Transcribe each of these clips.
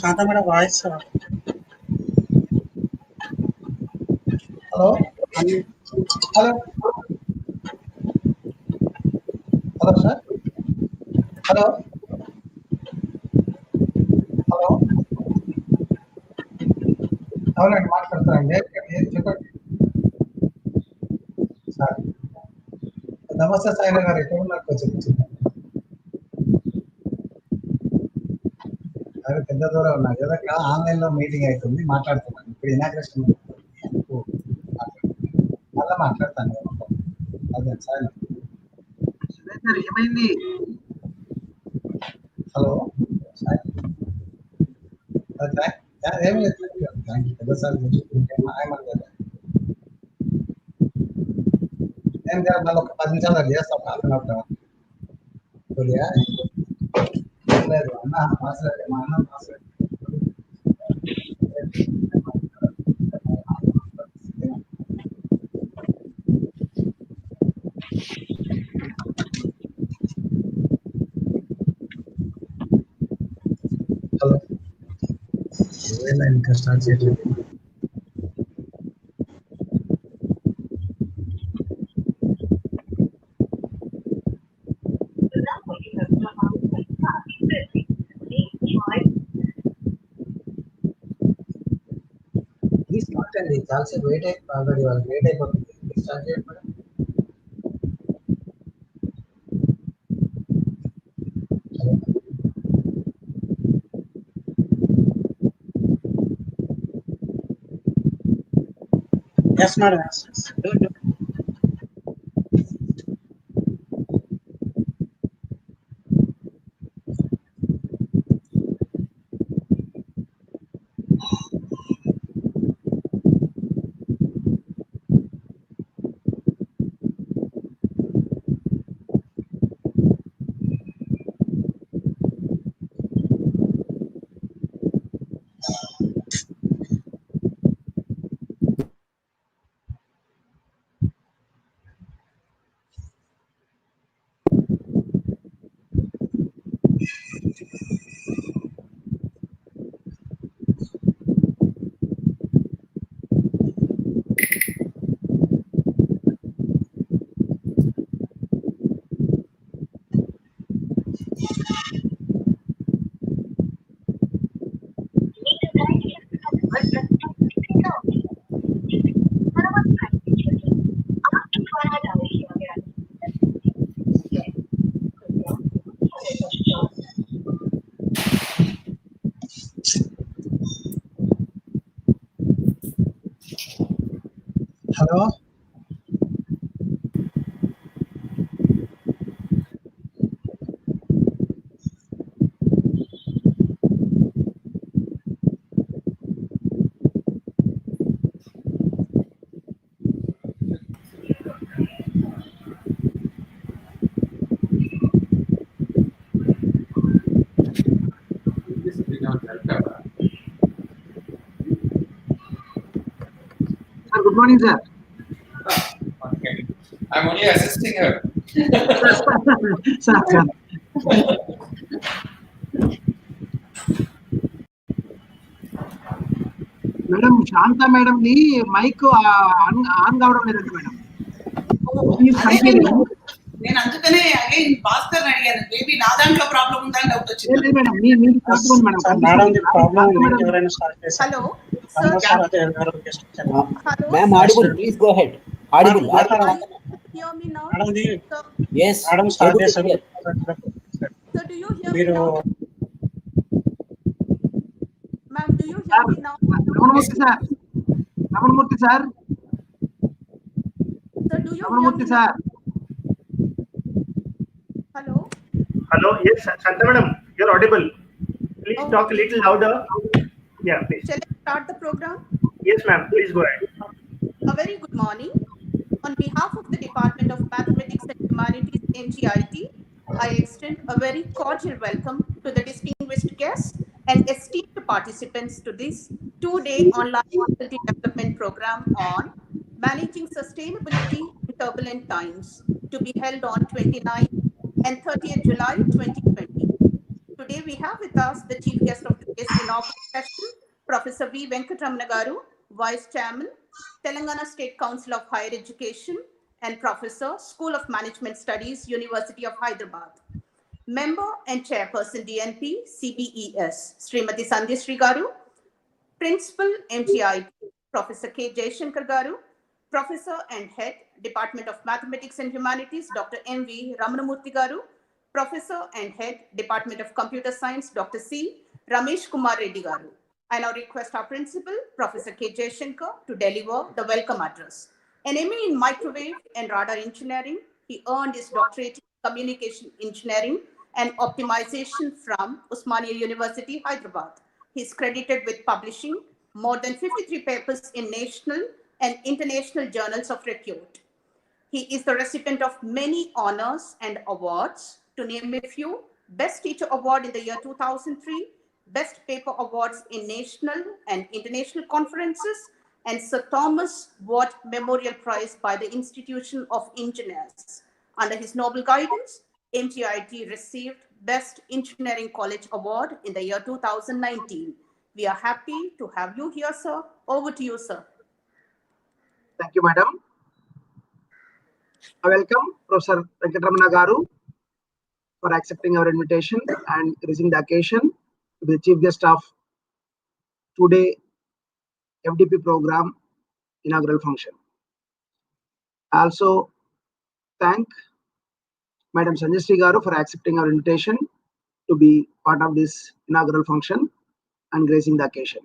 Shanta madam voice. Hello? Hello? Hello, sir? Hello? Hello? అవునండి మాట్లాడతానండి చెప్పండి sir. నమస్తే సాయిన గారు, ఎక్కడ ఉన్నారు కొంచెం అదే పెద్ద దూరం ఉన్నారు కదా, ఆన్లైన్ లో మీటింగ్ అవుతుంది, మాట్లాడుతున్నాను ఇప్పుడు ఇనాగ్రేషన్ మళ్ళీ మాట్లాడతాను. అదే సార్ ఏమైంది? హలో సార్, ఏం లేదు, థ్యాంక్ యూ పెద్ద సార్ నేను మళ్ళీ ఒక 10 నిమిషాలు చేస్తాం, హాఫ్ అన్ అవర్ కొద్దిగా లేదు అన్న మాట్లాడే మా అన్న మాట్లాడే హలో ఏదైనా ఇంకా స్టార్ట్ చేయట్లేదు. ప్లీజ్ స్టార్ట్ అండి, చాలాసేపు వెయిట్ అయిపోతుంది, ఆల్రెడీ వాళ్ళకి వెయిట్ అయిపోతుంది, స్టార్ట్ చేయండి madam. Yes madam. Hello good morning sir. I'm only assisting her. Sir madam, Shanta madam the mike on కావడం లేదండి మేడం. నేను అందుకనే అగైన్ భాస్కర్ అడిగాను, మేబీ నా దాంట్లో ప్రాబ్లం ఉందని డౌట్ వచ్చింది. Hello Ma'am, audible. Please go ahead. Audible. hear me now? Yes. Madam, So do you hear me now? Ma'am, do you hear me now? Ramanamurthy sir. Sir, do you hear me sir. now? Hello? Hello, yes, Shanta madam, you're audible. Please talk a little louder. Yeah, please. Shall I start the program? Yes, ma'am, please go ahead. A very good morning. On behalf of the Department of Mathematics and Humanities MGIT, I extend a very cordial welcome to the distinguished guests and esteemed participants to this 2-day online faculty development program on managing sustainability in turbulent times, to be held on 29th and 30th July 2020. Today we have with us the chief guest of today's inaugural session, Professor V. Venkatramana Garu, Vice Chairman, Telangana State Council of Higher Education, and Professor, School of Management Studies, University of Hyderabad. Member and Chairperson DNP, CBES, Srimati Sandhya Sri Garu, Principal MGIT, Professor K. Jayashankar Garu, Professor and Head, Department of Mathematics and Humanities, Dr. M.V. Ramanamurthy Garu, Professor and Head, Department of Computer Science, Dr. C. Ramesh Kumar Reddy Garu. I now request our Principal, Professor K. Jayashankar, to deliver the welcome address. An ME in Microwave and Radar Engineering, he earned his doctorate in Communication Engineering and Optimization from Osmania University, Hyderabad. He is credited with publishing more than 53 papers in national and international journals of repute. He is the recipient of many honors and awards. To name a few: Best Teacher Award in the year 2003, Best Paper Awards in national and international conferences, and Sir Thomas Watt Memorial Prize by the Institution of Engineers. Under his noble guidance, MGIT received Best Engineering College Award in the year 2019. We are happy to have you here, sir. Over to you, sir. Thank you, madam. I welcome Professor Venkatramana Garu for accepting our invitation and raising the occasion to be the chief guest of today FDP program inaugural function. I also thank Madam Sandhya Sri Garu for accepting our invitation to be part of this inaugural function and gracing the occasion.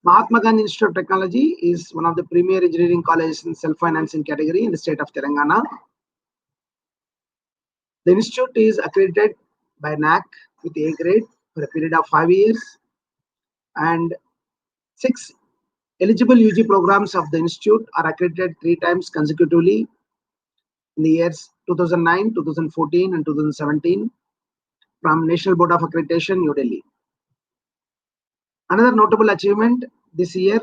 Mahatma Gandhi Institute of Technology is one of the premier engineering colleges in self-financing category in the state of Telangana. The institute is accredited by NAC with A grade for a period of 5 years, and 6 eligible UG programs of the institute are accredited 3 times consecutively in the years 2009, 2014 and 2017 from National Board of Accreditation, New Delhi. Another notable achievement this year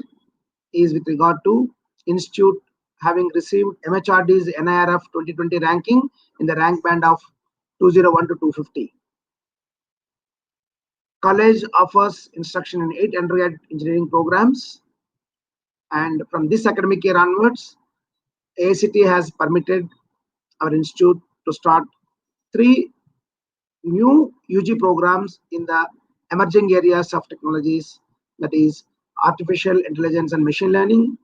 is with regard to institute having received MHRD's NIRF 2020 ranking in the rank band of 201 to 250. College offers instruction in 8 undergrad engineering programs, and from this academic year onwards, AICT has permitted our institute to start 3 new UG programs in the emerging areas of technologies, that is artificial intelligence and machine learning,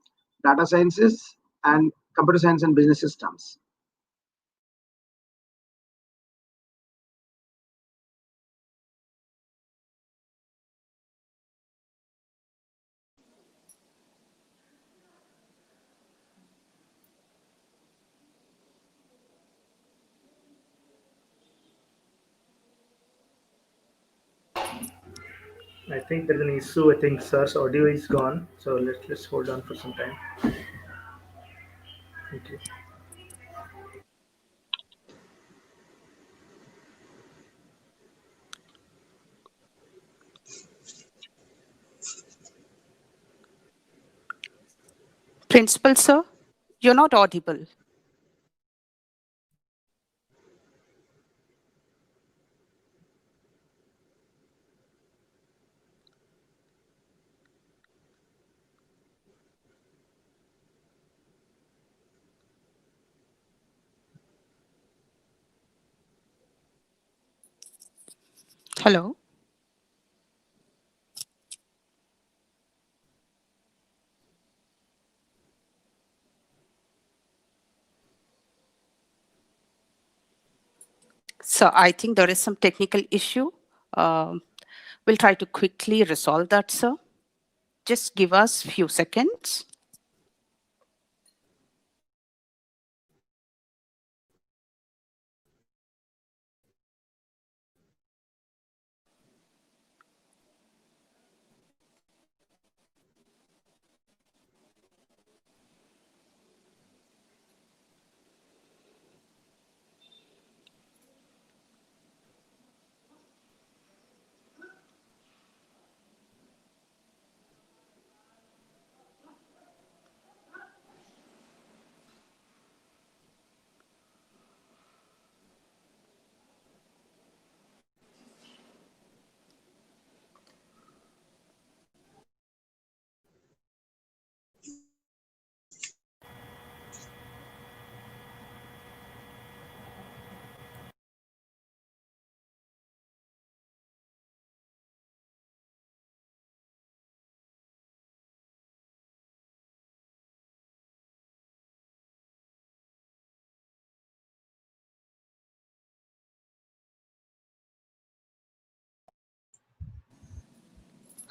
data sciences, and computer science and business systems. I think there's an issue. I think sir's audio is gone. So let's hold on for some time. Thank you. Principal, sir, you're not audible. Hello. So I think there is some technical issue. We'll try to quickly resolve that, sir. Just give us a few seconds.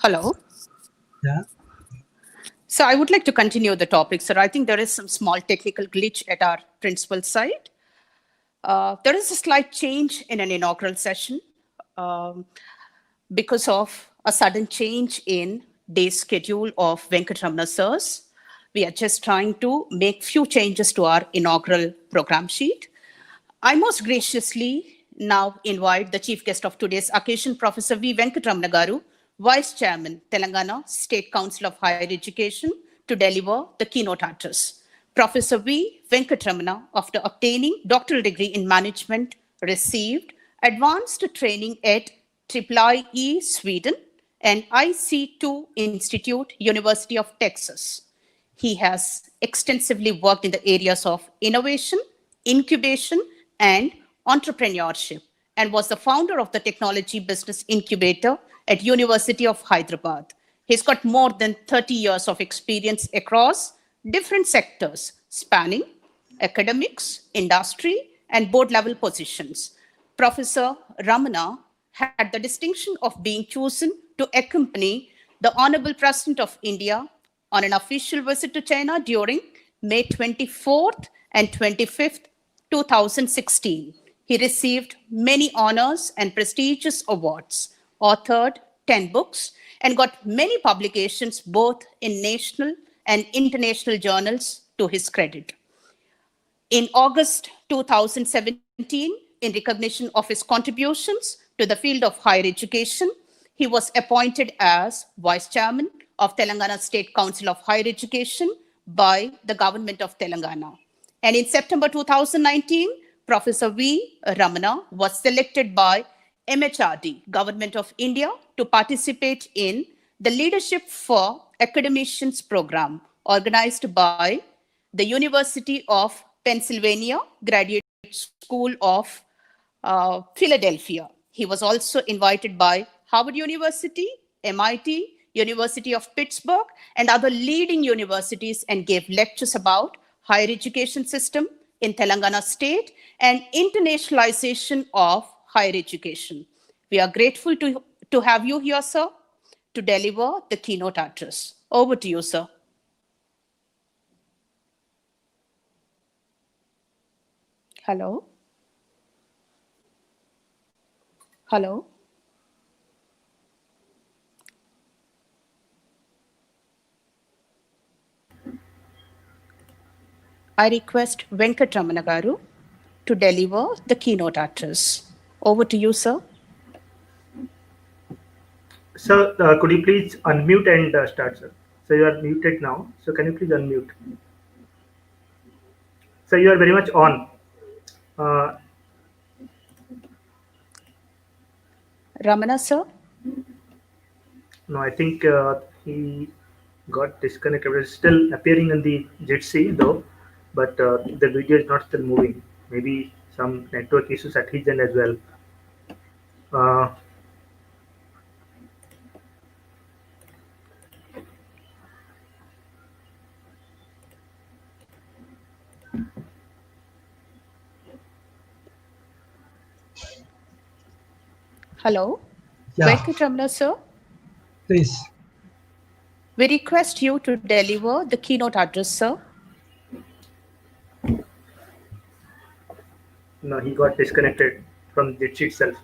Hello. Yeah. So I would like to continue the topic, sir. I think there is some small technical glitch at our principal side. There is a slight change in an inaugural session because of a sudden change in day schedule of Venkatramana sirs. We are just trying to make few changes to our inaugural program sheet. I most graciously now invite the chief guest of today's occasion, Professor V. Venkatramana Garu, Vice Chairman, Telangana State Council of Higher Education, to deliver the keynote address. Professor V. Venkatramana, after obtaining doctoral degree in management, received advanced training at IIIE Sweden and IC2 Institute, University of Texas. He has extensively worked in the areas of innovation, incubation, and entrepreneurship, and was the founder of the technology business incubator at University of Hyderabad. He's got more than 30 years of experience across different sectors, spanning academics, industry, and board level positions. Professor Ramana had the distinction of being chosen to accompany the Honorable President of India on an official visit to China during May 24th and 25th, 2016. He received many honors and prestigious awards, authored 10 books, and got many publications both in national and international journals to his credit. In August 2017, in recognition of his contributions to the field of higher education, he was appointed as Vice Chairman of Telangana State Council of Higher Education by the Government of Telangana. And in September 2019, Professor V. Ramana was selected by MHRD, Government of India, to participate in the Leadership for Academicians program organized by the University of Pennsylvania Graduate School of Philadelphia. He was also invited by Harvard University, MIT, University of Pittsburgh, and other leading universities and gave lectures about higher education system in Telangana state and internationalization of higher education. We are grateful to have you here, sir, to deliver the keynote address. Over to you, sir. Hello? Hello? I request Venkatramana Garu to deliver the keynote address. Over to you, sir. Sir, could you please unmute and start, sir? So you are muted now. So can you please unmute? So you are very much on. Ramana, sir? No, I think he got disconnected. It's still appearing in the Jitsi though, but the video is not still moving. Maybe some network issues at his end as well. Uh, Hello? Yeah. Venkatramana, sir? Please. We request you to deliver the keynote address, sir. no, he got disconnected from Jitsi itself.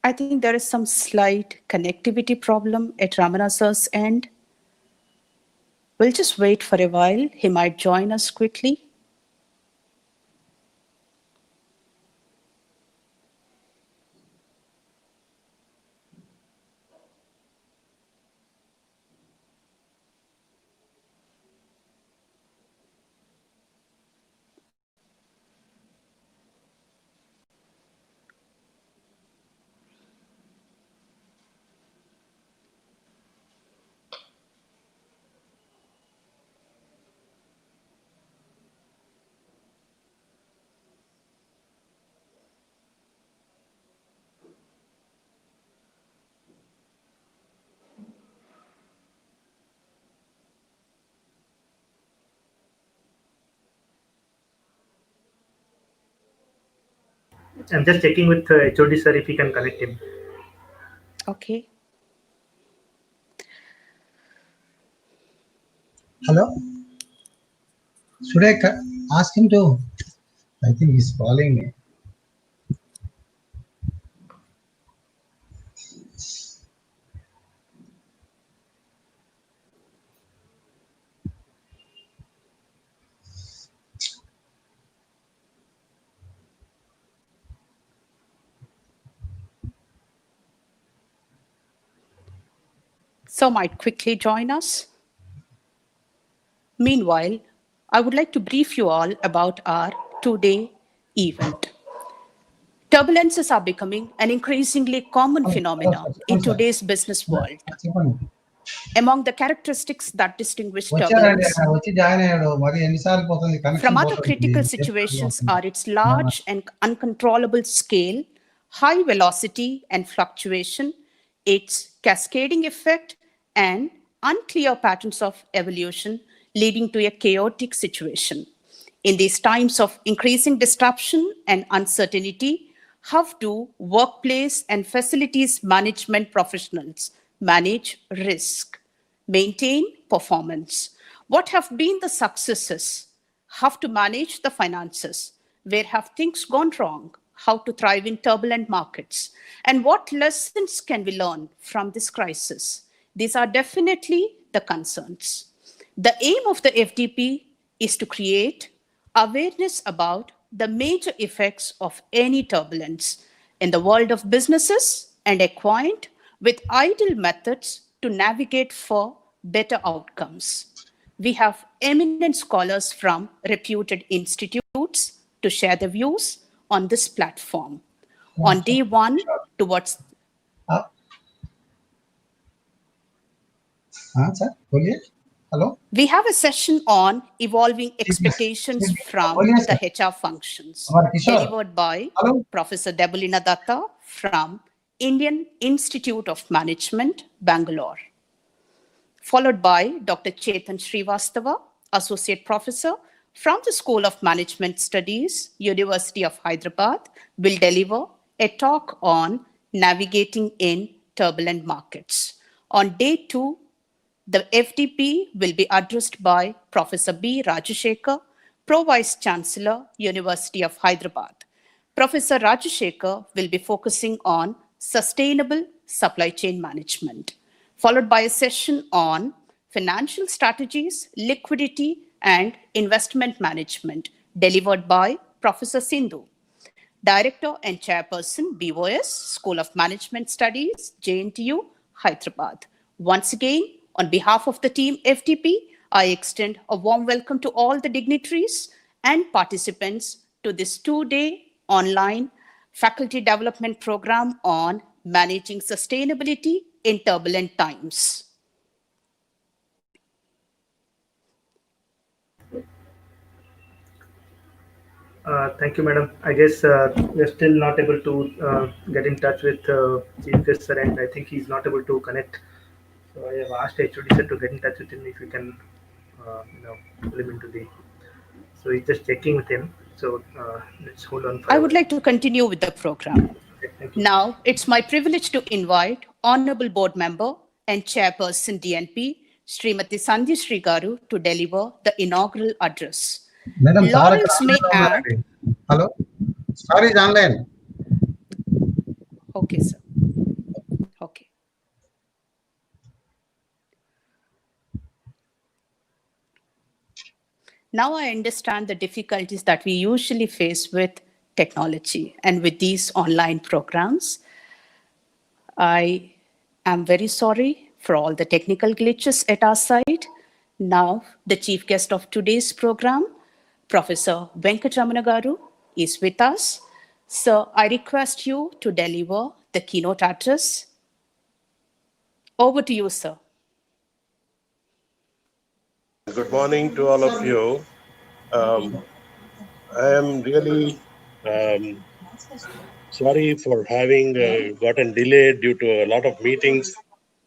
I think there is some slight connectivity problem at Ramana sir's end. We'll just wait for a while. He might join us quickly. I'm just checking with HOD sir if he can connect him. Okay. Hello? Should I ask him to? I think he's calling me. So might quickly join us. Meanwhile, I would like to brief you all about our two-day event. Turbulences are becoming an increasingly common phenomenon in today's business world. Among the characteristics that distinguish turbulence from other critical situations are its large and uncontrollable scale, high velocity and fluctuation, its cascading effect, and unclear patterns of evolution leading to a chaotic situation. In these times of increasing disruption and uncertainty, how do workplace and facilities management professionals manage risk, maintain performance? What have been the successes? How to manage the finances? Where have things gone wrong? How to thrive in turbulent markets? And what lessons can we learn from this crisis? These are definitely the concerns. The aim of the FDP is to create awareness about the major effects of any turbulence in the world of businesses and acquaint with ideal methods to navigate for better outcomes. We have eminent scholars from reputed institutes to share their views on this platform. On day one, towards sir, hello. we have a session on evolving expectations from the HR functions, delivered by Professor Debulina Datta from Indian Institute of Management, Bangalore, followed by Dr. Chetan Srivastava, Associate Professor from the School of Management Studies, University of Hyderabad, will deliver a talk on navigating in turbulent markets. On day two, the FDP will be addressed by Professor B. Rajashekar, Pro Vice Chancellor, University of Hyderabad. Professor Rajashekar will be focusing on sustainable supply chain management, followed by a session on financial strategies, liquidity, and investment management, delivered by Professor Sindhu, Director and Chairperson, BOS, School of Management Studies, JNTU, Hyderabad. Once again, on behalf of the team FDP, I extend a warm welcome to all the dignitaries and participants to this two-day online faculty development program on managing sustainability in turbulent times. Thank you, madam. I guess we're still not able to get in touch with Chief Guest sir, and I think he's not able to connect. So I have asked HOD sir to get in touch with him if we can, pull him into the. So he's just checking with him. So let's hold on. I would like to continue with the program. Okay, now, it's my privilege to invite Honorable Board Member and Chairperson DNP, Srimati Sandhya Sri Garu, to deliver the inaugural address. Madam, Lawrence may add. Hello? Sorry, is online. Okay, sir. Okay. Now I understand the difficulties that we usually face with technology and with these online programs. I am very sorry for all the technical glitches at our side. Now, the chief guest of today's program, Professor Venkatramana Garu, is with us. So I request you to deliver the keynote address. Over to you, sir. Good morning to all of you. I am really sorry for having gotten delayed due to a lot of meetings.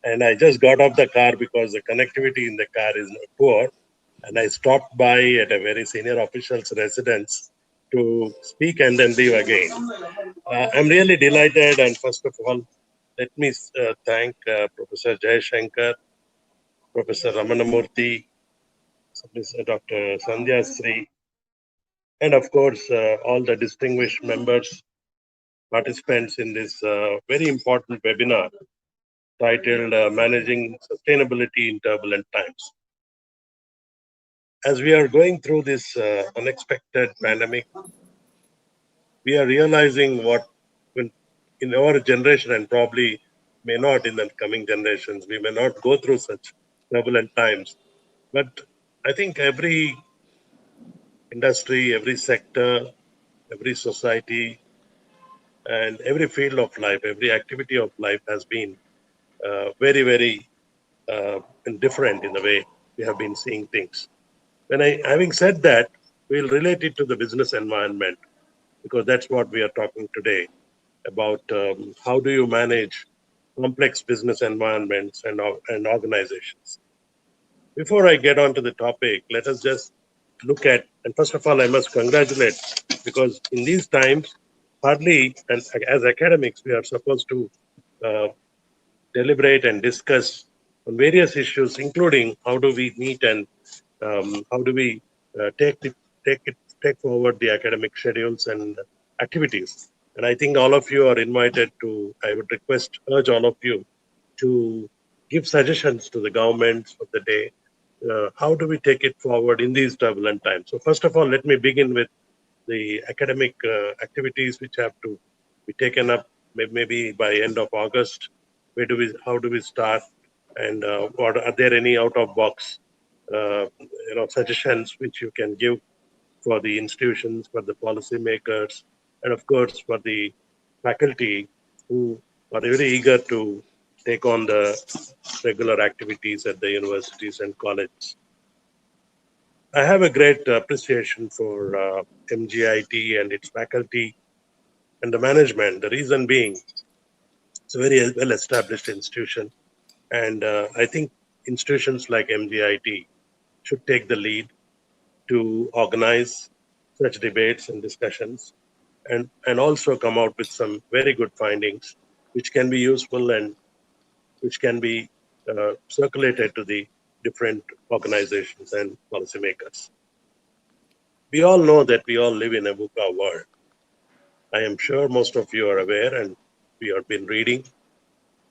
And I just got off the car because the connectivity in the car is poor. And I stopped by at a very senior official's residence to speak and then leave again. I'm really delighted, and first of all, let me thank Professor Jayashankar, Professor Ramanamurthy, Dr. Sandhya Sri, and of course, all the distinguished members, participants in this very important webinar titled Managing Sustainability in Turbulent Times. As we are going through this unexpected pandemic, we are realizing what in our generation, and probably may not in the coming generations, we may not go through such turbulent times. But I think every industry, every sector, every society, and every field of life, every activity of life has been very, very different in the way we have been seeing things. Having said that, we'll relate it to the business environment, because that's what we are talking today about. How do you manage complex business environments and organizations? Before I get on to the topic, let us just look at, and first of all, I must congratulate, because in these times, hardly, and as academics, we are supposed to uh, deliberate and discuss on various issues, including how do we meet and how do we take forward the academic schedules and activities. And I think all of you are invited to. I would urge all of you to give suggestions to the governments of the day. How do we take it forward in these turbulent times? So first of all, let me begin with the academic activities which have to be taken up maybe by end of August. How do we start, and what are there any out of box suggestions which you can give for the institutions, for the policymakers, and of course for the faculty who are very eager to take on the regular activities at the universities and colleges. I have a great appreciation for MGIT and its faculty and the management. The reason being, it's a very well established institution. And I think institutions like MGIT should take the lead to organize such debates and discussions, and also come out with some very good findings which can be useful and which can be circulated to the different organizations and policymakers. We all know that we all live in a VUCA world. I am sure most of you are aware, and we have been reading.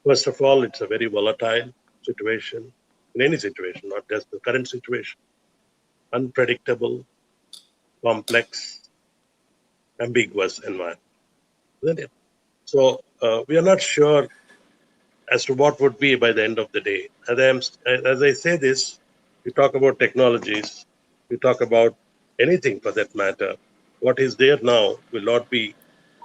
First of all, it's a very volatile situation, in any situation, not just the current situation. Unpredictable, complex, ambiguous environment, isn't it? So we are not sure as to what would be by the end of the day. As I say this, we talk about technologies, we talk about anything for that matter. What is there now will not be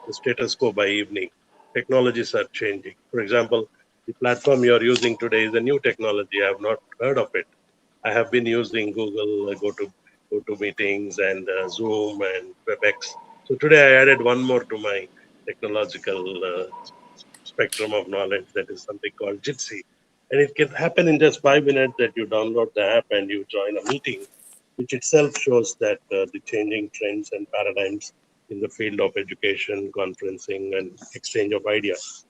the status quo by evening. Technologies are changing. For example, the platform you are using today is a new technology. I have not heard of it. I have been using Google Go to meetings and Zoom and WebEx. So today I added one more to my technological spectrum of knowledge. That is something called Jitsi, and it can happen in just 5 minutes that you download the app and you join a meeting, which itself shows that the changing trends and paradigms in the field of education, conferencing, and exchange of ideas.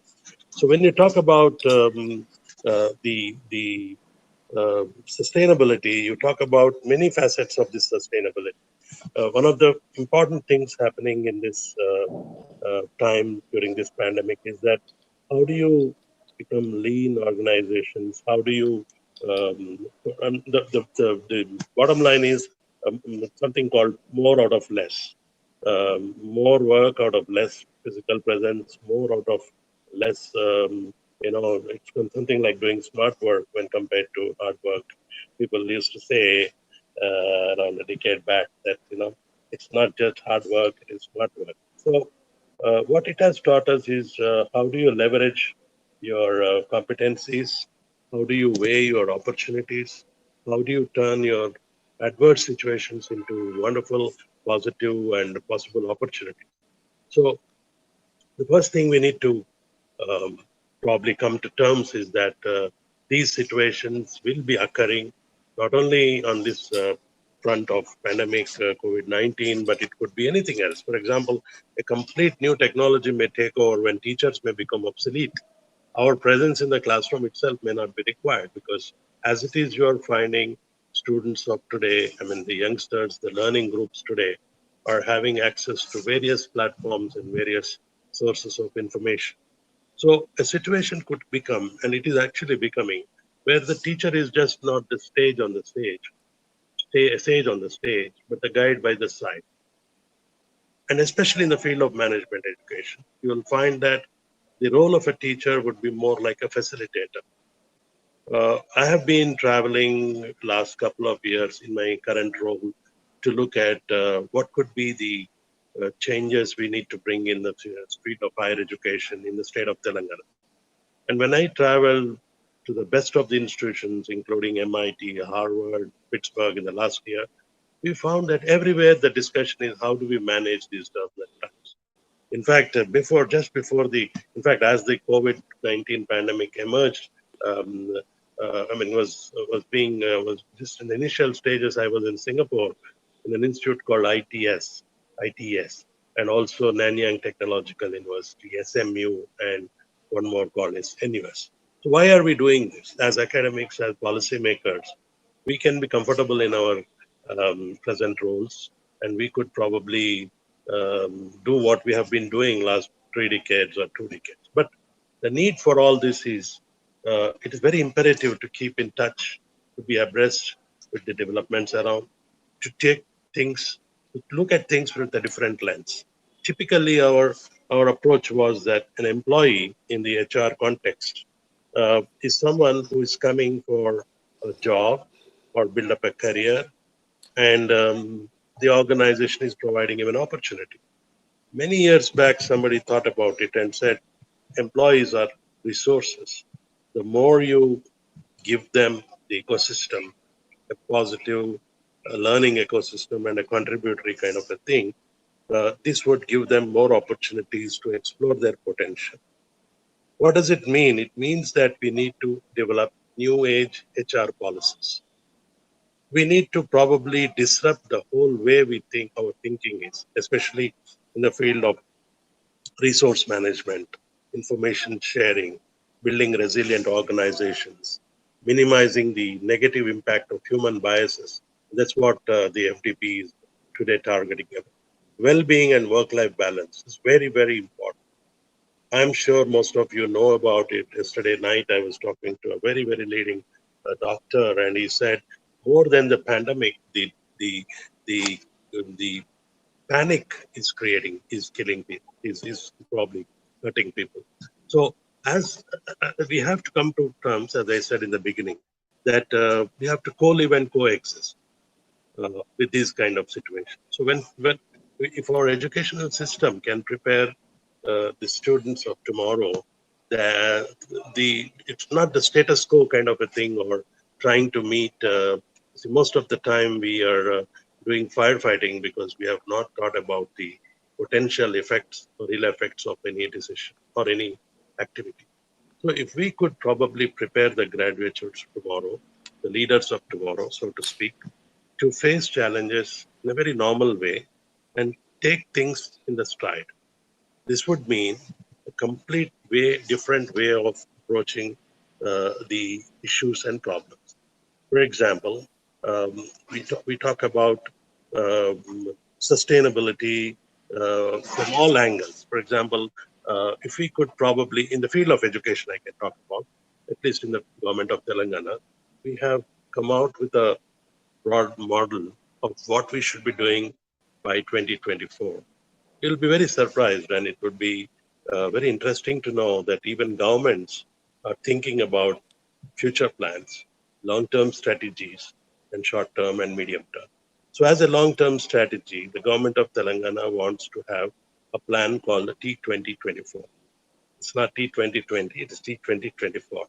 So when you talk about the sustainability, you talk about many facets of this sustainability. One of the important things happening in this time during this pandemic is that how do you become lean organizations? How do you the bottom line is something called more out of less. More work out of less physical presence, more out of less, it's something like doing smart work when compared to hard work. People used to say around a decade back that, it's not just hard work, it is smart work. So what it has taught us is how do you leverage your competencies? How do you weigh your opportunities? How do you turn your adverse situations into wonderful, positive, and possible opportunities? So the first thing we need to um, probably come to terms is that these situations will be occurring not only on this front of pandemic COVID-19, but it could be anything else. For example, a complete new technology may take over when teachers may become obsolete. Our presence in the classroom itself may not be required because as it is, you are finding students of today, I mean, the youngsters, the learning groups today are having access to various platforms and various sources of information. So a situation could become, and it is actually becoming, where the teacher is just not the stage on the stage, a sage on the stage, but the guide by the side. And especially in the field of management education, you will find that the role of a teacher would be more like a facilitator. I have been traveling last couple of years in my current role to look at what could be the changes we need to bring in the field of higher education in the state of Telangana. And when I travel to the best of the institutions, including MIT, Harvard, Pittsburgh in the last year, we found that everywhere the discussion is how do we manage these turbulent times. In fact, in fact, as the COVID-19 pandemic emerged, um, was just in the initial stages. I was in Singapore in an institute called ITS, and also Nanyang Technological University, SMU, and one more called is NUS. So why are we doing this? As academics, as policymakers, we can be comfortable in our present roles, and we could probably do what we have been doing last 3 decades or 2 decades. But the need for all this is, it is very imperative to keep in touch, to be abreast with the developments around, to take things, to look at things with a different lens. Typically, our approach was that an employee in the HR context is someone who is coming for a job or build up a career, and the organization is providing him an opportunity. Many years back, somebody thought about it and said, employees are resources. The more you give them the ecosystem, a positive learning ecosystem and a contributory kind of a thing, this would give them more opportunities to explore their potential. What does it mean? It means that we need to develop new age HR policies. We need to probably disrupt the whole way we think our thinking is, especially in the field of resource management, information sharing, building resilient organizations, minimizing the negative impact of human biases. That's what the FDP is today targeting. Well-being and work-life balance is very, very important. I'm sure most of you know about it. Yesterday night, I was talking to a very, very leading doctor, and he said, more than the pandemic, the the the panic is killing people, is probably hurting people. So as we have to come to terms, as I said in the beginning, that we have to co-live and coexist with these kind of situations. So if our educational system can prepare the students of tomorrow, it's not the status quo kind of a thing or trying to meet. See, most of the time we are doing firefighting because we have not thought about the potential effects or ill effects of any decision or any activity. So if we could probably prepare the graduates of tomorrow, the leaders of tomorrow, so to speak, to face challenges in a very normal way and take things in the stride. This would mean a complete different way of approaching the issues and problems. For example, we talk about sustainability from all angles. For example, if we could probably, in the field of education, I can talk about, at least in the government of Telangana, we have come out with a broad model of what we should be doing by 2024. You'll be very surprised, and it would be very interesting to know that even governments are thinking about future plans, long-term strategies, and short-term and medium-term. So as a long-term strategy, the government of Telangana wants to have a plan called the T2024. It's not T2020, it is T2024.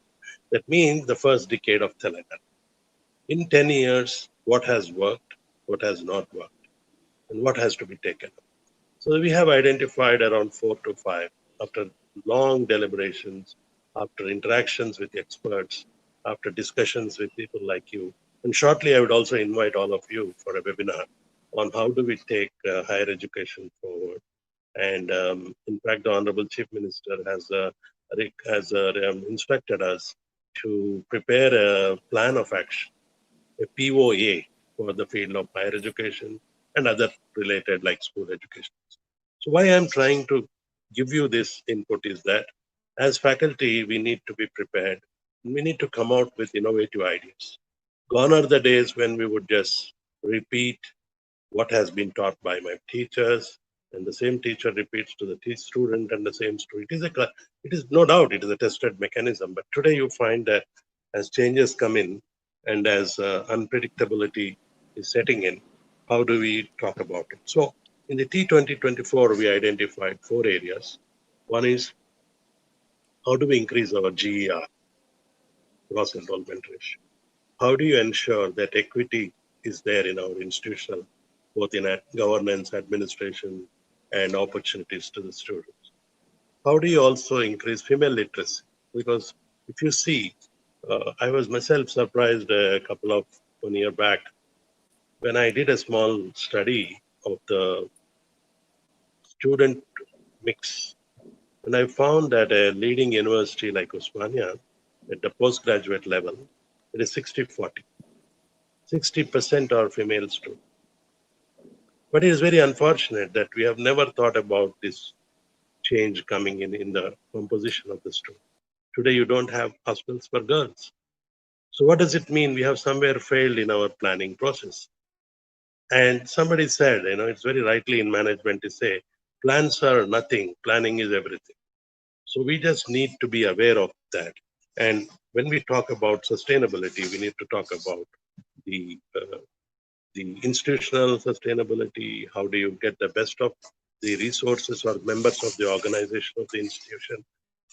That means the first decade of Telangana. In 10 years, what has worked, what has not worked, and what has to be taken up. So we have identified around 4 to 5 after long deliberations, after interactions with experts, after discussions with people like you, And shortly, I would also invite all of you for a webinar on how do we take higher education forward. And in fact, the Honorable Chief Minister has instructed us to prepare a plan of action, a POA for the field of higher education and other related like school education. So why I'm trying to give you this input is that as faculty, we need to be prepared. We need to come out with innovative ideas. Gone are the days when we would just repeat what has been taught by my teachers, and the same teacher repeats to the student and the same student. It is no doubt it is a tested mechanism, but today you find that as changes come in and as unpredictability is setting in, how do we talk about it? So in the T2024, we identified 4 areas. One is how do we increase our GER, gross enrollment ratio? How do you ensure that equity is there in our institutional, both in governance, administration, and opportunities to the students? How do you also increase female literacy? Because if you see, I was myself surprised one year back when I did a small study of the student mix. And I found that a leading university like Osmania, at the postgraduate level, it is 60-40. 60% are female students. But it is very unfortunate that we have never thought about this change coming in the composition of the student. Today, you don't have hostels for girls. So what does it mean? We have somewhere failed in our planning process. And somebody said, it's very rightly in management to say, plans are nothing, planning is everything. So we just need to be aware of that. And when we talk about sustainability, we need to talk about the institutional sustainability. How do you get the best of the resources or members of the organization of the institution?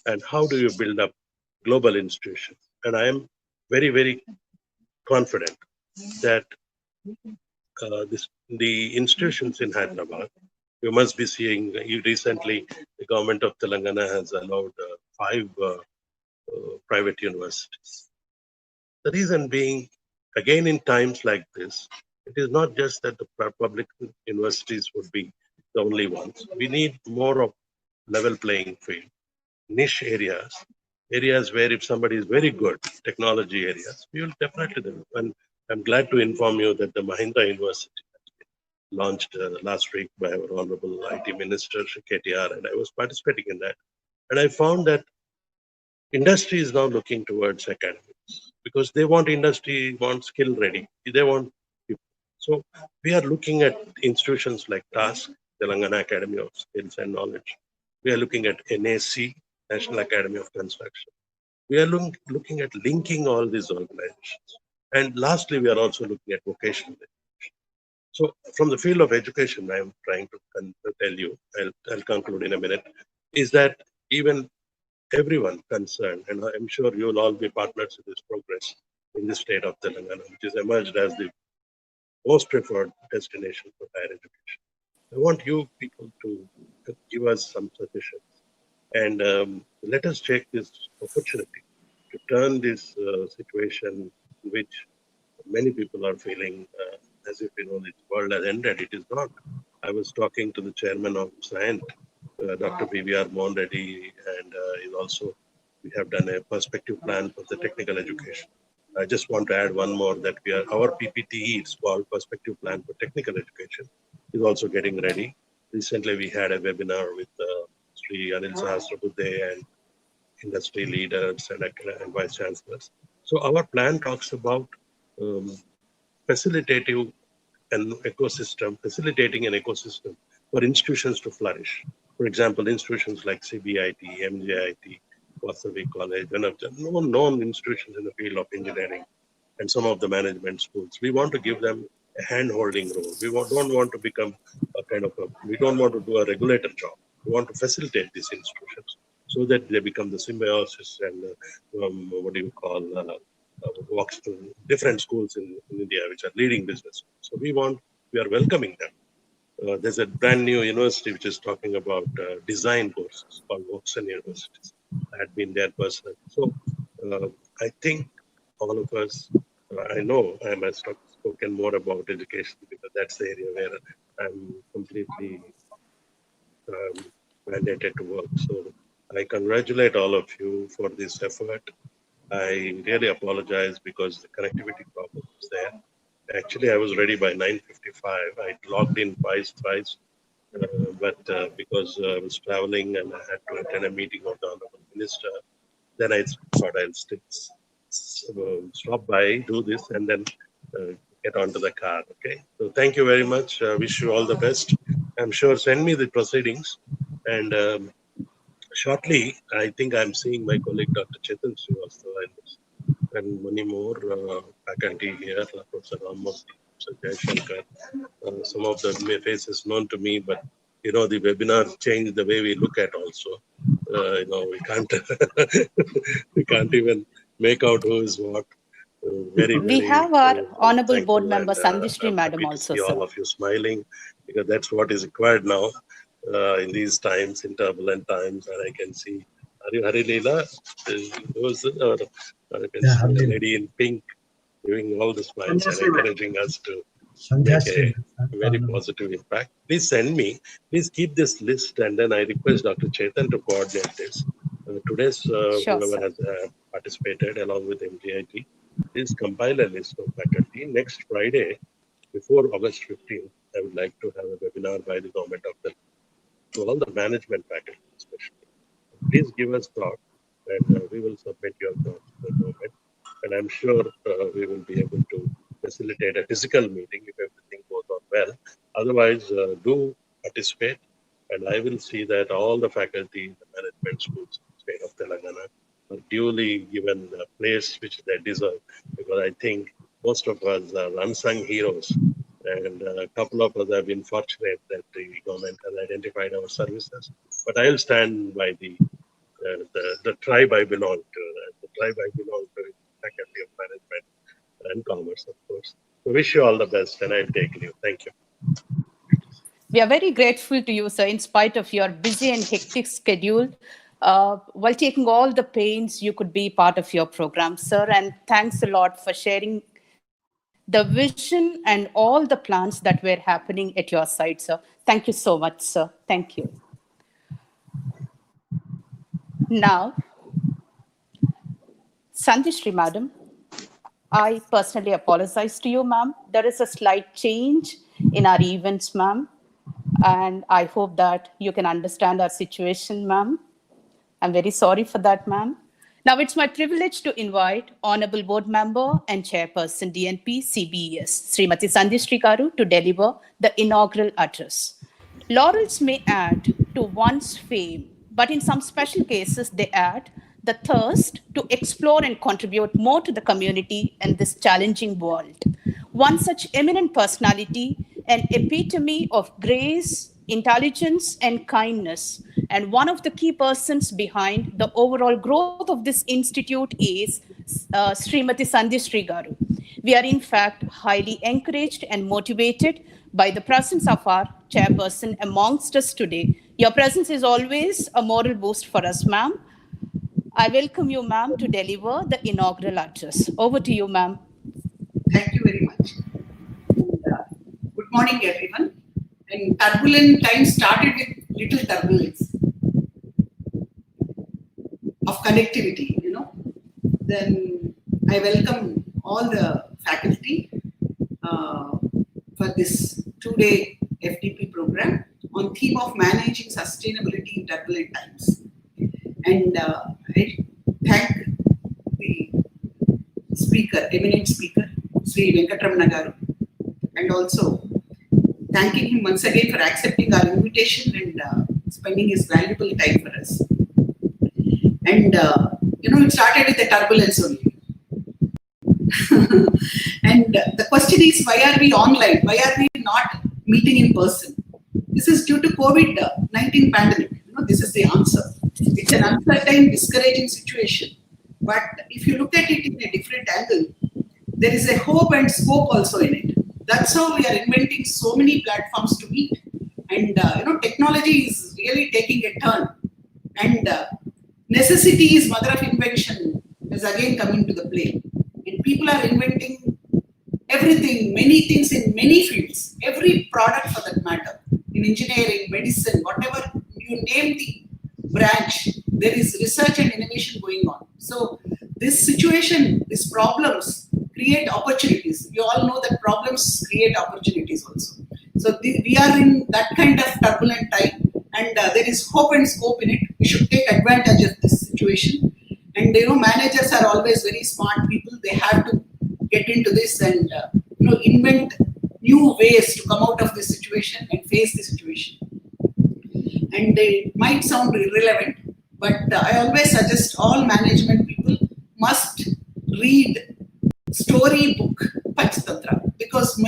And how do you build up global institutions? And I am very, very confident that the institutions in Hyderabad, you must be seeing, recently, the government of Telangana has allowed 5 private universities. The reason being, again, in times like this, it is not just that the public universities would be the only ones. We need more of level playing field, niche areas where if somebody is very good, technology areas, we will definitely do. And I'm glad to inform you that the Mahindra University launched last week by our Honorable IT Minister, KTR, and I was participating in that. And I found that industry is now looking towards academics because they want skill ready. They want people. So we are looking at institutions like TASK, Telangana Academy of Skills and Knowledge. We are looking at NAC, National Academy of Construction. We are looking at linking all these organizations. And lastly, we are also looking at vocational education. So from the field of education, I am trying to tell you, I'll conclude in a minute, is that even everyone concerned, and I'm sure you will all be partners in this progress in the state of Telangana, which has emerged as the most preferred destination for higher education. I want you people to give us some suggestions and let us take this opportunity to turn this situation, which many people are feeling as if this world has ended. It is not. I was talking to the chairman of SCIENT, Dr. PVR Mohan Reddy, and we have done a perspective plan for the technical education. I just want to add one more that our PPTE, it's called Perspective Plan for Technical Education, is also getting ready. Recently, we had a webinar with Sri Anil Sahasrabudhe and industry leaders and vice chancellors. So our plan talks about facilitating an ecosystem for institutions to flourish. For example, institutions like CBIT, MGIT, Vasavi College, and known institutions in the field of engineering, and some of the management schools. We want to give them a hand-holding role. Don't want to become we don't want to do a regulator job. We want to facilitate these institutions so that they become the symbiosis and walks to different schools in India, which are leading business. So we are welcoming them. There's a brand new university which is talking about design courses called Oxford Universities. I had been there personally. So I think all of us I know I must have spoken more about education because that's the area where I'm completely mandated to work. So I congratulate all of you for this effort. I really apologize because the connectivity problem was there. Actually, I was ready by 9:55. I logged in twice, but because I was traveling and I had to attend a meeting of the Honorable Minister, then I thought I'll stop by, do this, and then get onto the car. Okay. So thank you very much. Wish you all the best. I'm sure send me the proceedings, and shortly I think I'm seeing my colleague Dr. Chetan Srivastava and many more faculty here, Professor Ramos, Professor Jayashankar. Some of the faces known to me, but the webinar changed the way we look at also. We can't we can't even make out who is what. We have our honorable thankful board member and, Sandhishri I'm madam happy to also, see all sir. of you smiling because that's what is required now in these times, in turbulent times. And I can see Hari Leela, or I can Yeah, see the Hari. lady in pink giving all the smiles and Sandhishri madam. encouraging us to Sandhya make Sri. a very positive impact. Please send me, please keep this list, and then I request Dr. Chetan to coordinate this. Today's Sure, whoever sir. has participated along with MGIT, please compile a list of faculty. Next Friday, before August 15th, I would like to have a webinar by the government of the to all the management faculty, especially. Please give us thought, and we will submit your thoughts to the government. And I'm sure we will be able to facilitate a physical meeting if everything goes on well. Otherwise, do participate, and I will see that all the faculty, the management schools in the state of Telangana are duly given the place which they deserve, because I think most of us are unsung heroes, and a couple of us have been fortunate that the government has identified our services. But I'll stand by the tribe I belong to. The tribe I belong to is Faculty of Management and Commerce, of course. So wish you all the best, and I'll take leave. Thank you. We are very grateful to you, sir, in spite of your busy and hectic schedule. While taking all the pains, you could be part of your program, sir. And thanks a lot for sharing the vision and all the plans that were happening at your side, sir. Thank you so much, sir. Thank you. Now, Sandhishri, madam, I personally apologize to you, ma'am. There is a slight change in our events, ma'am. And I hope that you can understand our situation, ma'am. I'm very sorry for that, ma'am. Now it's my privilege to invite Honorable Board Member and Chairperson DNP CBES, Srimati Sandhishri Garu, to deliver the inaugural address. Laurels may add to one's fame, but in some special cases, they add the thirst to explore and contribute more to the community in this challenging world. One such eminent personality, an epitome of grace, intelligence, and kindness, and one of the key persons behind the overall growth of this institute is Srimati Sandhishri Garu. We are in fact highly encouraged and motivated by the presence of our chairperson amongst us today. Your presence is always a moral boost for us, ma'am. I welcome you, ma'am, to deliver the inaugural address. Over to you, ma'am. Thank you very much. Good morning, everyone. And turbulent times started with little turbulence of connectivity, Then I welcome all the faculty for this two-day FDP program on theme of managing sustainability in turbulent times. And I thank the speaker, eminent speaker, Sri Venkatramana Garu, and also thanking him once again for accepting our invitation and spending his valuable time for us. And it started with the turbulence only. And the question is, why are we online? Why are we not meeting in person? This is due to COVID-19 pandemic. This is the answer. It's an uncertain, discouraging situation. But if you look at it in a different angle, there is a hope and scope also in it. That's how we are inventing so many platforms to meet. And technology is really taking a turn. And necessity is mother of invention has again come into the play. And people are inventing everything, many things in many fields, every product for that matter, in engineering, medicine, whatever you name the branch, there is research and innovation going on. So this situation, these problems create opportunities. You all know that problems create opportunities also. So we are in that kind of turbulent time, and there is hope and scope in it. We should take advantage of this situation. And managers are always very smart people. They have to get into this and invent new ways to come out of this situation and face the situation. And they might sound irrelevant, but I always suggest all management people must read storybook Panchatantra, because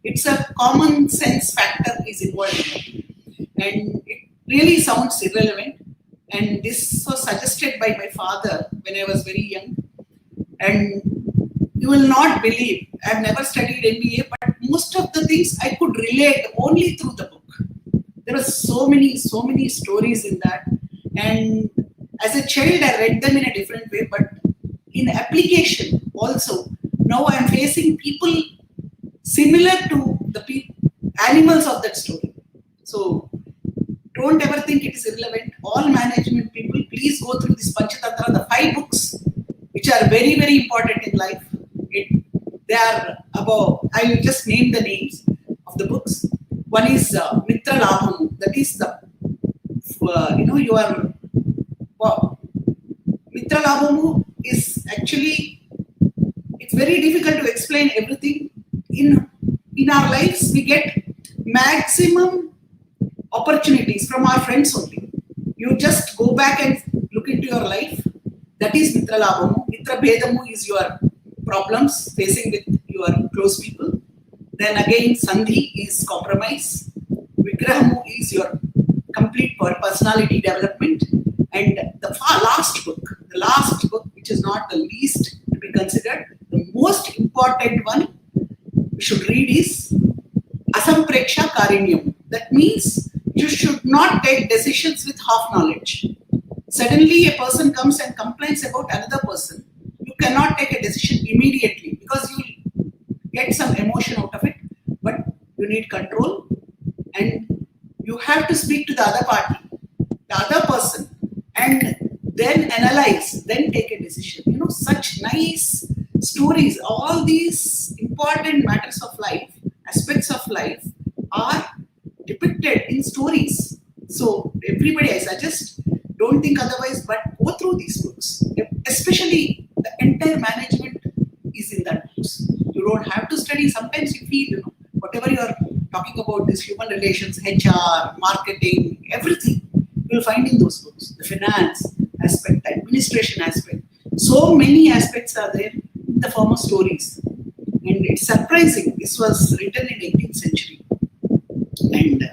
it's a common sense factor is involved in it. And it really sounds irrelevant. And this was suggested by my father when I was very young. And you will not believe, I've never studied MBA, but most of the things I could relate only through the book. There were so many stories in that. And as a child, I read them in a different way, but in application also, now I'm facing people similar to the animals of that story. So don't ever think it is irrelevant. All management people, please go through this Panchatantra, the 5 books, which are very, very important in life. They are about, I will just name the names of the books. One is Mitra Labhamu, that is the, Mitra Labhamu is actually, it's very difficult to explain everything. In our lives, we get maximum opportunities from our friends only. You just go back and look into your life. That is Mitra Labhamu. Mitra Bhedamu is your problems facing with your close people. Then again, Sandhi is compromise. Vigrahamu is your complete personality development. And the last book, which is not the least to be considered, the most important one we should read is Asampreksha Karinyam. That means you should not take decisions with half knowledge. Suddenly a person comes and complains about another person. You cannot take a decision immediately because you will get some emotion out of it, but you need control and you have to speak to the other party, the other person, and then analyze, then take a decision. Such nice stories, all these important matters of life, aspects of life are depicted in stories. So everybody, I suggest, don't think otherwise, but go through these books. Especially the entire management is in that books. You don't have to study. Sometimes you feel, whatever you are talking about, this human relations, HR, marketing, everything, you'll find in those books. The finance aspect, the administration aspect. So many aspects are there in the form of stories. And it's surprising. This was written in 18th century. And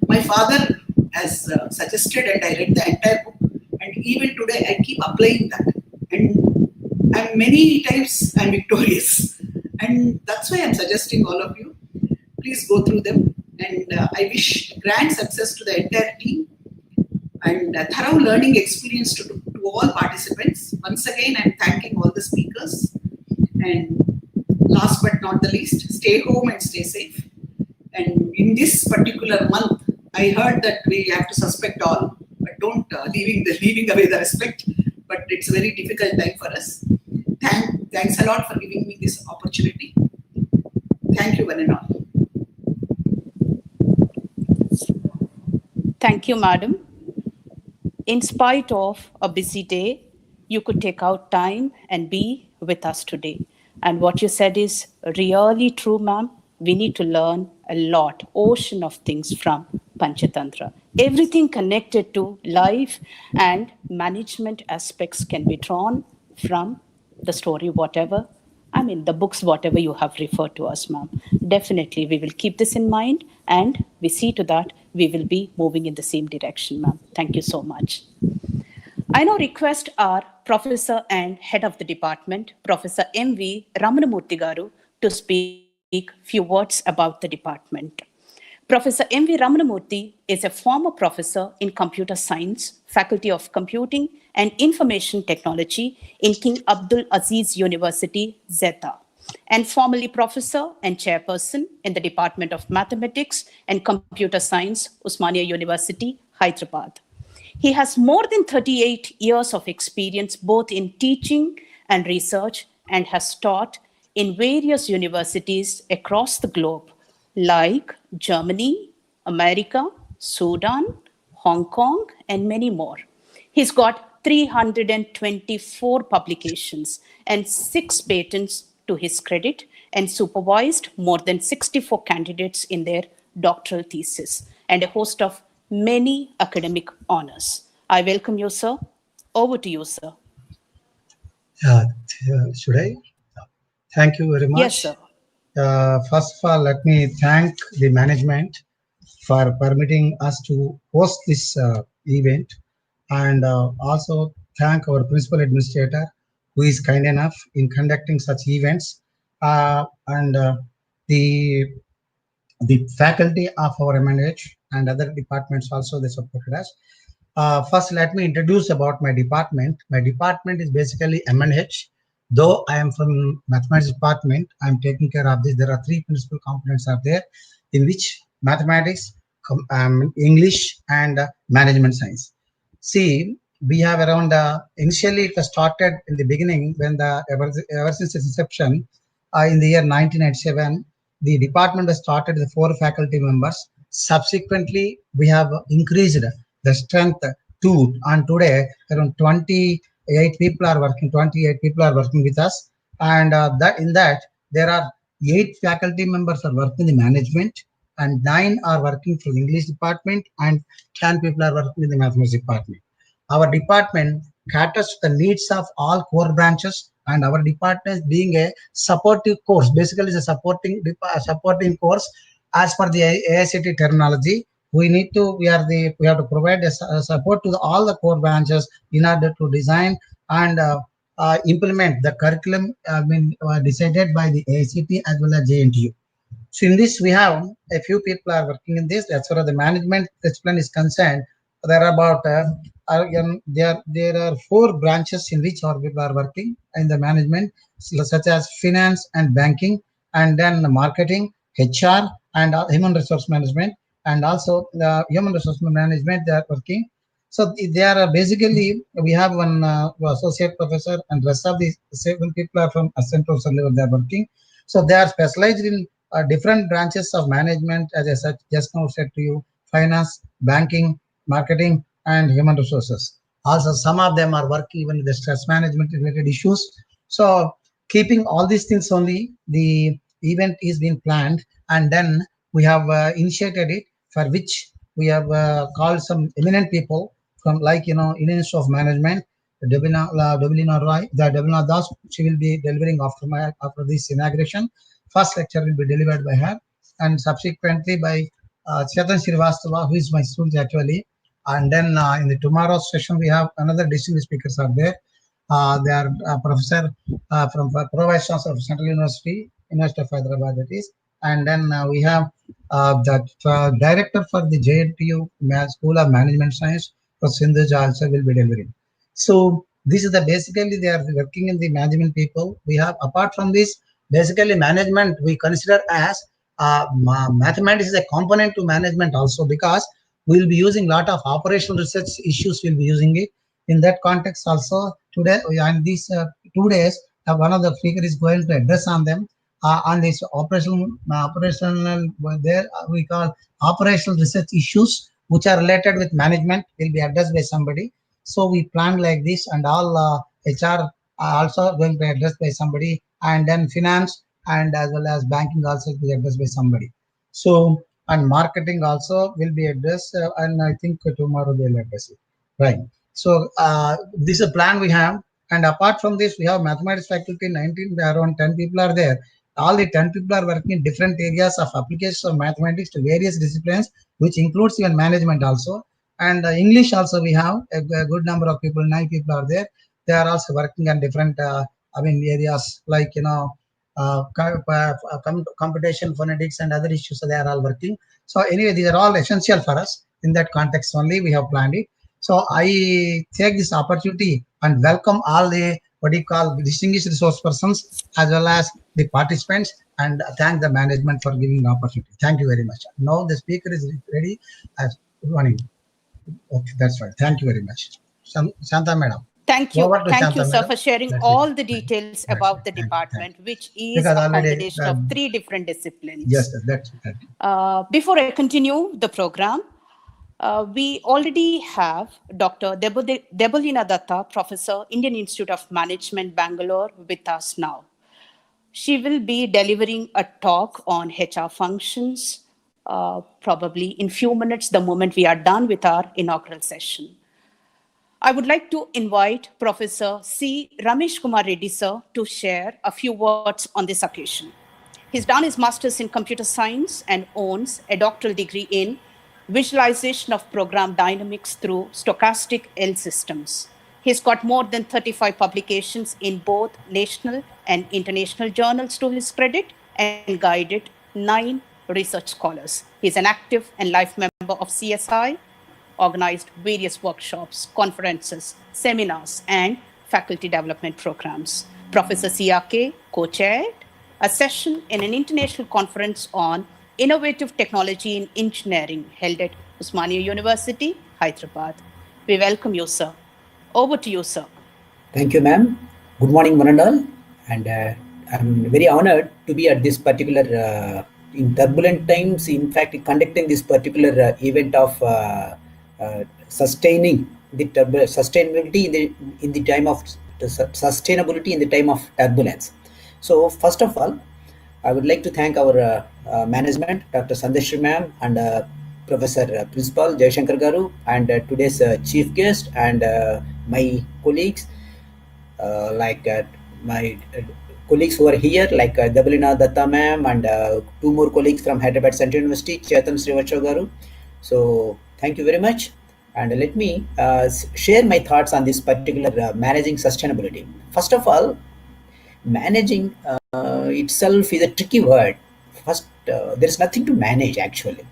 my father has suggested, and I read the entire book. And even today, I keep applying that. And many times I'm victorious. And that's why I'm suggesting all of you, please go through them. And I wish grand success to the entire team and a thorough learning experience to all participants. Once again, I'm thanking all the speakers. And last but not the least, stay home and stay safe. And in this particular month, I heard that we have to suspect all, but don't leaving away the respect. But it's a very difficult time for us. Thanks a lot for giving me this opportunity. Thank you, one and all. Thank you, madam. In spite of a busy day, you could take out time and be with us today. And what you said is really true, ma'am. We need to learn a lot, ocean of things from Panchatantra. Everything connected to life and management aspects can be drawn from the story, the books, whatever you have referred to us, ma'am. Definitely, we will keep this in mind and we see to that we will be moving in the same direction, ma'am. Thank you so much. I now request our Professor and Head of the Department, Professor M.V. Ramanamurthy Garu, to speak few words about the department. Professor M.V. Ramanamurthy is a former professor in computer science, Faculty of Computing and Information Technology in King Abdul Aziz University, Jeddah. and formerly professor and chairperson in the Department of Mathematics and Computer Science, Osmania University, Hyderabad. He has more than 38 years of experience both in teaching and research and has taught in various universities across the globe, like Germany, America, Sudan, Hong Kong, and many more. He's got 324 publications and 6 patents to his credit and supervised more than 64 candidates in their doctoral thesis and a host of many academic honors. I welcome you, sir. Over to you, sir. Should I? Thank you very much. Yes, sir. First of all, let me thank the management for permitting us to host this event, and also thank our principal administrator who is kind enough in conducting such events, and the faculty of our MNH and other departments also they supported us. First, let me introduce about my department. My department is basically MNH. Though I am from mathematics department, I am taking care of this. There are 3 principal components are there, in which mathematics, English, and management science. See, we have around initially it was started in the beginning when ever since its inception in the year 1997, the department was started with 4 faculty members. Subsequently, we have increased the strength to, and today around 28 people are working. 28 people are working with us, and that there are 8 faculty members are working in the management, and 9 are working for the English department, and 10 people are working in the mathematics department. Our department caters to the needs of all core branches, and our department being a supportive course, basically is a supporting course as per the AICT terminology. We have to provide a support to all the core branches in order to design and implement the curriculum decided by the AICT as well as JNTU. So in this, we have a few people are working in this. As far as the management discipline is concerned, there are about there are 4 branches in which our people are working in the management, such as finance and banking, and then marketing, HR, and human resource management, and also the human resource management they are working. So they are basically, we have one associate professor, and rest of the 7 people are from assistant professor level they are working. So they are specialized in different branches of management, as I said, just now said to you, finance, banking, marketing, and human resources. Also, some of them are working even with the stress management related issues. So keeping all these things only, the event is being planned, and then we have initiated it, for which we have called some eminent people from, like, Indian Institute of Management, Devina Roy, the Devina Das. She will be delivering after this inauguration. First lecture will be delivered by her, and subsequently by Chetan Srivastava, who is my student actually. And then in the tomorrow's session, we have another distinguished speakers are there. They are professor from Pro Vice Chancellor of Central University of Hyderabad, that is. And then we have the director for the JNTU School of Management Science, Professor Sindhuja, also will be delivering. So this is basically they are working in the management people. We have, apart from this, basically management we consider as mathematics is a component to management also, because we will be using a lot of operational research issues. We'll be using it in that context also. Today and these 2 days, one of the speaker is going to address on them on this operational there we call operational research issues which are related with management will be addressed by somebody. So we plan like this, and all HR are also going to be addressed by somebody, and then finance and as well as banking also will be addressed by somebody. So, and marketing also will be addressed, and I think tomorrow they'll address it, right? So this is a plan we have, and apart from this, we have mathematics faculty. 19 around 10 people are there. All the 10 people are working in different areas of applications of mathematics to various disciplines, which includes even management also. And English also we have a good number of people. 9 people are there. They are also working on different areas like computation, phonetics, and other issues. So they are all working. So anyway, these are all essential for us. In that context only, we have planned it. So I take this opportunity and welcome all the distinguished resource persons as well as the participants, and thank the management for giving the opportunity. Thank you very much. Now the speaker is ready. As running. Okay, that's right. Thank you very much. Shanta madam. Thank you. Over to Thank you, Shanta sir, madam. for sharing That's it. all the details That's about it. the Thank department, you. which is Because a already, combination of three different disciplines. yes, that's it. Before I continue the program, we already have Dr. Debolina Datta, Professor, Indian Institute of Management, Bangalore, with us now. She will be delivering a talk on HR functions, probably in few minutes, the moment we are done with our inaugural session. I would like to invite Professor C. Ramesh Kumar Reddy, sir, to share a few words on this occasion. He's done his master's in computer science and owns a doctoral degree in visualization of program dynamics through stochastic L systems. He's got more than 35 publications in both national and international journals to his credit and guided 9 research scholars. He's an active and life member of CSI, organized various workshops, conferences, seminars, and faculty development programs. Professor Siake co-chaired a session in an international conference on innovative technology in engineering held at Usmania University, Hyderabad. We welcome you, sir. Over to you, sir. Thank you, ma'am. Good morning, one and all. And I'm very honored to be at this particular, in turbulent times, in fact, conducting this particular event of sustaining the sustainability in the time of sustainability in the time of turbulence. So, first of all, I would like to thank our management, Dr. Sandeshri ma'am, and Professor Principal Jayashankar Garu, and today's chief guest, and my colleagues, like my colleagues who are here, like Debolina Datta ma'am, and two more colleagues from Hyderabad Central University, Chetan Srivacho Garu. So thank you very much. And let me share my thoughts on this particular managing sustainability. First of all, managing itself is a tricky word. First, there is nothing to manage actually.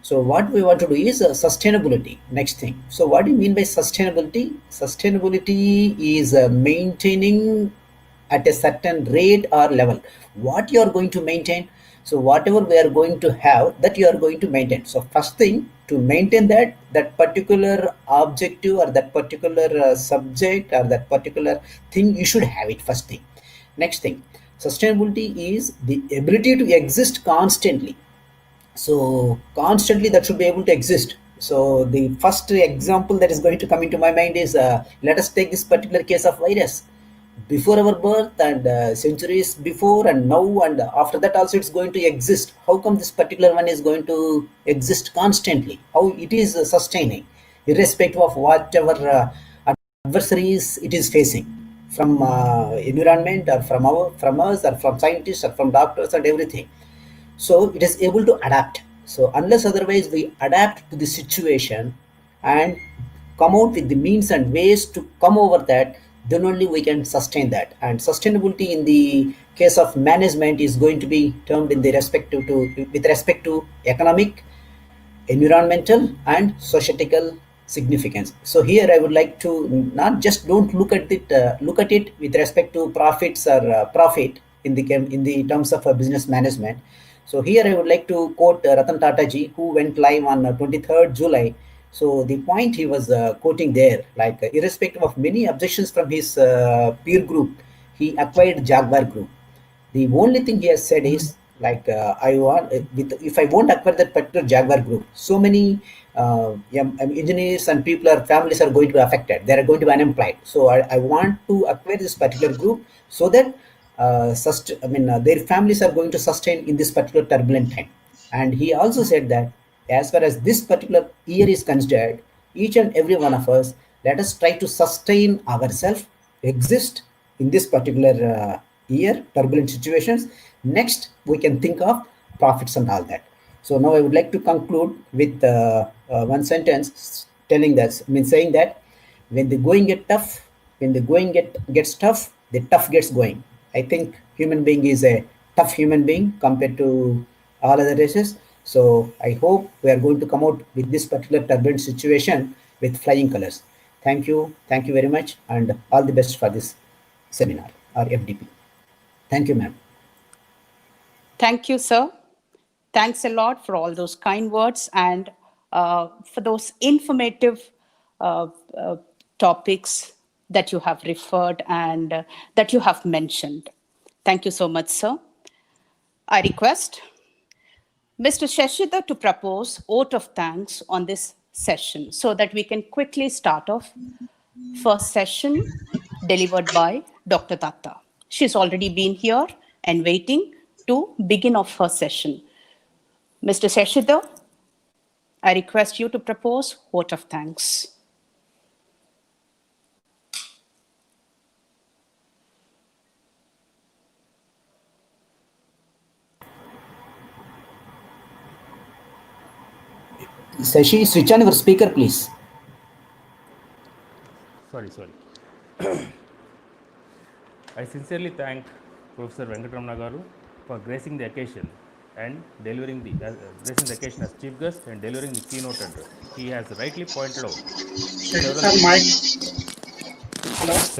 So what we want to do is sustainability. Next thing. So what do you mean by sustainability? Sustainability is maintaining at a certain rate or level. What you are going to maintain. So whatever we are going to have, that you are going to maintain. So first thing, to maintain that particular objective or that particular subject or that particular thing, you should have it first thing. Next thing, sustainability is the ability to exist constantly. So constantly that should be able to exist. So the first example that is going to come into my mind is, let us take this particular case of virus. Before our birth and centuries before and now and after that also it's going to exist. How come this particular one is going to exist constantly? How it is sustaining, irrespective of whatever adversaries it is facing from environment or from us or from scientists or from doctors and everything. So it is able to adapt. So unless otherwise we adapt to the situation and come out with the means and ways to come over that, then only we can sustain that. And sustainability in the case of management is going to be termed in the with respect to economic, environmental and societal significance. So here I would like to not just don't look at it with respect to profits or profit in the terms of business management. So here I would like to quote Ratan Tata ji, who went live on 23rd July. So the point he was quoting there, like irrespective of many objections from his peer group, he acquired Jaguar Group. The only thing he has said is, like, I want if I won't acquire that particular Jaguar Group, so many engineers and people or families are going to be affected. They are going to be unemployed. So I want to acquire this particular group so that their families are going to sustain in this particular turbulent time. And he also said that as far as this particular year is considered, each and every one of us, let us try to sustain ourselves, exist in this particular year, turbulent situations. Next, we can think of profits and all that. So now I would like to conclude with one sentence saying that when the going get tough, when the going gets tough, the tough gets going. I think human being is a tough human being compared to all other races. So I hope we are going to come out with this particular turbulent situation with flying colors. Thank you very much, and all the best for this seminar or FDP. Thank you, ma'am. Thank you, sir. Thanks a lot for all those kind words and for those informative uh, uh, topics that you have referred and that you have mentioned. Thank you so much, sir. I request Mr. Shashidhar to propose vote of thanks on this session so that we can quickly start off first session delivered by Dr. Datta. She's already been here and waiting to begin off her session. Mr. Shashidhar, I request you to propose vote of thanks. Sashi, switch on your speaker, please. Sorry. I sincerely thank Professor Venkatramana Garu for gracing the occasion and delivering gracing the occasion as chief guest and delivering the keynote address. He has rightly pointed out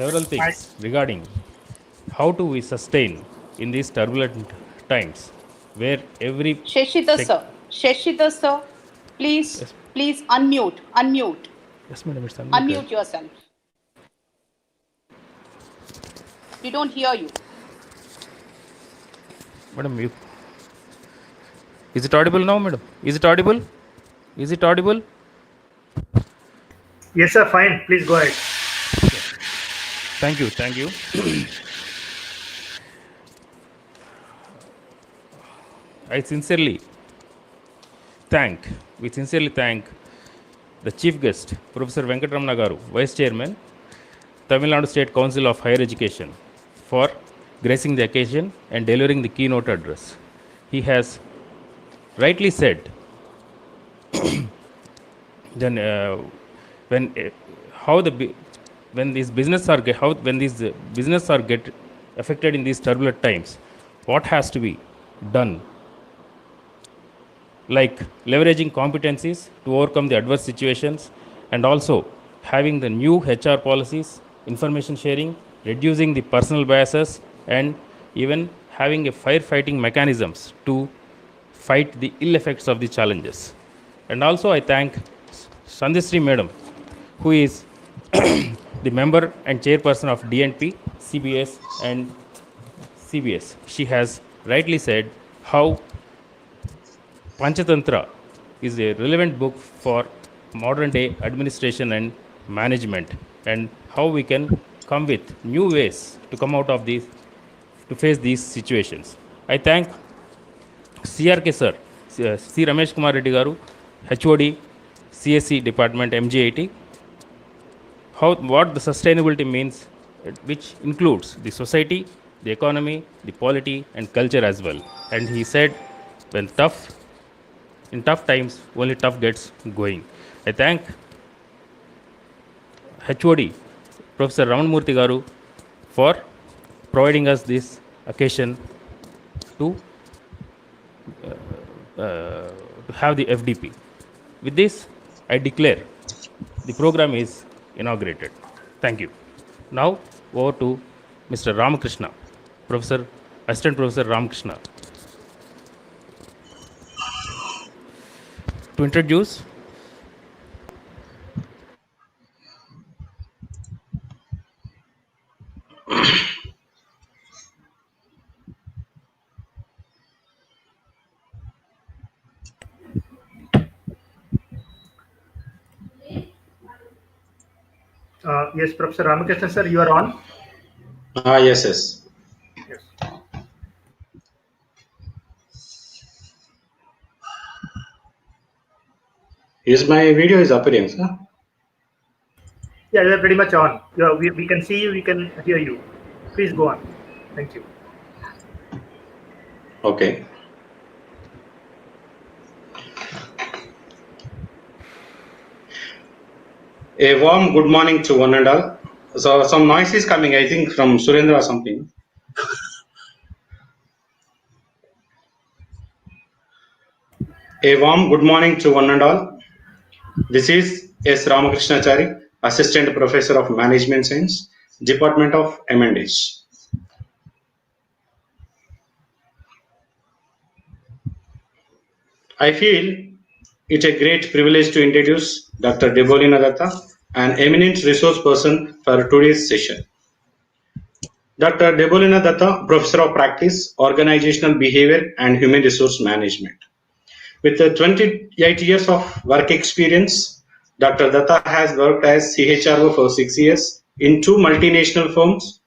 several things regarding how do we sustain in these turbulent times where every Shashidhar sir, please, yes. please unmute. Yes, madam, it's Unmute yourself. We don't hear you. Madam, is it audible now, madam? Is it audible? Yes, sir. Fine. Please go ahead. Thank you. We sincerely thank the chief guest, Professor Venkatramana Garu, Vice Chairman, Tamil Nadu State Council of Higher Education, for gracing the occasion and delivering the keynote address. He has rightly said then when these businesses are get affected in these turbulent times, what has to be done, like leveraging competencies to overcome the adverse situations, and also having the new HR policies, information sharing, reducing the personal biases, and even having a firefighting mechanisms to fight the ill effects of the challenges. And also I thank Sandhishri Madam, who is the member and chairperson of DNP, CBS and CBS. She has rightly said how Panchatantra is a relevant book for modern day administration and management, and how we can come with new ways to come out of these, to face these situations. I thank CRK sir, C. Ramesh Kumar Reddy Garu, HOD, CSC Department MGIT, what the sustainability means, which includes the society, the economy, the polity and culture as well. And he said, in tough times, only tough gets going. I thank HOD, Professor Ramanmurthy Garu, for providing us this occasion to have the FDP. With this, I declare the program is inaugurated. Thank you. Now, over to Mr. Ramakrishna, Assistant Professor Ramakrishna, to introduce Yes, Professor Ramakrishnan sir, you are on. Yes. Yes. Is my video is appearing, sir? Yeah, you are pretty much on. We can see you, we can hear you. Please go on. Thank you. Okay. A warm good morning to one and all. So some noise is coming, I think, from Surendra or something. A warm good morning to one and all. This is S. Ramakrishnachari, Assistant Professor of Management Science, Department of M&H. I feel it a great privilege to introduce Dr. Debolina Datta, an eminent resource person for today's session. Dr. Debolina Datta, Professor of Practice, Organizational Behavior and Human Resource Management. With 28 years of work experience, Dr. Datta has worked as CHRO for 6 years in 2 multinational firms.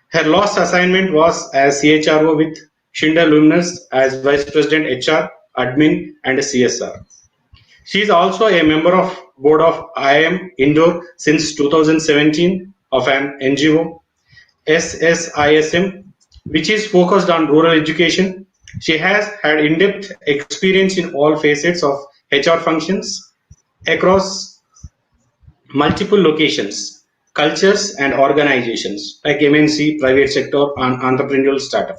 Her last assignment was as CHRO with Schindler Luminous as Vice President HR, Admin and CSR. She is also a member of board of IIM Indore since 2017 of an NGO, SSISM, which is focused on rural education. She has had in-depth experience in all facets of HR functions across multiple locations, cultures and organizations like MNC, private sector and entrepreneurial startup.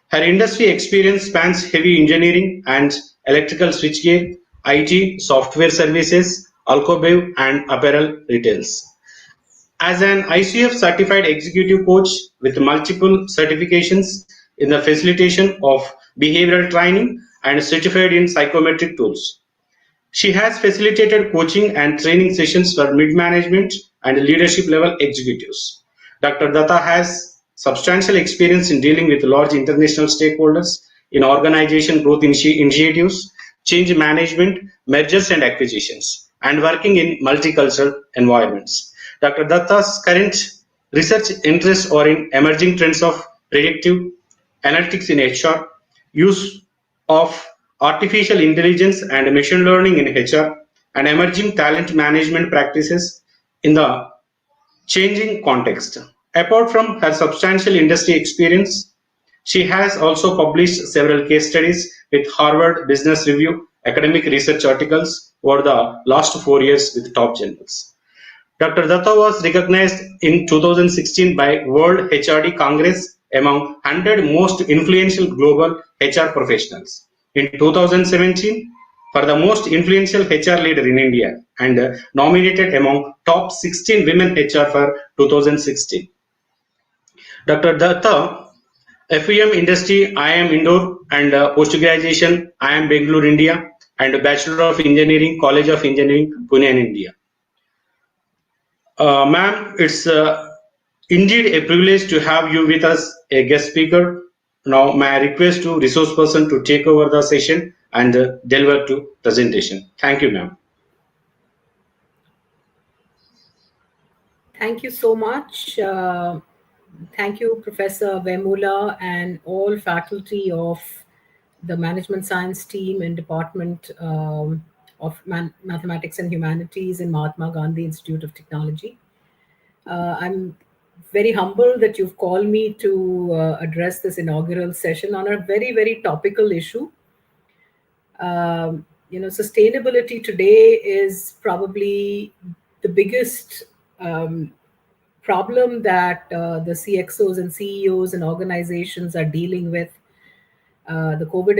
Her industry experience spans heavy engineering and electrical switchgear, IT, software services, alcobev and apparel retails. As an ICF certified executive coach with multiple certifications in the facilitation of behavioral training and certified in psychometric tools. She has facilitated coaching and training sessions for mid-management and leadership level executives. Dr. Datta has substantial experience in dealing with large international stakeholders in organization growth initiatives, change management, mergers and acquisitions, and working in multicultural environments. Dr. Datta's current research interests are in emerging trends of predictive analytics in HR, use of artificial intelligence and machine learning in HR, and emerging talent management practices in the changing context. Apart from her substantial industry experience, she has also published several case studies with Harvard Business Review academic research articles over the last 4 years with top journals. Dr. Datta was recognized in 2016 by World HRD Congress among 100 most influential global HR professionals. In 2017, for the most influential HR leader in India and nominated among top 16 women HR for 2016. Dr. Datta, FEM Industry, IIM Indore and post-graduation, IIM Bangalore, India and Bachelor of Engineering, College of Engineering, Pune, India. Ma'am, it's indeed a privilege to have you with us, a guest speaker. Now, may I request to resource person to take over the session and deliver to presentation. Thank you, ma'am. Thank you so much. Thank you, Professor Vemula and all faculty of the Management Science team and Department of Mathematics and Humanities in Mahatma Gandhi Institute of Technology. I'm very humbled that you've called me to address this inaugural session on a very, very topical issue. Sustainability today is probably the biggest problem that the CXOs and CEOs and organizations are dealing with. The COVID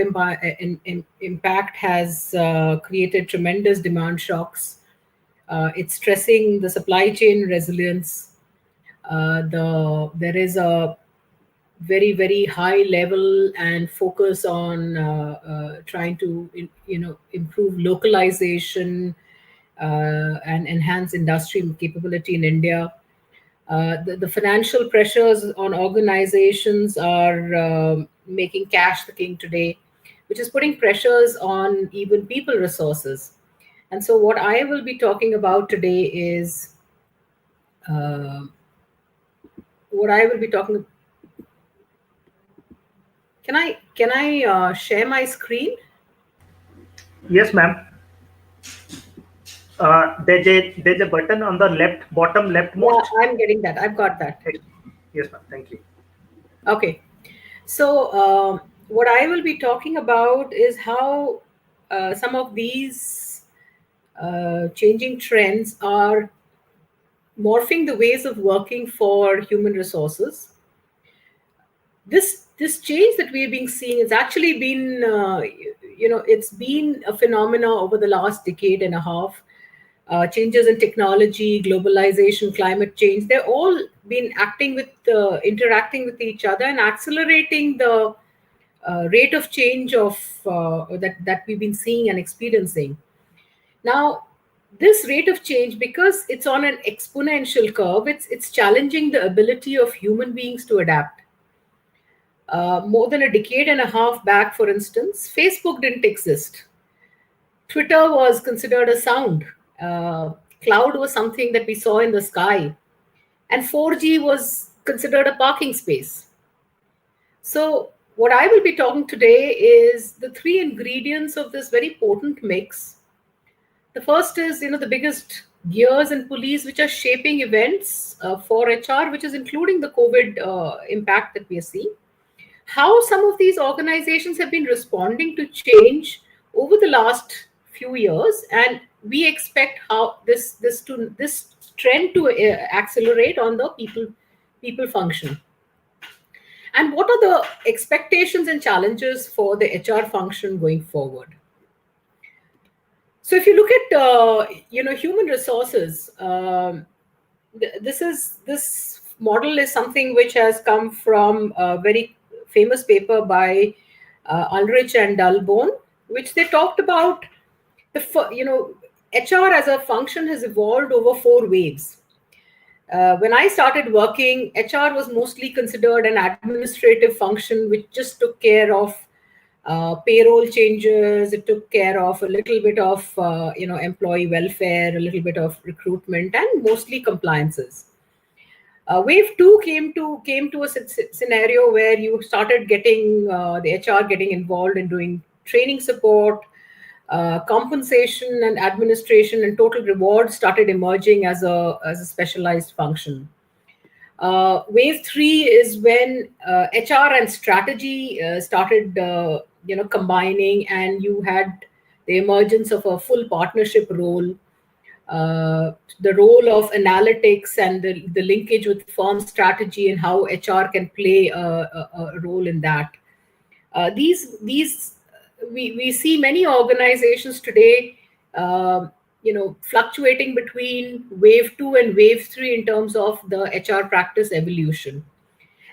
impact has created tremendous demand shocks. It's stressing the supply chain resilience. There is a very, very high level and focus on trying to improve localization and enhance industry capability in India. The financial pressures on organizations are making cash the king today, which is putting pressures on even people resources. And so what I will be talking about today is Can I share my screen? Yes, ma'am. There's a button on the bottom leftmost. Yeah, I'm getting that. I've got that. Yes, ma'am. Thank you. Okay. So what I will be talking about is how some of these changing trends are morphing the ways of working for human resources. this change that we've been seeing has actually been it's been a phenomena over the last decade and a half. Changes in technology, globalization, climate change, they're all been interacting with each other and accelerating the rate of change of that we've been seeing and experiencing. Now, this rate of change, because it's on an exponential curve, it's challenging the ability of human beings to adapt. More than a decade and a half back, for instance, Facebook didn't exist. Twitter was considered a sound. Cloud was something that we saw in the sky. And 4G was considered a parking space. So what I will be talking today is the three ingredients of this very potent mix. The first is, the biggest gears and pulleys which are shaping events for HR, which is including the COVID impact that we are seeing. How some of these organizations have been responding to change over the last few years, and we expect how this trend to accelerate on the people function. And what are the expectations and challenges for the HR function going forward? So if you look at human resources, this model is something which has come from a very famous paper by Ulrich and Dalborn, which they talked about HR as a function has evolved over 4 waves. When I started working, HR was mostly considered an administrative function which just took care of payroll changes. It took care of a little bit of employee welfare, a little bit of recruitment, and mostly compliances. Wave 2 came to a scenario where you started getting the HR getting involved in doing training support, compensation and administration, and total reward started emerging as a specialized function. Wave 3 is when HR and strategy started combining, and you had the emergence of a full partnership role. The role of analytics and the linkage with firm strategy and how HR can play a role in that. We see many organizations today, fluctuating between wave 2 and wave 3 in terms of the HR practice evolution.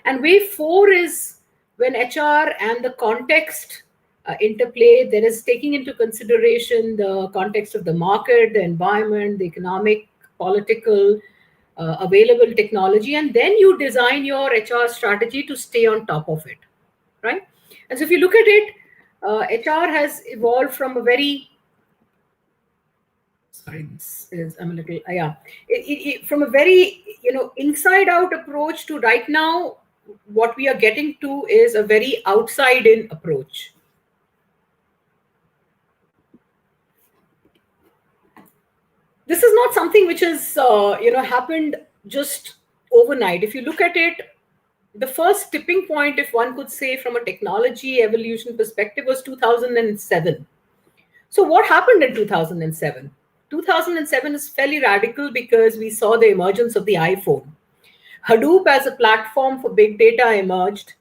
And wave 4 is when HR and the context interplay. There is taking into consideration the context of the market, the environment, the economic, political, available technology, and then you design your HR strategy to stay on top of it, right? And so if you look at it, HR has evolved from a very from a very inside out approach to right now what we are getting to is a very outside in approach. This is not something which has happened just overnight. If you look at it, the first tipping point, if one could say, from a technology evolution perspective was 2007. So what happened in 2007? 2007 is fairly radical because we saw the emergence of the iPhone. Hadoop as a platform for big data emerged.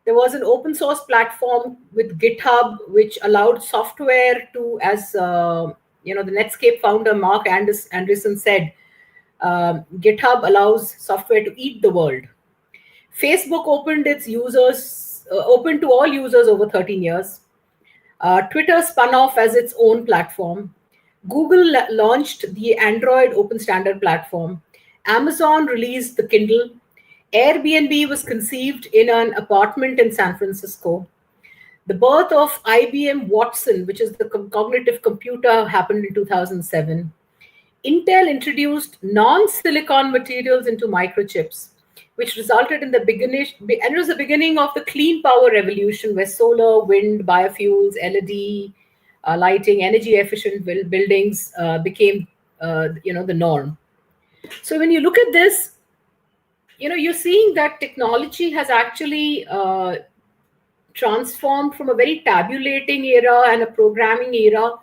There was an open source platform with GitHub, which allowed software to, as the Netscape founder Mark Anderson said, GitHub allows software to eat the world. Facebook opened its users, open to all users over 13 years. Twitter spun off as its own platform. Google launched the Android open standard platform. Amazon released the Kindle. Airbnb was conceived in an apartment in San Francisco. The birth of IBM Watson, which is the cognitive computer, happened in 2007. Intel introduced non-silicon materials into microchips, which resulted in the beginning, and it was the beginning of the clean power revolution, where solar, wind, biofuels, LED, lighting, energy efficient buildings became the norm. So when you look at this, you're seeing that technology has actually transformed from a very tabulating era and a programming era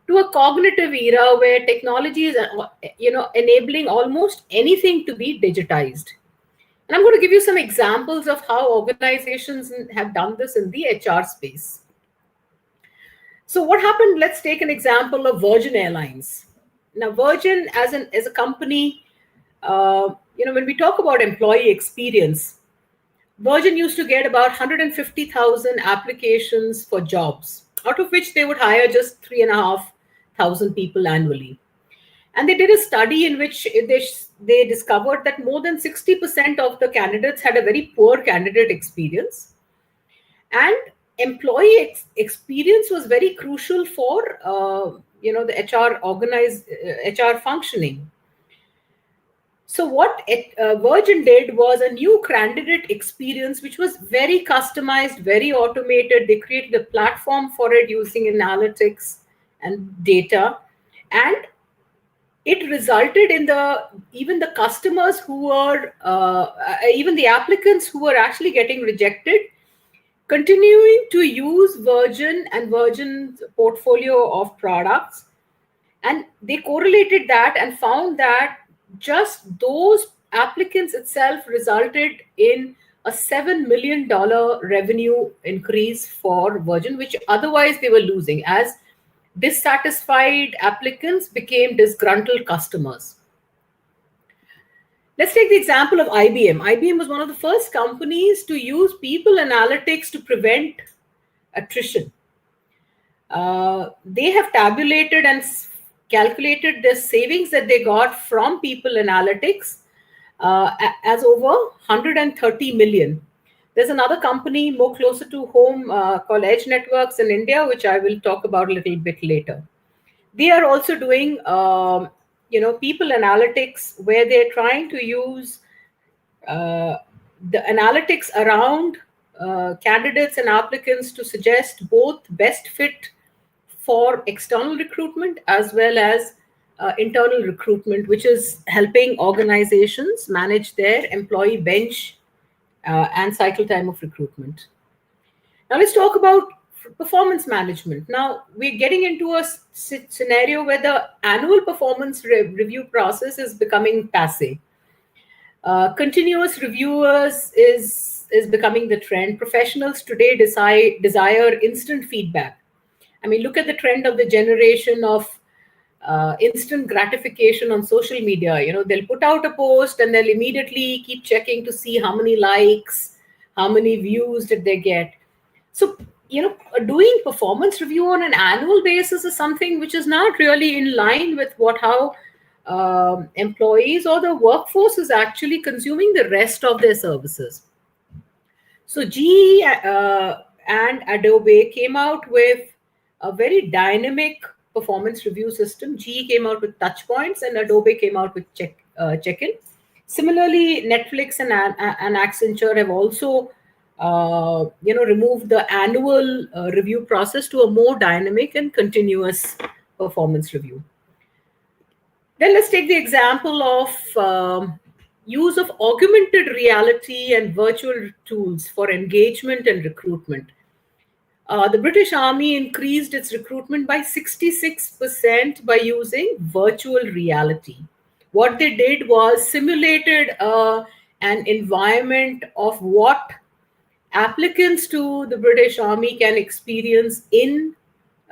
to a cognitive era where technology is enabling almost anything to be digitized. And I'm going to give you some examples of how organizations have done this in the HR space. So what happened? Let's take an example of Virgin Airlines. Now, Virgin as a company, when we talk about employee experience, Virgin used to get about 150,000 applications for jobs, out of which they would hire just 3,500 people annually. And they did a study in which they discovered that more than 60% of the candidates had a very poor candidate experience. And employee experience was very crucial for the HR functioning. So what Virgin did was a new candidate experience, which was very customized, very automated. They created a platform for it using analytics and data, and it resulted in even the customers who were even the applicants who were actually getting rejected continuing to use Virgin and Virgin's portfolio of products. And they correlated that and found that just those applicants itself resulted in a $7 million revenue increase for Virgin, which otherwise they were losing, as dissatisfied applicants became disgruntled customers. Let's take the example of IBM. IBM was one of the first companies to use people analytics to prevent attrition. They have tabulated and calculated the savings that they got from people analytics as over 130 million. There's another company more closer to home called Edge Networks in India, which I will talk about a little bit later. They are also doing people analytics, where they're trying to use the analytics around candidates and applicants to suggest both best fit for external recruitment as well as internal recruitment, which is helping organizations manage their employee bench and cycle time of recruitment. Now let's talk about performance management. Now we're getting into a scenario where the annual performance review process is becoming passe. Continuous reviewers is becoming the trend. Professionals today desire instant feedback. I mean, look at the trend of the generation of instant gratification on social media. They'll put out a post and they'll immediately keep checking to see how many likes, how many views did they get. So, doing performance review on an annual basis is something which is not really in line with how employees or the workforce is actually consuming the rest of their services. So GE and Adobe came out with a very dynamic performance review system. GE came out with touch points and Adobe came out with check-in. Similarly, Netflix and Accenture have also removed the annual review process to a more dynamic and continuous performance review. Then let's take the example of use of augmented reality and virtual tools for engagement and recruitment. The British Army increased its recruitment by 66% by using virtual reality. What they did was simulated an environment of what applicants to the British Army can experience in,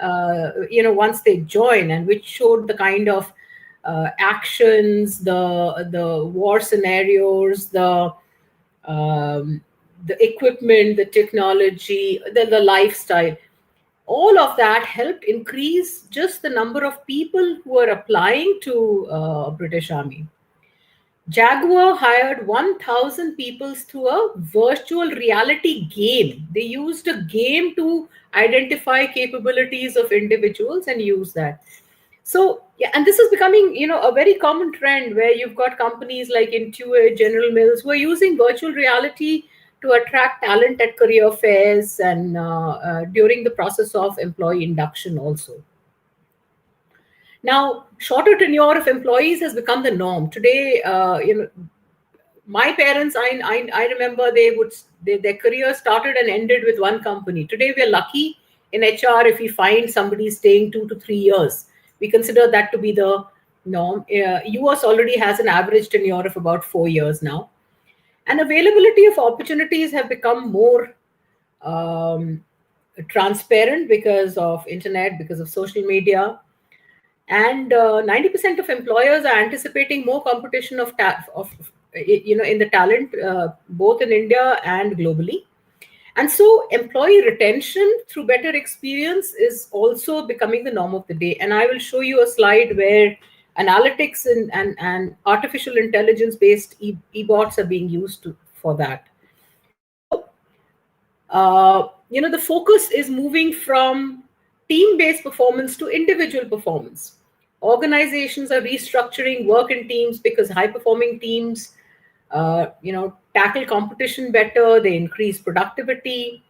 once they join, and which showed the kind of actions, the war scenarios, the equipment, the technology, the lifestyle. All of that helped increase just the number of people who are applying to British Army. Jaguar hired 1,000 people through a virtual reality game. They used a game to identify capabilities of individuals and use that. So, yeah, and this is becoming, a very common trend where you've got companies like Intuit, General Mills, who are using virtual reality to attract talent at career fairs and during the process of employee induction also. Now, shorter tenure of employees has become the norm. Today, my parents, I remember their career started and ended with one company. Today, we are lucky in HR if we find somebody staying 2 to 3 years. We consider that to be the norm. US already has an average tenure of about 4 years now. And availability of opportunities have become more transparent because of internet, because of social media. And 90% of employers are anticipating more competition in the talent, both in India and globally. And so employee retention through better experience is also becoming the norm of the day. And I will show you a slide where analytics and artificial intelligence based e-bots are being used for that. So, the focus is moving from team-based performance to individual performance. Organizations are restructuring work in teams because high-performing teams, tackle competition better. They increase productivity.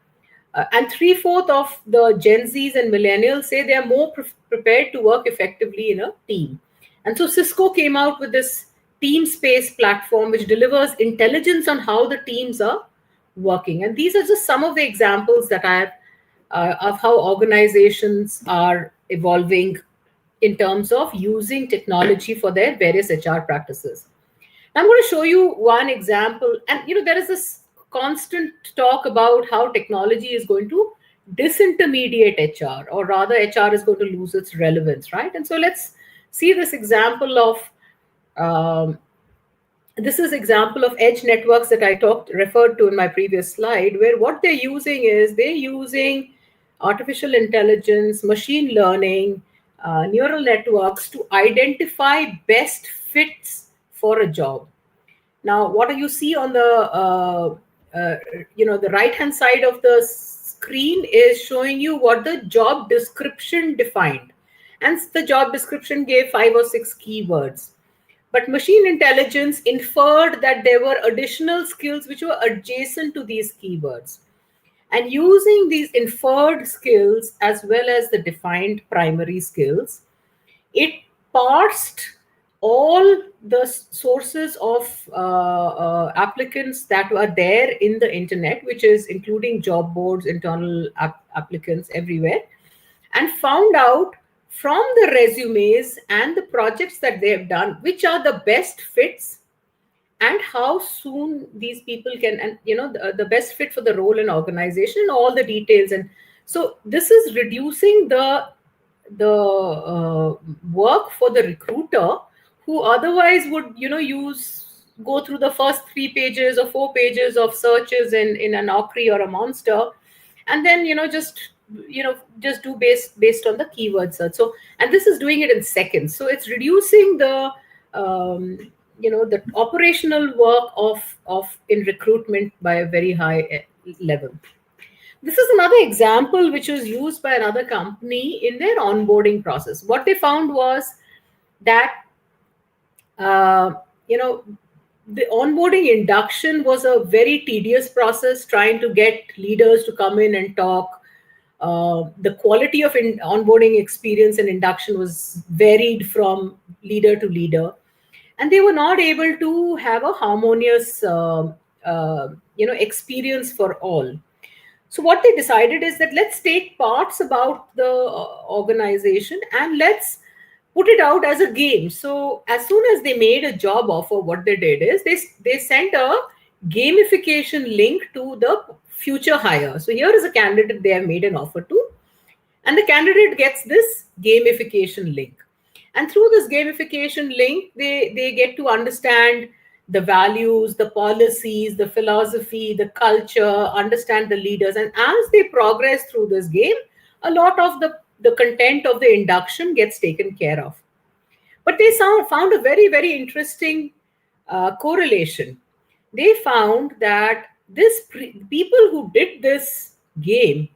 And three-fourths of the Gen Zs and millennials say they are more prepared to work effectively in a team. And so Cisco came out with this team space platform, which delivers intelligence on how the teams are working. And these are just some of the examples that I have of how organizations are evolving in terms of using technology for their various HR practices. Now, I'm going to show you one example. And, there is this constant talk about how technology is going to disintermediate HR, or rather HR is going to lose its relevance, right? And so let's see this example of this is example of edge networks that I referred to in my previous slide, where what they're using is they're using artificial intelligence, machine learning, neural networks to identify best fits for a job. Now, what you see on the right-hand side of the screen is showing you what the job description defined. And the job description gave 5 or 6 keywords. But machine intelligence inferred that there were additional skills which were adjacent to these keywords. And using these inferred skills as well as the defined primary skills, it parsed all the sources of applicants that were there in the internet, which is including job boards, internal applicants everywhere, and found out from the resumes and the projects that they have done, which are the best fits and how soon these people can, and the best fit for the role and organization, all the details. And so this is reducing the work for the recruiter, who otherwise would go through the first 3 pages or 4 pages of searches in a Naukri or a Monster, and then just do based on the keyword search. So, and this is doing it in seconds. So it's reducing the the operational work of in recruitment by a very high level. This is another example which was used by another company in their onboarding process. What they found was that the onboarding induction was a very tedious process, trying to get leaders to come in and talk. The quality of onboarding experience and induction was varied from leader to leader, and they were not able to have a harmonious experience for all. So what they decided is that let's take parts about the organization and let's put it out as a game. So as soon as they made a job offer, what they did is they sent a gamification link to the future hire. So here is a candidate they have made an offer to, and the candidate gets this gamification link. And through this gamification link, they get to understand the values, the policies, the philosophy, the culture, understand the leaders. And as they progress through this game, a lot of the content of the induction gets taken care of. But they found a very, very interesting correlation. They found that people who did this game,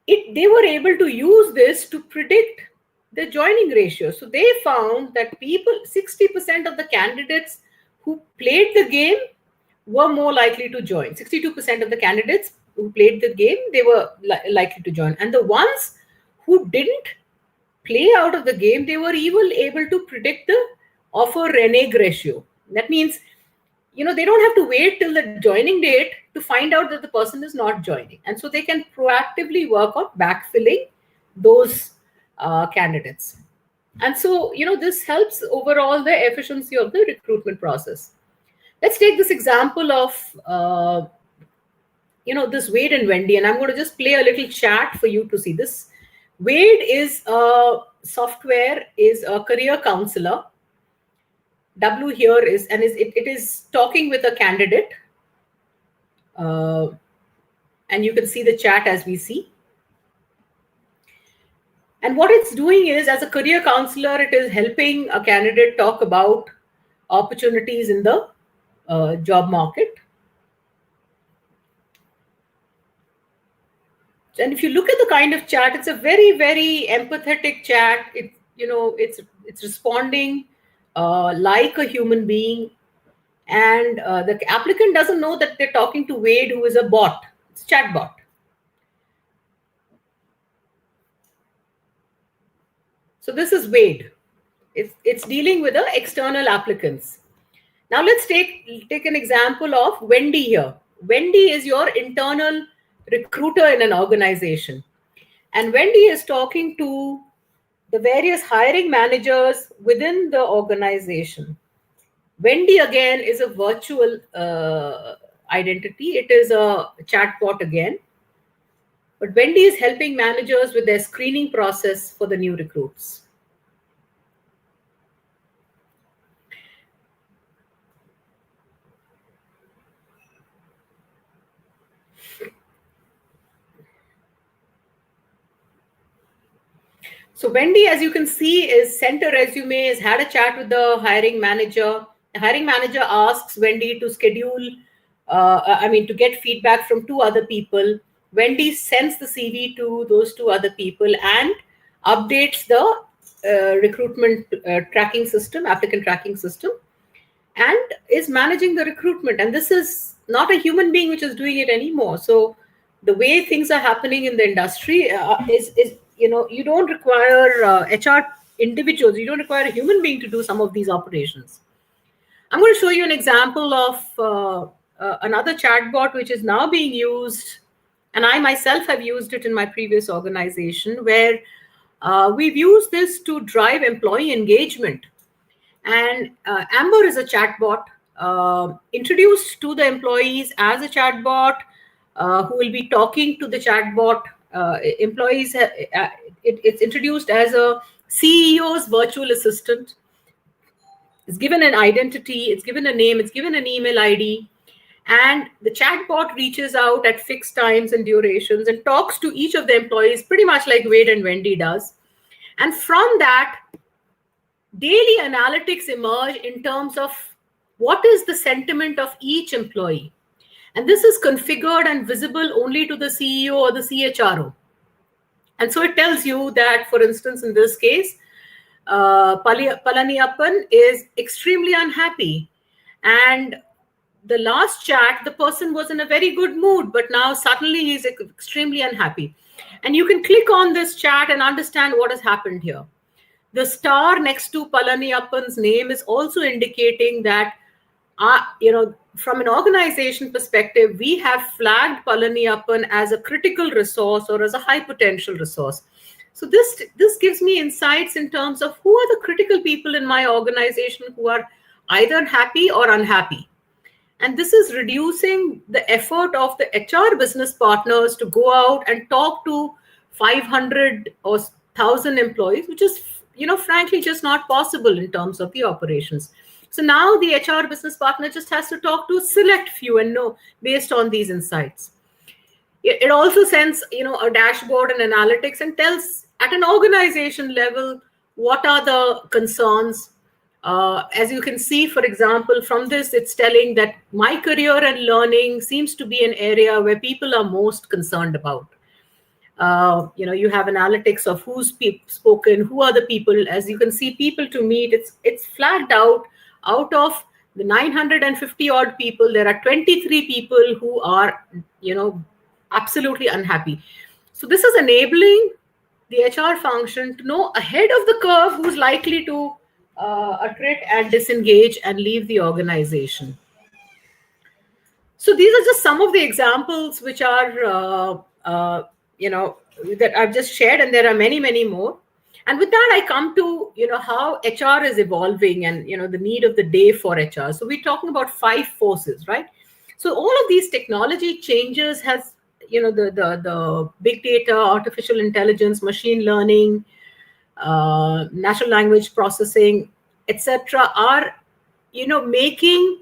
they were able to use this to predict the joining ratio. So they found that 60% of the candidates who played the game were more likely to join. 62% of the candidates who played the game, they were likely to join. And the ones who didn't play out of the game, they were even able to predict the offer renege ratio. That means, they don't have to wait till the joining date to find out that the person is not joining. And so they can proactively work on backfilling those candidates. And so, this helps overall the efficiency of the recruitment process. Let's take this example of this Wade and Wendy, and I'm going to just play a little chat for you to see this. Wade is a software, is a career counselor. W here is, and it is talking with a candidate. And you can see the chat as we see. And what it's doing is, as a career counselor, it is helping a candidate talk about opportunities in the job market. And if you look at the kind of chat, it's a very, very empathetic chat. It's responding like a human being. And the applicant doesn't know that they're talking to Wade, who is a bot. It's a chat bot. So this is Wade. It's dealing with the external applicants. Now let's take an example of Wendy here. Wendy is your internal recruiter in an organization. And Wendy is talking to the various hiring managers within the organization. Wendy, again, is a virtual identity. It is a chatbot again. But Wendy is helping managers with their screening process for the new recruits. So Wendy, as you can see, is sent a resume, has had a chat with the hiring manager. The hiring manager asks Wendy to schedule, to get feedback from 2 other people. Wendy sends the CV to those 2 other people and updates the recruitment tracking system, applicant tracking system, and is managing the recruitment. And this is not a human being which is doing it anymore. So the way things are happening in the industry is you don't require HR individuals. You don't require a human being to do some of these operations. I'm going to show you an example of another chatbot which is now being used, and I myself have used it in my previous organization, where we've used this to drive employee engagement. And Amber is a chatbot introduced to the employees as a chatbot who will be talking to the chatbot. Employees, it's introduced as a CEO's virtual assistant. It's given an identity, it's given a name, it's given an email ID, and the chatbot reaches out at fixed times and durations and talks to each of the employees pretty much like Wade and Wendy does. And from that, daily analytics emerge in terms of what is the sentiment of each employee. And this is configured and visible only to the CEO or the CHRO. And so it tells you that, for instance, in this case, Palaniappan is extremely unhappy. And the last chat, the person was in a very good mood, but now suddenly he's extremely unhappy. And you can click on this chat and understand what has happened here. The star next to Palaniappan's name is also indicating that, from an organization perspective, we have flagged Palaniappan as a critical resource or as a high potential resource. So this gives me insights in terms of who are the critical people in my organization who are either happy or unhappy. And this is reducing the effort of the HR business partners to go out and talk to 500 or 1,000 employees, which is, frankly, just not possible in terms of the operations. So now the HR business partner just has to talk to a select few and know based on these insights. It also sends, a dashboard and analytics and tells at an organization level what are the concerns. As you can see, for example, from this, it's telling that my career and learning seems to be an area where people are most concerned about. You have analytics of who's spoken, who are the people. As you can see, people to meet, it's flagged out of the 950 odd people. There are 23 people who are, absolutely unhappy. So this is enabling the HR function to know ahead of the curve who's likely to attrit and disengage and leave the organization. So these are just some of the examples which are, that I've just shared, and there are many, many more. And with that, I come to, how HR is evolving and, the need of the day for HR. So we're talking about 5 forces, right? So all of these technology changes has, the big data, artificial intelligence, machine learning, natural language processing, etc., are, making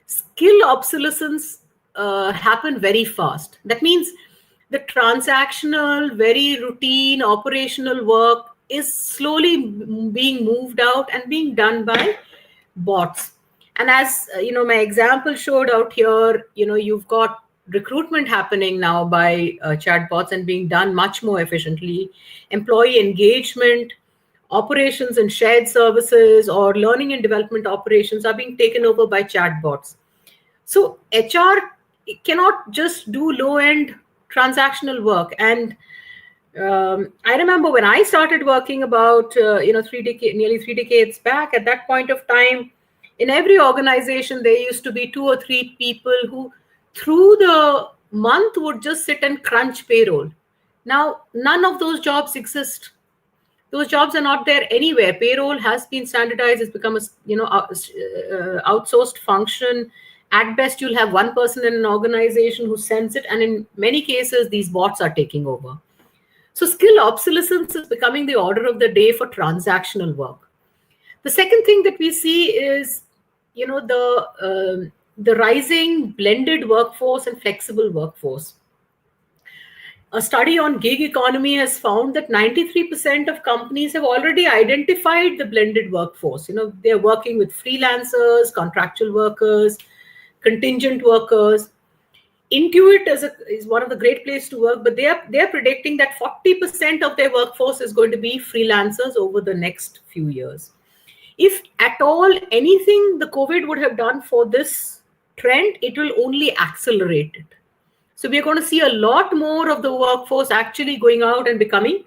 skill obsolescence happen very fast. That means the transactional, very routine operational work is slowly being moved out and being done by bots. And as my example showed out here, you've got recruitment happening now by chatbots and being done much more efficiently. Employee engagement, operations and shared services, or learning and development operations are being taken over by chatbots. So HR cannot just do low-end transactional work. And I remember when I started working about nearly 3 decades back. At that point of time, in every organization there used to be 2 or 3 people who, through the month, would just sit and crunch payroll. Now, none of those jobs exist. Those jobs are not there anywhere. Payroll has been standardized. It's become a outsourced function. At best, you'll have one person in an organization who sends it, and in many cases, these bots are taking over. So skill obsolescence is becoming the order of the day for transactional work. The second thing that we see is, the rising blended workforce and flexible workforce. A study on gig economy has found that 93% of companies have already identified the blended workforce. They're working with freelancers, contractual workers, contingent workers. Intuit is one of the great places to work, but they are predicting that 40% of their workforce is going to be freelancers over the next few years. If at all anything the COVID would have done for this trend, it will only accelerate it. So we're going to see a lot more of the workforce actually going out and becoming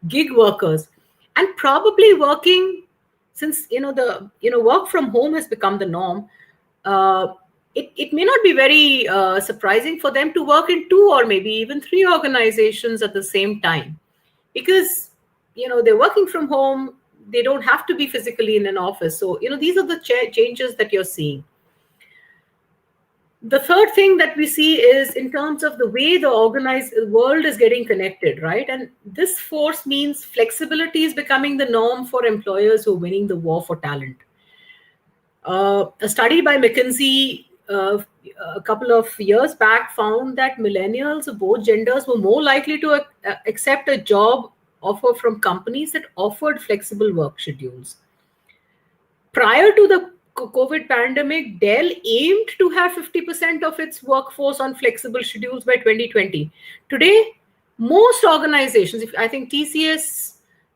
gig workers, and probably working, since work from home has become the norm. It may not be very surprising for them to work in 2 or maybe even 3 organizations at the same time, because they're working from home. They don't have to be physically in an office. So these are the changes that you're seeing. The third thing that we see is in terms of the way the organized world is getting connected, right? And this force means flexibility is becoming the norm for employers who are winning the war for talent. A study by McKinsey a couple of years back found that millennials of both genders were more likely to accept a job offer from companies that offered flexible work schedules. Prior to the COVID pandemic, Dell aimed to have 50% of its workforce on flexible schedules by 2020. Today, most organizations, I think TCS,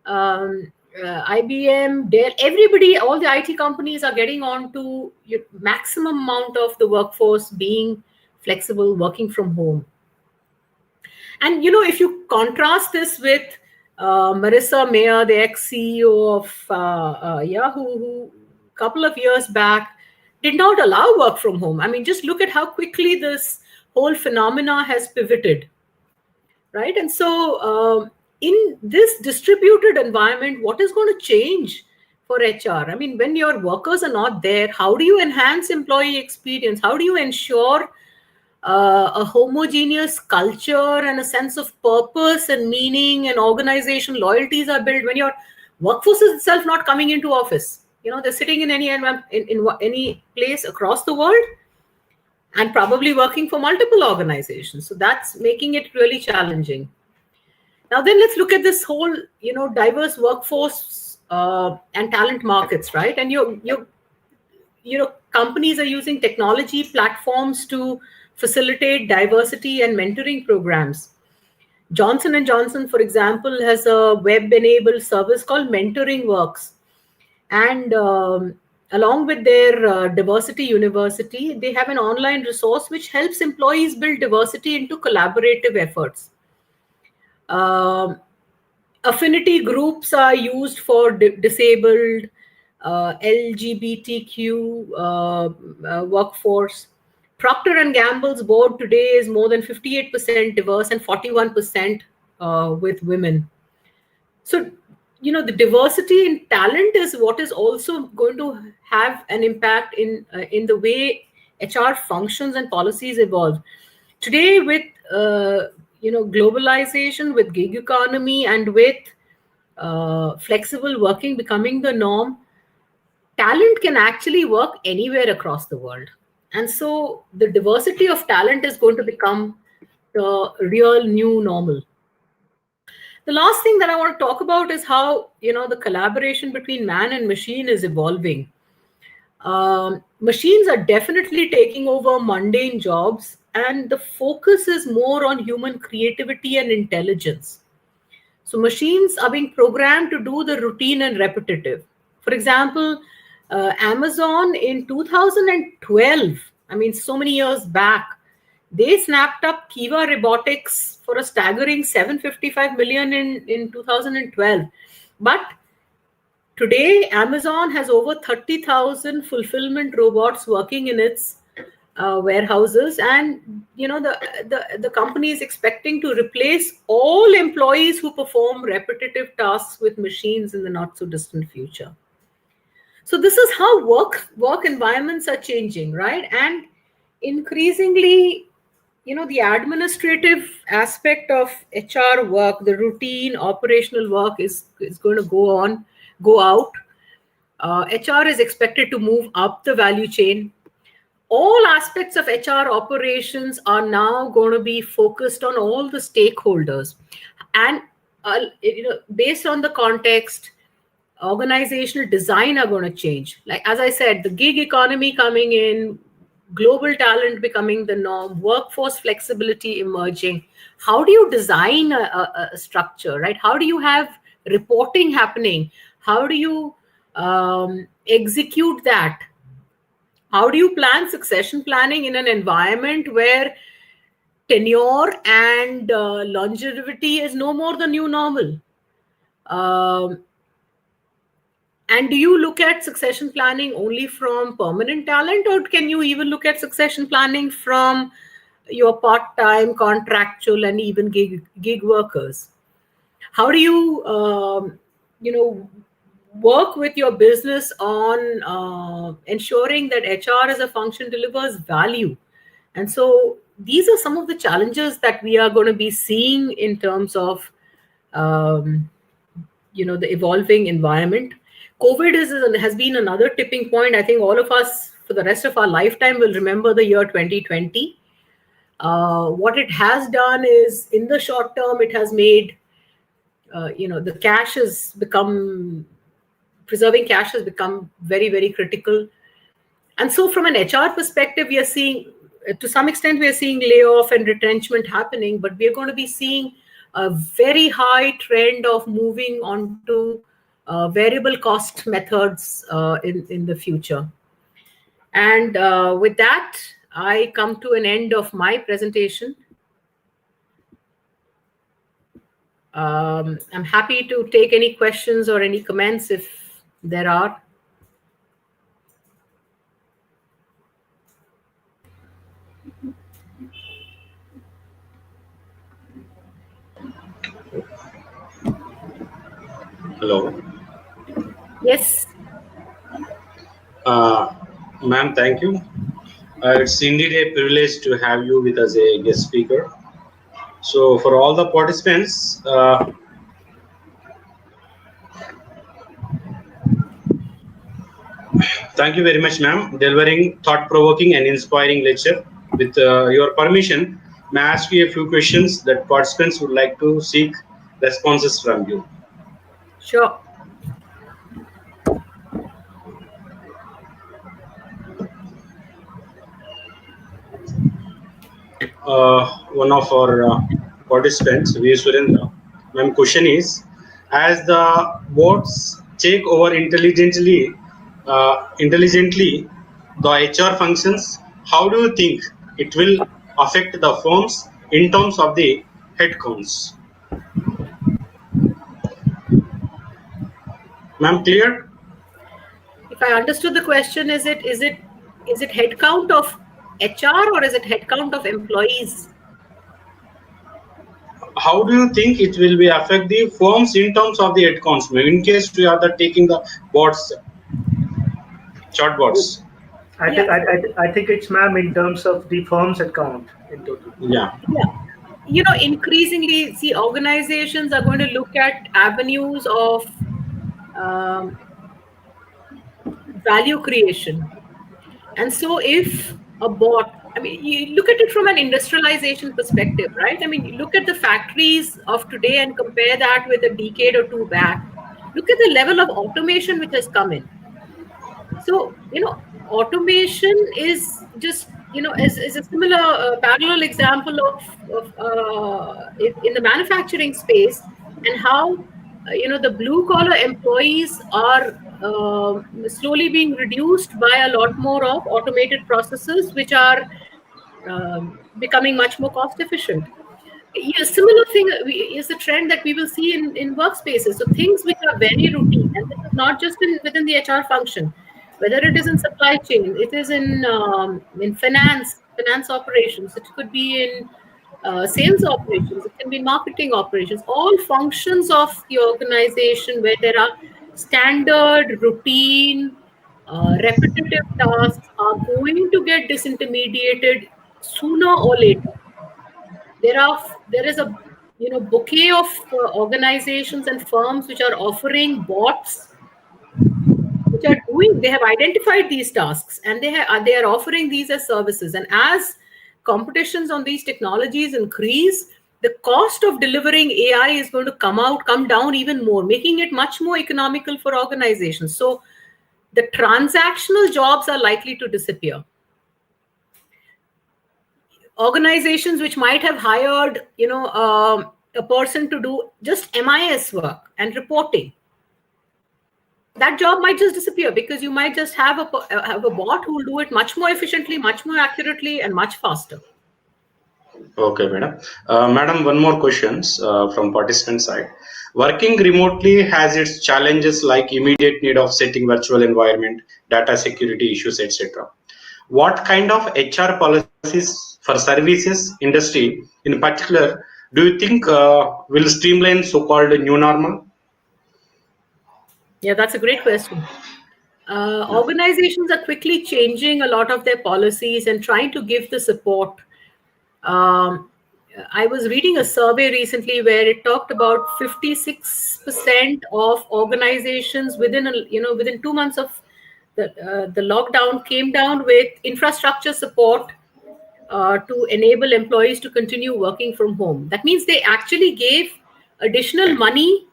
IBM, Dell, everybody, all the IT companies are getting on to maximum amount of the workforce being flexible, working from home. And if you contrast this with Marissa Mayer, the ex-CEO of Yahoo, who a couple of years back did not allow work from home. I mean, just look at how quickly this whole phenomena has pivoted, right? And so in this distributed environment, what is going to change for HR? I mean, when your workers are not there, how do you enhance employee experience? How do you ensure a homogeneous culture and a sense of purpose and meaning and organization loyalties are built when your workforce is itself not coming into office? They're sitting in any place across the world and probably working for multiple organizations. So that's making it really challenging. Now then, let's look at this whole, diverse workforce and talent markets, right? And companies are using technology platforms to facilitate diversity and mentoring programs. Johnson & Johnson, for example, has a web-enabled service called Mentoring Works. And along with their diversity university, they have an online resource which helps employees build diversity into collaborative efforts. Affinity groups are used for disabled, LGBTQ workforce. Procter & Gamble's board today is more than 58% diverse and 41% with women. So the diversity in talent is what is also going to have an impact in the way HR functions and policies evolve. Today, with globalization, with gig economy, and with flexible working becoming the norm, talent can actually work anywhere across the world. And so the diversity of talent is going to become the real new normal. The last thing that I want to talk about is how the collaboration between man and machine is evolving. Machines are definitely taking over mundane jobs, and the focus is more on human creativity and intelligence. So machines are being programmed to do the routine and repetitive. For example, Amazon in 2012, I mean, so many years back, they snapped up Kiva Robotics for a staggering $755 million in 2012. But today, Amazon has over 30,000 fulfillment robots working in its warehouses, and the company is expecting to replace all employees who perform repetitive tasks with machines in the not so distant future. So this is how work environments are changing, right? And increasingly, the administrative aspect of HR work, the routine operational work is going to go out. HR is expected to move up the value chain. All aspects of HR operations are now going to be focused on all the stakeholders. And based on the context, organizational design are going to change. Like, as I said, the gig economy coming in, global talent becoming the norm, workforce flexibility emerging. How do you design a structure, right? How do you have reporting happening? How do you execute that? How do you plan succession planning in an environment where tenure and longevity is no more the new normal? And do you look at succession planning only from permanent talent, or can you even look at succession planning from your part-time, contractual, and even gig workers? How do you, work with your business on ensuring that HR as a function delivers value? And so these are some of the challenges that we are going to be seeing in terms of, the evolving environment. COVID has been another tipping point. I think all of us, for the rest of our lifetime, will remember the year 2020. What it has done is, in the short term, it has made, the cash has become, preserving cash has become very, very critical. And so from an HR perspective, we are seeing, to some extent, we are seeing layoff and retrenchment happening, but we are going to be seeing a very high trend of moving on to variable cost methods in the future. And with that, I come to an end of my presentation. I'm happy to take any questions or any comments if there are. Hello. Yes. Ma'am, thank you. It's indeed a privilege to have you with us as a guest speaker. So for all the participants, thank you very much, ma'am, delivering thought-provoking and inspiring lecture. With your permission, may I ask you a few questions that participants would like to seek responses from you? Sure. One of our participants, V. Surendra, ma'am, question is, as the bots take over intelligently the HR functions, how do you think it will affect the firms in terms of the headcounts? Ma'am, clear? If I understood the question, is it headcount of HR or is it headcount of employees? how do you think it will be affect the firms in terms of the headcounts? In case we are taking the bots, chatbots. I think it's, ma'am, in terms of the firm's account in total. Yeah. Yeah. Increasingly, see, organizations are going to look at avenues of value creation. And so if a bot, I mean, you look at it from an industrialization perspective, right? I mean, you look at the factories of today and compare that with a decade or two back. Look at the level of automation which has come in. So, automation is just, is a similar parallel example in the manufacturing space, and how, the blue collar employees are slowly being reduced by a lot more of automated processes, which are becoming much more cost efficient. Yeah, similar thing is the trend that we will see in workspaces. So things which are very routine, and this is not just within the HR function, whether it is in supply chain, it is in finance operations, it could be in sales operations, it can be marketing operations, all functions of the organization where there are standard, routine, repetitive tasks are going to get disintermediated sooner or later. There is a bouquet of organizations and firms which are offering bots, which are doing, they have identified these tasks, and they are offering these as services. And as competitions on these technologies increase, the cost of delivering AI is going to come down even more, making it much more economical for organizations. So the transactional jobs are likely to disappear. Organizations which might have hired a person to do just MIS work and reporting, that job might just disappear, because you might just have a bot who will do it much more efficiently, much more accurately, and much faster. Okay, madam. Madam, one more questions from participant side. Working remotely has its challenges like immediate need of setting virtual environment, data security issues, etc. What kind of HR policies for services industry in particular do you think will streamline so-called new normal? Yeah, that's a great question. Organizations are quickly changing a lot of their policies and trying to give the support. I was reading a survey recently where it talked about 56% of organizations within 2 months of the lockdown came down with infrastructure support to enable employees to continue working from home. That means they actually gave additional money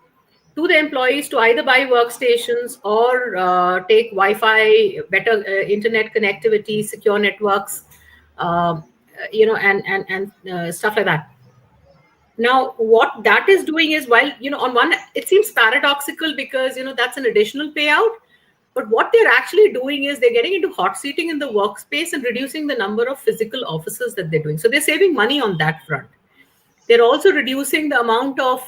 to the employees to either buy workstations or take Wi-Fi, better internet connectivity, secure networks, and stuff like that. Now, what that is doing is, while on one, it seems paradoxical because that's an additional payout, but what they're actually doing is they're getting into hot seating in the workspace and reducing the number of physical offices that they're doing. So they're saving money on that front. They're also reducing the amount of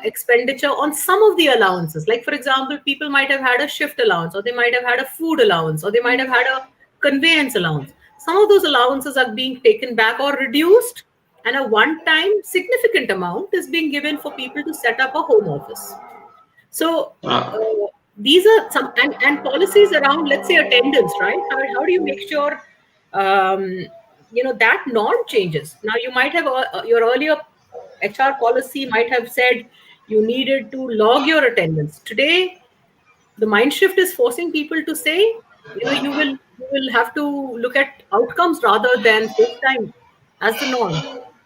expenditure on some of the allowances. Like, for example, people might have had a shift allowance, or they might have had a food allowance, or they might have had a conveyance allowance. Some of those allowances are being taken back or reduced, and a one-time significant amount is being given for people to set up a home office. So these are some and policies around, let's say, attendance, right? How do you make sure that norm changes? Now, you might have your earlier HR policy might have said you needed to log your attendance. Today, the mind shift is forcing people to say, you will have to look at outcomes rather than face time as the norm.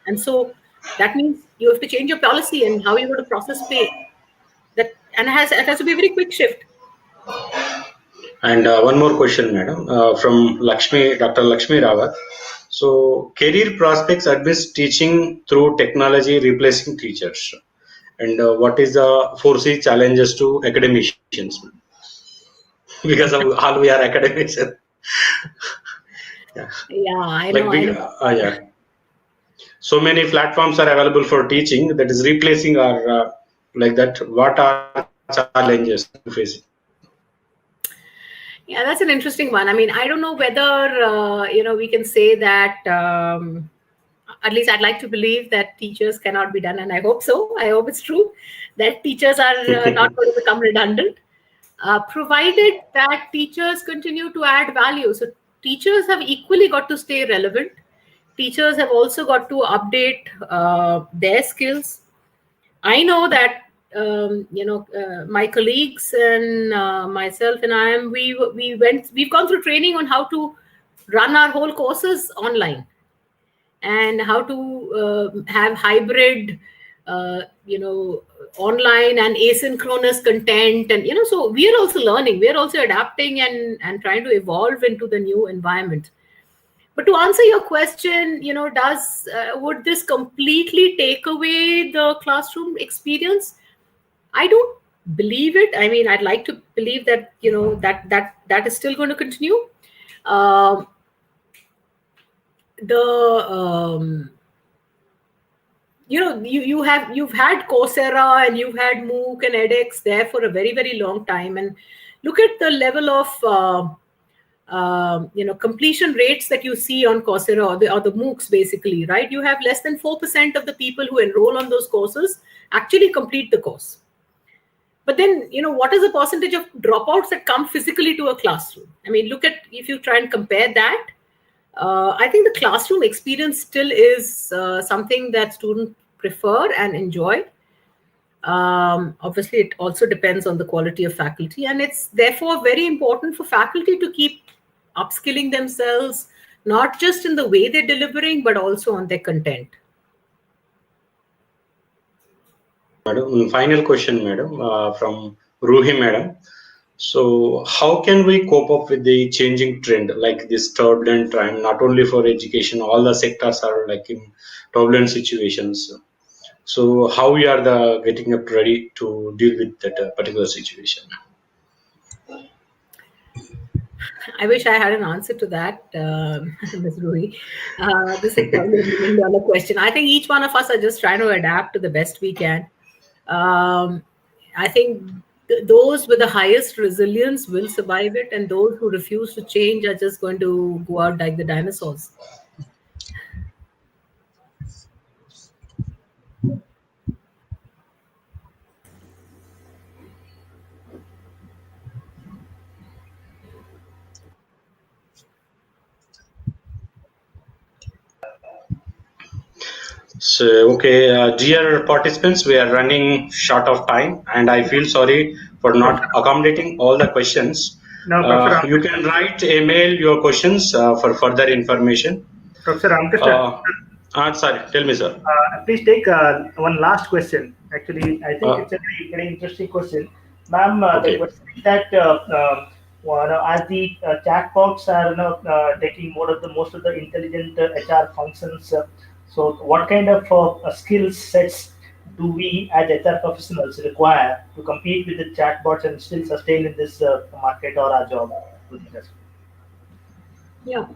And so that means you have to change your policy and how you're going to process pay. And it has to be a very quick shift. And one more question, madam, from Dr. Lakshmi Rawat. So, career prospects amidst teaching through technology replacing teachers, and what is the foresee challenges to academicians? Because of all we are academicians. Yeah, I know. Yeah. So many platforms are available for teaching that is replacing our like that. What are challenges facing? Yeah, that's an interesting one. I mean, I don't know whether we can say that at least I'd like to believe that teachers cannot be done, and I hope so. I hope it's true that teachers are not going to become redundant, provided that teachers continue to add value. So teachers have equally got to stay relevant. Teachers have also got to update their skills. I know that my colleagues and myself and we've gone through training on how to run our whole courses online, and how to have hybrid online and asynchronous content, and so we are also learning, we are also adapting and trying to evolve into the new environment. But to answer your question, does would this completely take away the classroom experience? I don't believe it. I mean, I'd like to believe that that is still going to continue. You've had Coursera and you've had MOOC and edX there for a very, very long time, and look at the level of completion rates that you see on Coursera or the MOOCs, basically, right? You have less than 4% of the people who enroll on those courses actually complete the course. But then, what is the percentage of dropouts that come physically to a classroom? I mean, if you try and compare that, I think the classroom experience still is something that students prefer and enjoy. Obviously, it also depends on the quality of faculty, and it's therefore very important for faculty to keep upskilling themselves, not just in the way they're delivering, but also on their content. Madam, final question, madam, from Ruhi, madam. So how can we cope up with the changing trend, like this turbulent time, not only for education, all the sectors are like in turbulent situations. So how we are getting up ready to deal with that particular situation? I wish I had an answer to that, Ms. Ruhi. This is probably $1 million question. I think each one of us are just trying to adapt to the best we can. I think those with the highest resilience will survive it, and those who refuse to change are just going to go out like the dinosaurs. So, okay, dear participants, we are running short of time, and I feel sorry for not accommodating all the questions. No, you can write a mail your questions for further information. Professor Ramkrishna. Sorry, tell me, sir. Please take one last question. Actually, I think it's a very interesting question. Ma'am, the question is that as the chatbots are taking most of the intelligent HR functions, so what kind of skill sets do we as HR professionals require to compete with the chatbots and still sustain in this market or our job? Yeah.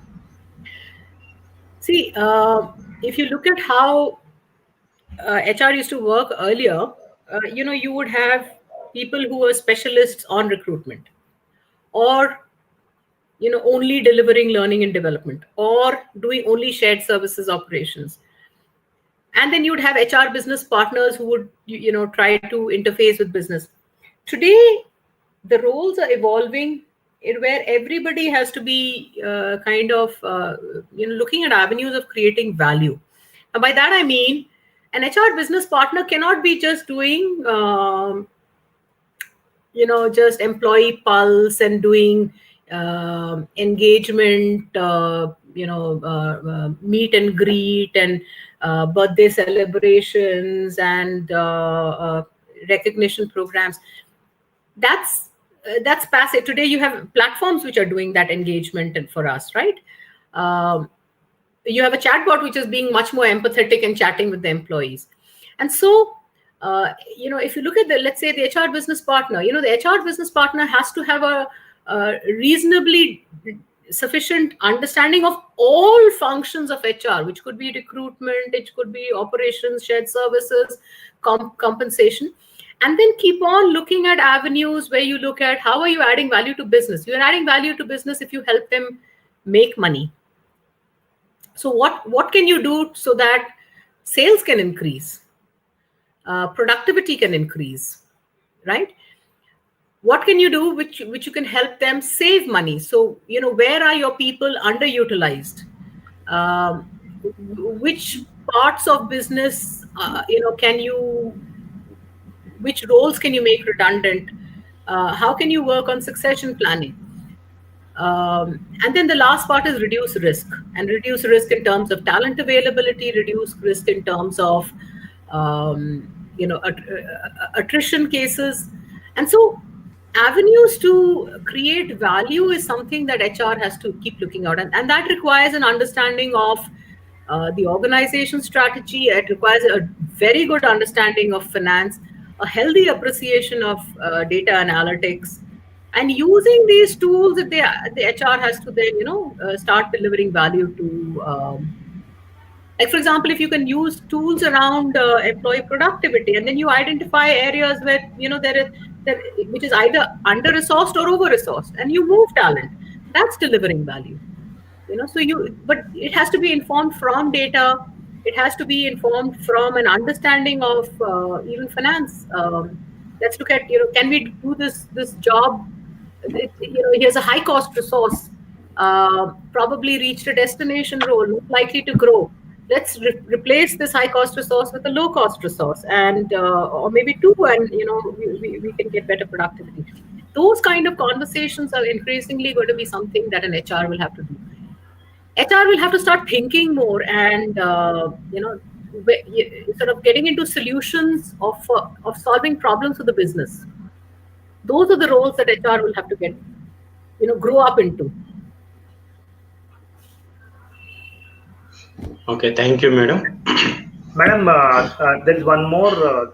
See, if you look at how HR used to work earlier, you would have people who were specialists on recruitment, or only delivering learning and development, or doing only shared services operations. And then you'd have HR business partners who would try to interface with business. Today, the roles are evolving where everybody has to be looking at avenues of creating value. And by that I mean, an HR business partner cannot be just doing just employee pulse and doing engagement, meet and greet and birthday celebrations and recognition programs. That's passive. Today you have platforms which are doing that engagement and for us, right? You have a chatbot which is being much more empathetic and chatting with the employees. And so if you look at let's say the HR business partner, the HR business partner has to have a reasonably sufficient understanding of all functions of HR, which could be recruitment, it could be operations, shared services, compensation, and then keep on looking at avenues where you look at how are you adding value to business. You're adding value to business if you help them make money. So what can you do so that sales can increase, productivity can increase, right? What can you do which you can help them save money? So, where are your people underutilized? Which parts of business, can you, which roles can you make redundant? How can you work on succession planning? And then the last part is reduce risk, and reduce risk in terms of talent availability, reduce risk in terms of attrition cases. And so avenues to create value is something that HR has to keep looking out, and that requires an understanding of the organization strategy. It requires a very good understanding of finance, a healthy appreciation of data analytics, and using these tools that the HR has to then start delivering value to. Like, for example, if you can use tools around employee productivity, and then you identify areas where there which is either under resourced or over resourced, and you move talent, that's delivering value. But it has to be informed from data. It has to be informed from an understanding of even finance. Let's look at, can we do this job? Here's a high cost resource, probably reached a destination role, not likely to grow. Let's replace this high cost resource with a low cost resource, and or maybe two, and we can get better productivity. Those kind of conversations are increasingly going to be something that an HR will have to do. HR will have to start thinking more, and sort of getting into solutions of solving problems for the business. Those are the roles that HR will have to get, grow up into. Okay, thank you, madam. Madam, there is one more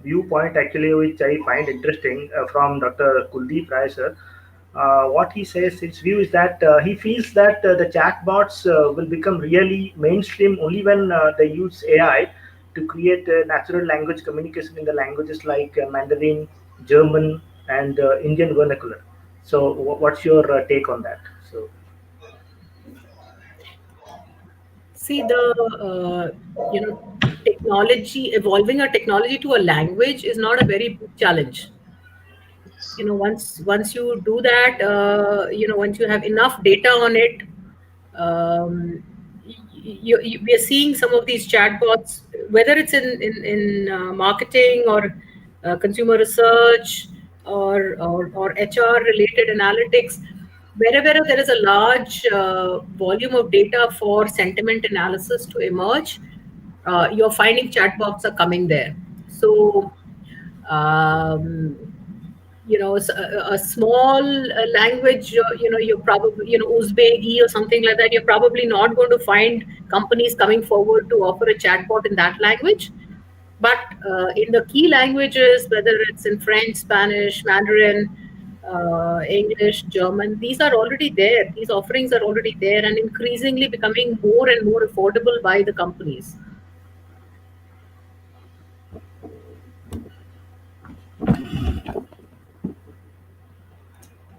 viewpoint actually which I find interesting from Dr. Kuldeep Rai sir. What he says, his view is that he feels that the chatbots will become really mainstream only when they use AI to create natural language communication in the languages like Mandarin, German, and Indian vernacular. So, what's your take on that? So, see, technology, evolving a technology to a language is not a very big challenge. Once you do that, once you have enough data on it, we are seeing some of these chatbots, whether it's in marketing or consumer research or HR related analytics. Wherever there is a large volume of data for sentiment analysis to emerge, you're finding chatbots are coming there. So, a small language, you're probably, Uzbeki or something like that, you're probably not going to find companies coming forward to offer a chatbot in that language. But in the key languages, whether it's in French, Spanish, Mandarin, English, German, these are already there. These offerings are already there and increasingly becoming more and more affordable by the companies.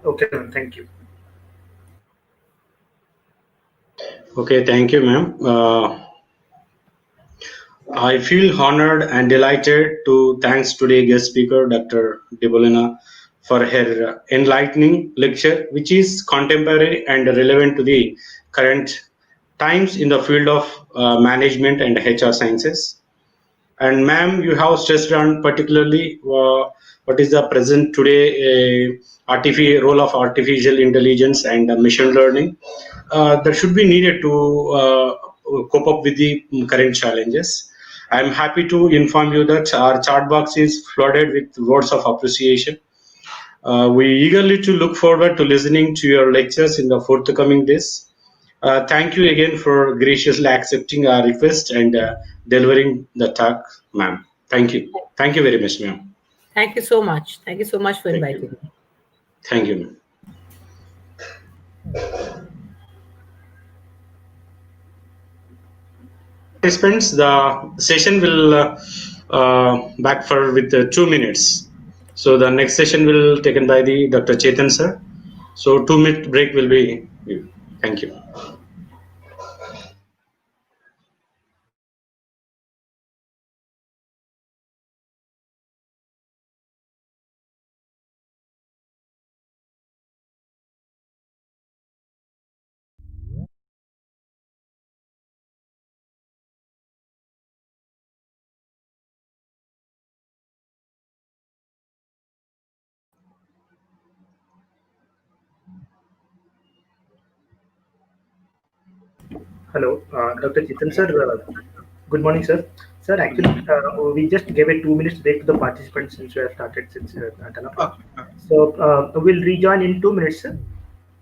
okay, thank you. Okay, thank you, ma'am. I feel honored and delighted to thanks today guest speaker, Dr. Debolina, for her enlightening lecture, which is contemporary and relevant to the current times in the field of management and HR sciences. And ma'am, you have stressed on particularly what is the present today role of artificial intelligence and machine learning that should be needed to cope up with the current challenges. I'm happy to inform you that our chat box is flooded with words of appreciation. We eagerly to look forward to listening to your lectures in the forthcoming days. Thank you again for graciously accepting our request and delivering the talk, ma'am. Thank you. Thank you very much, ma'am. Thank you so much. Thank you so much for inviting me. Thank you, ma'am. Participants, the session will back for with 2 minutes. So the next session will taken by the Dr. Chetan sir. So 2-minute break will be. Thank you. Hello, Dr. Chetan sir. Good morning, sir. Sir, actually, we just gave a 2 minutes break to the participants since we have started since 10 o'clock. So we'll rejoin in 2 minutes, sir.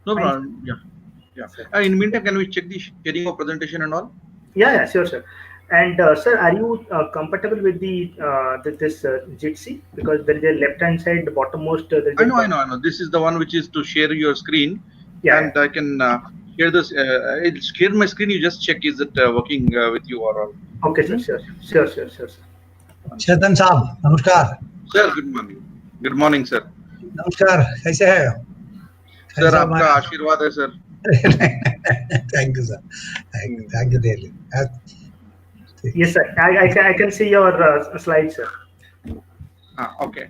No Thanks. problem. Yeah. In the meantime, can we check the sharing of presentation and all? Yeah, sure, sir. And sir, are you comfortable with this Jitsi? Because there is a left-hand side, the bottommost. I know. This is the one which is to share your screen, and I can share this. I'll share my screen. You just check is it working with you or all. Okay, sir. Sure. चेतन साहब नमस्कार. Sir, good morning. Good morning, sir. नमस्कार, कैसे हैं? Sir, आपका आशीर्वाद है, sir. Thank you, sir. Thank you really. Yes, sir. I can see your slides, sir. Okay.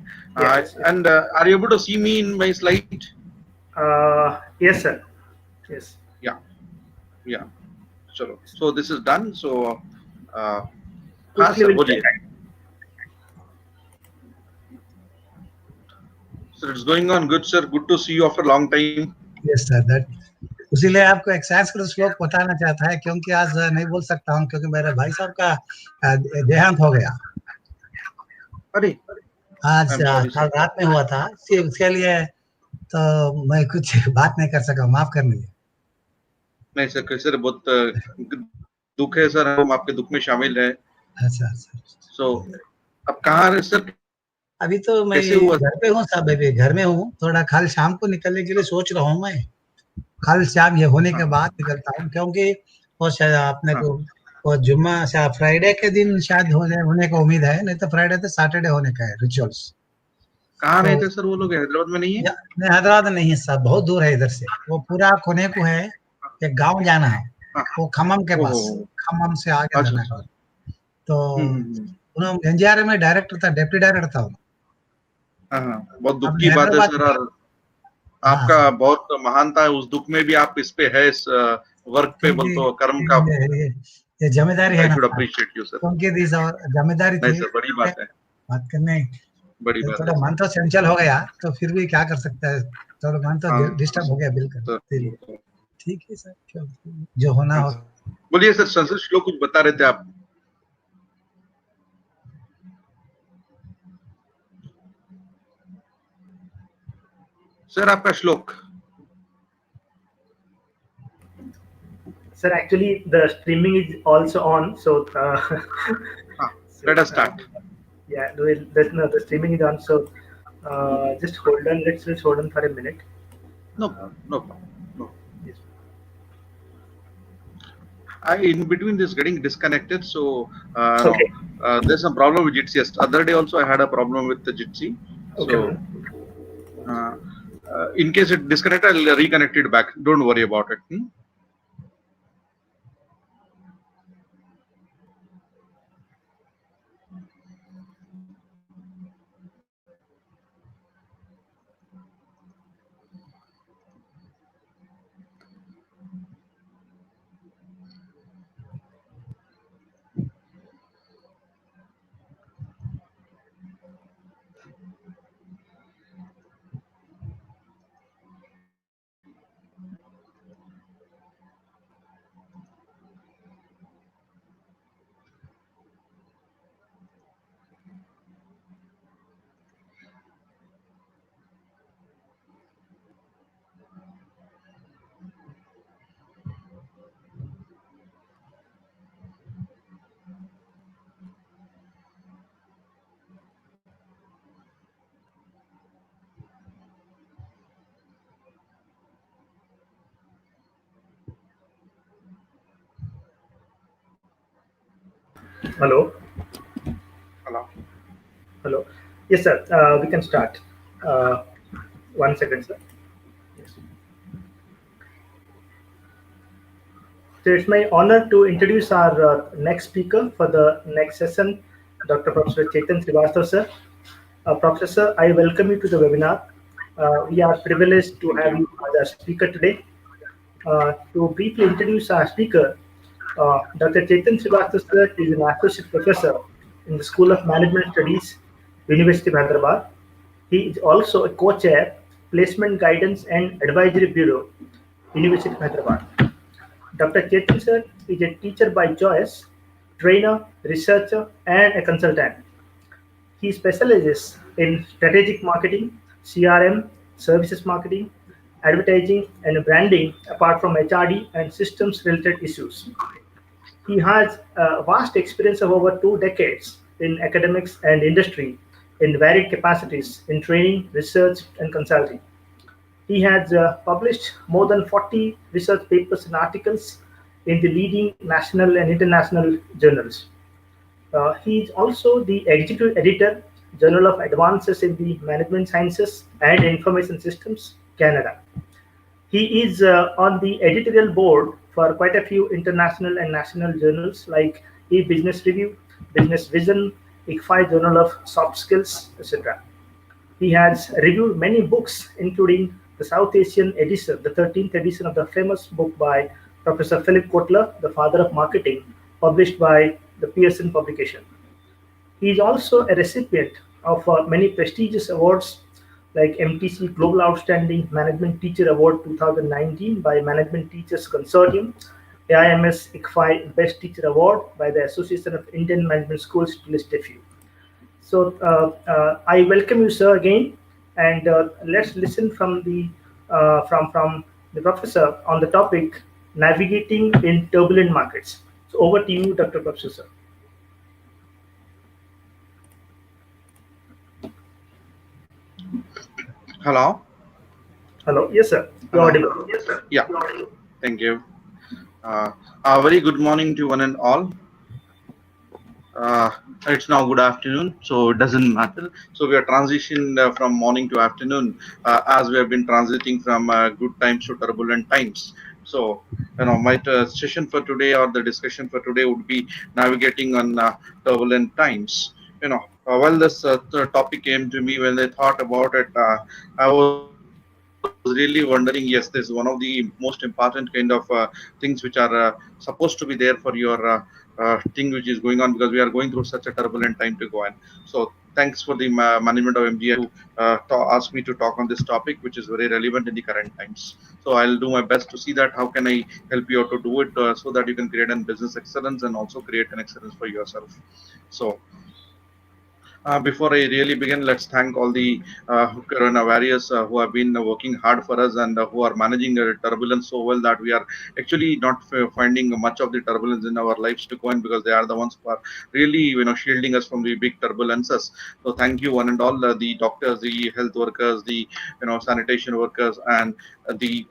And are you able to see me in my slide? Yes, sir. Yes. Yeah. So this is done. So, sir, it's going on good, sir. Good to see you after a long time. Yes, sir. That उसीलिए आपको एक संस्कृत श्लोक बताना चाहता है क्योंकि आज नहीं बोल सकता हूँ क्योंकि मेरे भाई साहब का देहांत हो गया. अरे आज कल रात में हुआ था, उसके लिए तो मैं कुछ बात नहीं कर सका, माफ कर लीजिए. नहीं सर, बहुत दुख है सर, हम आपके दुख में शामिल हैं. अच्छा. सो अब कहाँ है सर? अभी तो मैं घर पे हूँ साहब, अभी घर में हूँ. थोड़ा कल शाम को निकलने के लिए सोच रहा हूँ. मैं कल शाम ये होने के बाद निकलता हूँ क्योंकि वो शायद आपने को वो जुम्मा शायद फ्राइडे के दिन शायद होने का उम्मीद है, नहीं तो फ्राइडे तो सैटरडे होने का है रिचुअल्स. कहाँ रहते सर वो लोग? हैदराबाद में नहीं है? नहीं, हैदराबाद नहीं है साहब, बहुत दूर है इधर से. वो पूरा कोने को है, एक गांव जाना है, वो खम्मम के पास, खम्मम से आगे जाना है. तो उन्होंने एनजीआर में डायरेक्टर था, डिप्टी डायरेक्टर था. बहुत दुख की बात है सर, और आपका बहुत महानता है उस दुख में भी. आप इस पे है, इस वर्क पे बोल तो कर्म का ये जिम्मेदारी है ना. अप्रिशिएट यू सर, क्योंकि दी जिम्मेदारी थी. सर बड़ी बात है, बात करने बड़ी बात. थोड़ा मन तो चंचल हो गया तो फिर भी क्या कर सकता है, थोड़ा मन तो डिस्टर्ब हो गया बिल्कुल. ठीक है सर, जो होना हो. बोलिए सर, संस्कृत श्लोक कुछ बता रहे थे आप. सर आपका श्लोक. Sir, actually the streaming is also on, so let us start. Yeah, the streaming is on, so just hold on. Let's hold on for a minute. No problem. Yes. In between this getting disconnected, so okay. There's some problem with Jitsi. Other day also I had a problem with the Jitsi. Okay. So in case it disconnected, I'll reconnect it back. Don't worry about it. Hello. Yes, sir. We can start. 1 second, sir. Yes. So it's my honor to introduce our next speaker for the next session, Dr. Professor Chetan Srivastava, sir. Professor, I welcome you to the webinar. We are privileged to have you as a speaker today. To briefly introduce our speaker, Dr. Chetan Srivastava, sir, is an associate professor in the School of Management Studies, University of Hyderabad. He is also a co-chair, Placement Guidance and Advisory Bureau, University of Hyderabad. Dr. Chetan sir is a teacher by choice, trainer, researcher, and a consultant. He specializes in strategic marketing, CRM, services marketing, advertising, and branding, apart from HRD and systems related issues. He has a vast experience of over 2 decades in academics and industry in varied capacities in training, research, and consulting. He has published more than 40 research papers and articles in the leading national and international journals. He is also the executive editor, Journal of Advances in the Management Sciences and Information Systems, Canada. He is on the editorial board for quite a few international and national journals like e-Business Review, Business Vision, ICFI Journal of Soft Skills, etc. He has reviewed many books, including the South Asian edition, the 13th edition of the famous book by Professor Philip Kotler, the father of marketing, published by the Pearson publication. He is also a recipient of many prestigious awards like MTC Global Outstanding Management Teacher Award 2019 by Management Teachers Consortium, AIMS ICFI Best Teacher Award by the Association of Indian Management Schools, to list a few. So I welcome you, sir, again, and let's listen from the professor on the topic navigating in turbulent markets. So over to you, Dr. Professor. Hello. Hello. Yes, sir. You're audible. Yes, sir. Yeah. Thank you. A very good morning to one and all. It's now good afternoon, so it doesn't matter. So we are transitioned from morning to afternoon as we have been transiting from good times to turbulent times. So, my session for today or the discussion for today would be navigating on turbulent times. Well, this topic came to me when I thought about it. I was really wondering. Yes, this is one of the most important kind of things which are supposed to be there for your thing which is going on, because we are going through such a turbulent time to go on. So thanks for the management of MGI to ask me to talk on this topic, which is very relevant in the current times. So I'll do my best to see that how can I help you out to do it so that you can create a business excellence and also create an excellence for yourself. So before I really begin, let's thank all the Corona warriors who have been working hard for us and who are managing turbulence so well that we are actually not finding much of the turbulence in our lives to go in, because they are the ones who are really, shielding us from the big turbulences. So thank you one and all, the doctors, the health workers, the sanitation workers, and the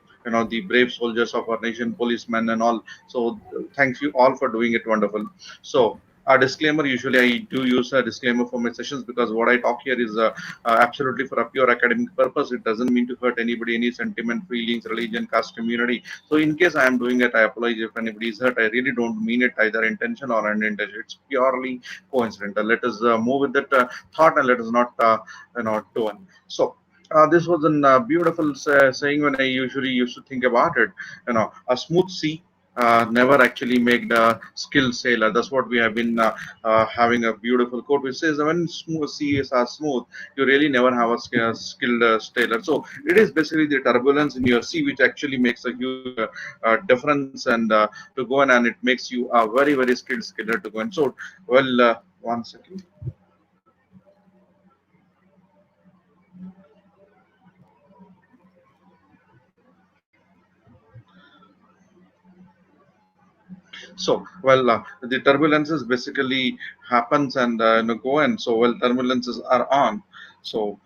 the brave soldiers of our nation, policemen and all. So thank you all for doing it wonderful. So a disclaimer, usually I do use a disclaimer for my sessions, because what I talk here is absolutely for a pure academic purpose. It doesn't mean to hurt anybody, any sentiment, feelings, religion, caste, community. So in case I am doing it, I apologize if anybody is hurt. I really don't mean it either intention or unintentional. It's purely coincidental. Let us move with that thought, and let us not do one. So this was a beautiful saying when I usually used to think about it. A smooth sea never actually make the skilled sailor. That's what we have been having a beautiful quote which says, when smooth seas are smooth, you really never have a skilled sailor. So it is basically the turbulence in your sea which actually makes a huge difference and to go in, and it makes you a very, very skilled sailor to go in. So, well, one second. So, well, the turbulences basically happens and go in. So, well, turbulences are on. So,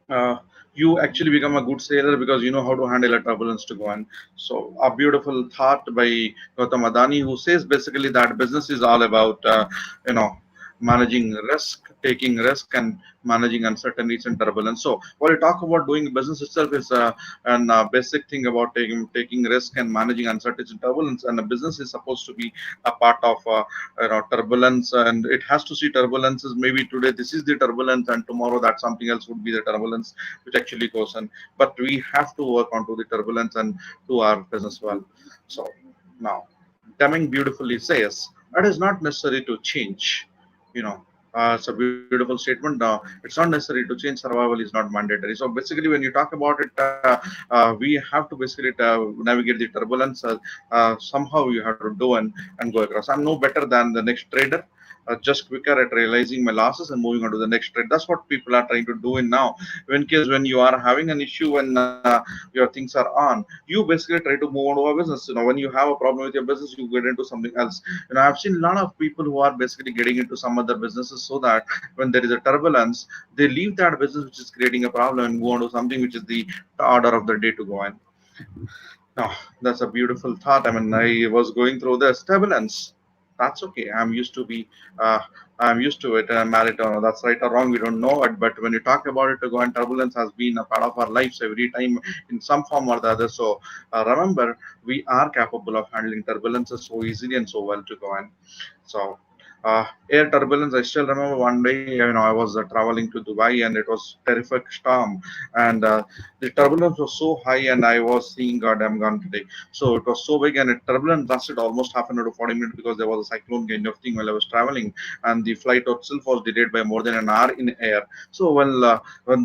uh, you actually become a good sailor because you know how to handle a turbulence to go on. So, a beautiful thought by Gautam Adani, who says basically that business is all about, you know, managing risk, taking risk, and managing uncertainties and turbulence. So, what we talk about doing business itself is an basic thing about taking risk and managing uncertainty and turbulence. And a business is supposed to be a part of turbulence, and it has to see turbulences. Maybe today this is the turbulence, and tomorrow that something else would be the turbulence which actually goes on. But we have to work onto the turbulence and do our business well. So now, Deming beautifully says, it is not necessary to change. You know, It's a beautiful statement. It's not necessary to change. Survival is not mandatory. So basically, when you talk about it, we have to basically navigate the turbulence. Somehow you have to do and go across. I'm no better than the next trader. Just quicker at realizing my losses and moving on to the next trade. That's what people are trying to do in now. In case when you are having an issue and your things are on, you basically try to move on to a business. When you have a problem with your business, you get into something else. I've seen a lot of people who are basically getting into some other businesses so that when there is a turbulence, they leave that business which is creating a problem and go on to something which is the order of the day to go in. No, that's a beautiful thought. I mean, I was going through this turbulence. That's okay. Uh, I'm used to it. Marathon. That's right or wrong. We don't know it. But when you talk about it, to go and turbulence has been a part of our lives every time in some form or the other. So remember, we are capable of handling turbulences so easily and so well to go in. So air turbulence. I still remember one day, I was traveling to Dubai and it was terrific storm, and the turbulence was so high, and I was seeing, God, I'm gone today. So it was so big, and it turbulence lasted almost half an hour to 40 minutes because there was a cyclone kind of thing while I was traveling, and the flight itself was delayed by more than an hour in air. So when the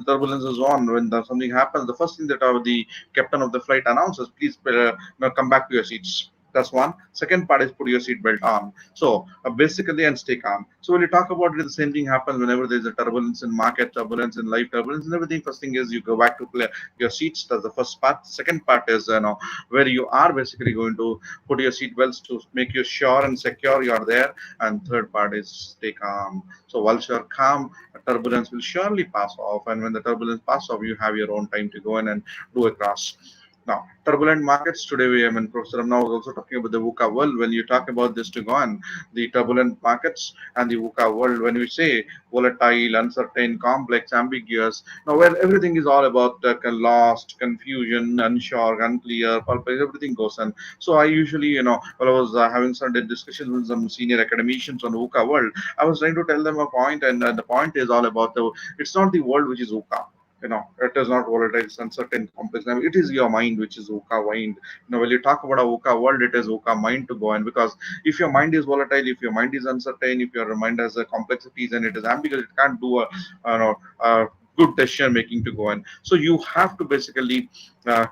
turbulence is on, when something happens, the first thing that the captain of the flight announces, please come back to your seats. That's one. Second part is put your seatbelt on. So basically, and stay calm. So when you talk about it, the same thing happens whenever there's a turbulence in market turbulence, in life turbulence, and everything. First thing is you go back to play your seats. That's the first part. Second part is where you are basically going to put your seat belts to make you sure and secure you are there. And third part is stay calm. So once you're calm, turbulence will surely pass off. And when the turbulence passes off, you have your own time to go in and do a cross. Now, turbulent markets today. Professor Ramna was also talking about the VUCA world. When you talk about this to go on, the turbulent markets and the VUCA world, when we say volatile, uncertain, complex, ambiguous, now where everything is all about lost, confusion, unsure, unclear, purpose, everything goes on. So I usually, while I was having some discussions with some senior academicians on VUCA world, I was trying to tell them a point, and the point is all about it's not the world which is VUCA. It is not volatile, it's uncertain, complex. I mean, it is your mind which is VUCA mind. When you talk about a VUCA world, it is VUCA mind to go in, because if your mind is volatile, if your mind is uncertain, if your mind has complexities and it is ambiguous, it can't do a good decision making to go in. So you have to basically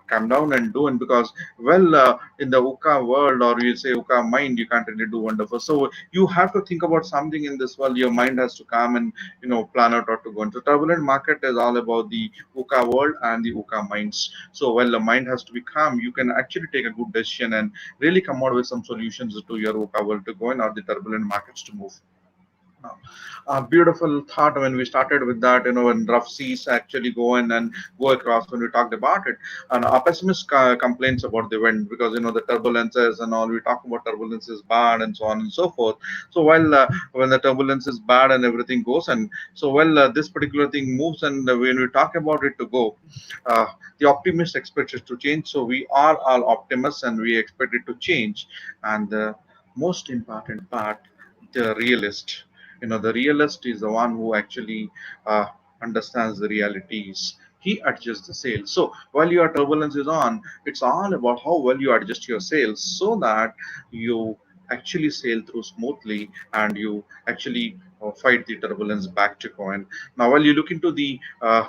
come down and do it, because in the VUCA world, or you say VUCA mind, you can't really do wonderful. So you have to think about something in this world. Your mind has to come and plan out how to go into. Turbulent market is all about the VUCA world and the VUCA minds. So while the mind has to be calm, you can actually take a good decision and really come out with some solutions to your VUCA world to go in, or the turbulent markets to move. A beautiful thought when we started with that, when rough seas actually go in and go across, when we talked about it. And a pessimist complains about the wind, because, the turbulences and all, we talk about turbulence is bad and so on and so forth. So when the turbulence is bad and everything goes, and so this particular thing moves, and when we talk about it to go, uh, the optimist expects it to change. So we are all optimists and we expect it to change. And the most important part, the realist. The realist is the one who actually understands the realities. He adjusts the sails. So while your turbulence is on, it's all about how well you adjust your sails so that you actually sail through smoothly, and you actually fight the turbulence back to coin. Now, while you look into the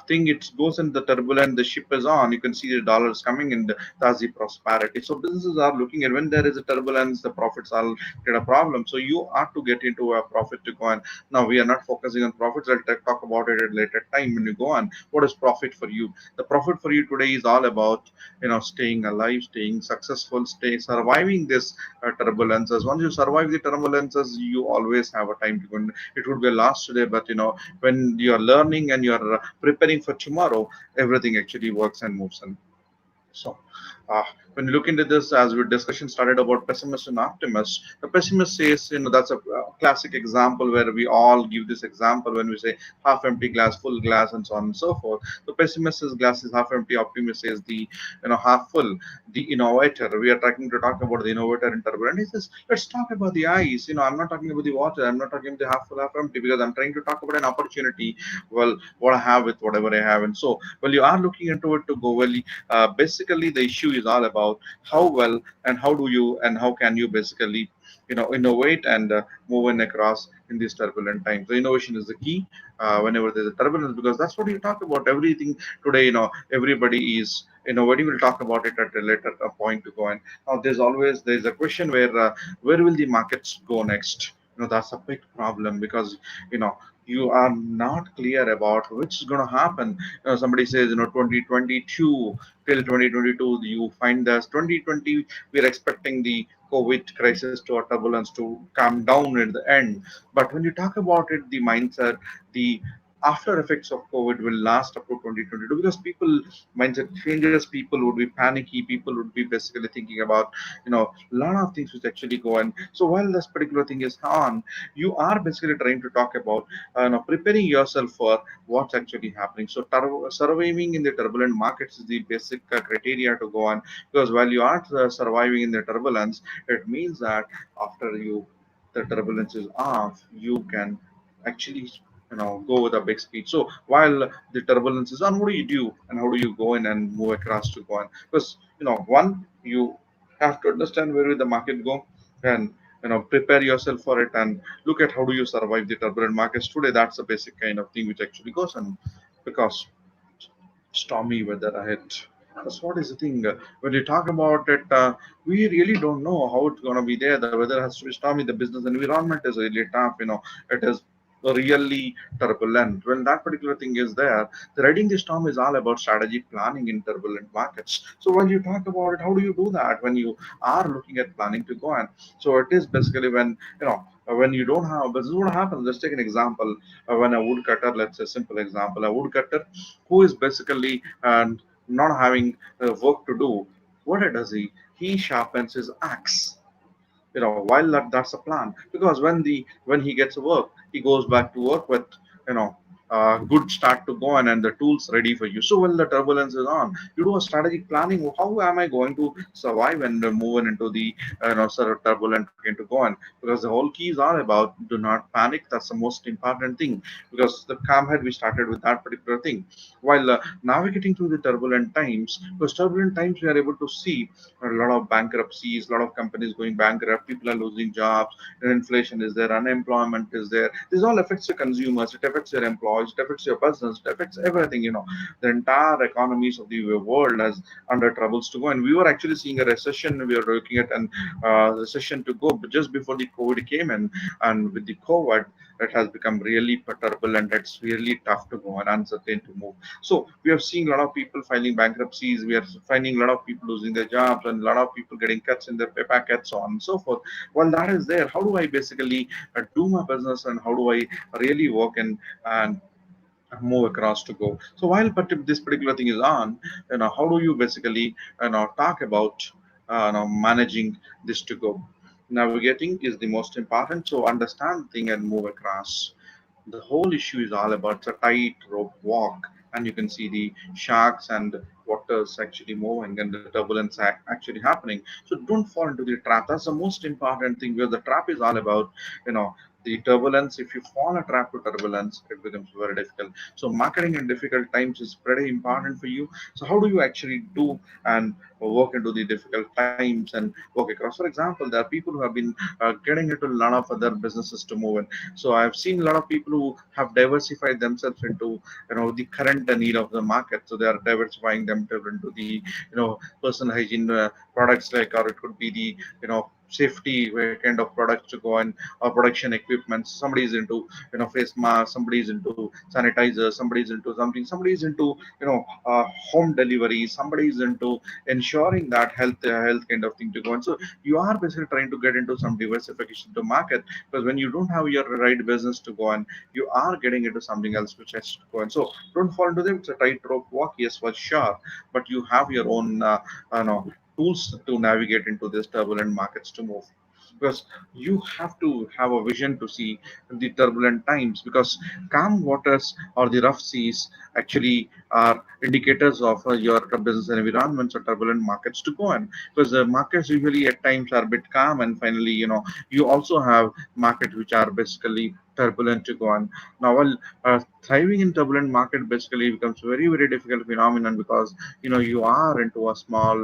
thing, it goes in the turbulent, the ship is on, you can see the dollars coming in, that's the prosperity. So businesses are looking at, when there is a turbulence, the profits are get a problem. So you are to get into a profit to go on. Now we are not focusing on profits. I'll talk about it at a later time. When you go on, what is profit for you? The profit for you today is all about staying alive, staying successful, stay surviving this turbulences. Once you survive the turbulences, you always have a time to go. It would be a loss today, but when you are learning and you are preparing for tomorrow, everything actually works and moves on. So, uh, when you look into this, as our discussion started about pessimist and optimist, the pessimist says, that's a classic example where we all give this example when we say half empty glass, full glass, and so on and so forth. The pessimist says glass is half empty, optimist says the half full. The innovator, we are trying to talk about the innovator in turbulent. He says, let's talk about the ice. I'm not talking about the water. I'm not talking about the half full, half empty, because I'm trying to talk about an opportunity. Well, what I have with whatever I have, and so you are looking into it to go well. Basically, the issue is all about how well and how do you and how can you basically innovate and move in across in these turbulent times. So innovation is the key whenever there's a turbulence, because that's what you talk about everything today. Everybody is innovating. We'll talk about it at a later point to go. And now there's a question where will the markets go next? That's a big problem, because you know you are not clear about which is going to happen. Somebody says 2022 till 2022, you find that 2020 we're expecting the COVID crisis to or turbulence to calm down at the end. But when you talk about it, the mindset, the after effects of COVID will last up to 2022, because people mindset changes, people would be panicky, people would be basically thinking about a lot of things which actually go on. So while this particular thing is on, you are basically trying to talk about preparing yourself for what's actually happening. So surviving in the turbulent markets is the basic criteria to go on, because while you are surviving in the turbulence, it means that after the turbulence is off, you can actually go with a big speed. So while the turbulence is on, what do you do and how do you go in and move across to go on? Because one, you have to understand where will the market go, and prepare yourself for it and look at how do you survive the turbulent markets today. That's the basic kind of thing which actually goes on, because stormy weather ahead. That's what is the thing. When you talk about it, we really don't know how it's going to be there. The weather has to be stormy. The business environment is really tough. It is really turbulent. When that particular thing is there, the riding the storm is all about strategy planning in turbulent markets. So when you talk about it, how do you do that when you are looking at planning to go on? So it is basically when you don't have, this is what happens. Let's take an example. When a woodcutter, let's say simple example, a woodcutter who is basically not having work to do, what does he? He sharpens his axe. While that's a plan, because when he gets work, he goes back to work with you know good start to go on and the tools ready for you. So when the turbulence is on, you do a strategic planning. How am I going to survive and move into the sort of turbulent again to go on? Because the whole key is all about do not panic. That's the most important thing, because the calm head, we started with that particular thing. While navigating through the turbulent times, because turbulent times we are able to see a lot of bankruptcies, a lot of companies going bankrupt, people are losing jobs, and inflation is there, unemployment is there. This all affects your consumers, it affects your employees, it affects your business, it affects everything. The entire economies of the world has under troubles to go. And we were actually seeing a recession. We were looking at an recession to go, but just before the COVID came in, and with the COVID, it has become really turbulent. It's really tough to go and uncertain to move. So we have seen a lot of people filing bankruptcies. We are finding a lot of people losing their jobs and a lot of people getting cuts in their pay packets, so on and so forth. While that is there, how do I basically do my business, and how do I really work and move across to go? So while this particular thing is on, how do you basically talk about managing this to go? Navigating is the most important. So understand thing and move across. The whole issue is all about a tight rope walk, and you can see the sharks and waters actually moving and the turbulence actually happening. So don't fall into the trap. That's the most important thing, where the trap is all about you know the turbulence. If you fall a trap to turbulence, it becomes very difficult. So marketing in difficult times is pretty important for you. So how do you actually do and work into the difficult times and work across? For example, there are people who have been getting into a lot of other businesses to move in. So I've seen a lot of people who have diversified themselves into the current need of the market. So they are diversifying themselves into the personal hygiene products, like, or it could be the safety kind of products to go in, or production equipment. Somebody is into face masks, somebody is into sanitizers, somebody is into something, somebody is into home delivery, somebody is into ensuring that health kind of thing to go on. So you are basically trying to get into some diversification to market, because when you don't have your right business to go on, you are getting into something else which has to go on. So don't fall into them. It's a tightrope walk, yes, for sure, but you have your own tools to navigate into these turbulent markets to move, because you have to have a vision to see the turbulent times, because calm waters or the rough seas actually are indicators of your business environments or turbulent markets to go on. Because the markets usually at times are a bit calm, and finally you also have markets which are basically turbulent to go on. Now, well, thriving in turbulent market basically becomes very very difficult phenomenon, because you are into a small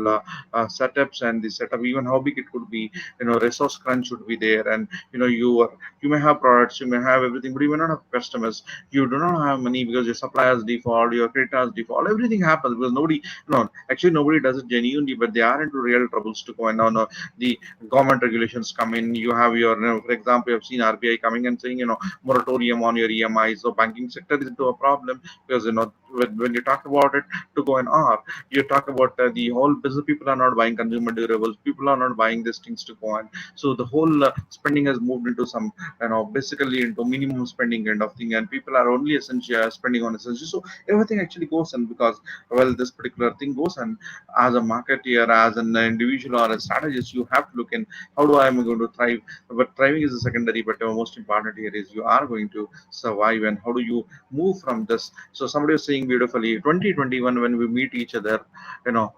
setups, and the setup, even how big it could be, resource crunch would be there, and you may have products, you may have everything, but you may not have customers, you do not have money because your suppliers default, your creditors default, everything happens because nobody, actually nobody does it genuinely, but they are into real troubles to go. And now the government regulations come in, you have your, for example, you have seen RBI coming and saying, moratorium on your EMIs. So banking sector is into a problem, because when you talk about it to go in R, you talk about the whole business, people are not buying consumer durables, people are not buying these things to go on. So the whole spending has moved into some, basically into minimum spending kind of thing, and people are only essential spending on essential. So everything actually goes in, because well, this particular thing goes, and as a marketeer, as an individual or a strategist, you have to look in, how do I am going to thrive. But thriving is a secondary, but the most important here is you are going to survive, and how do you move from this. So somebody was saying beautifully, 2021, when we meet each other, you know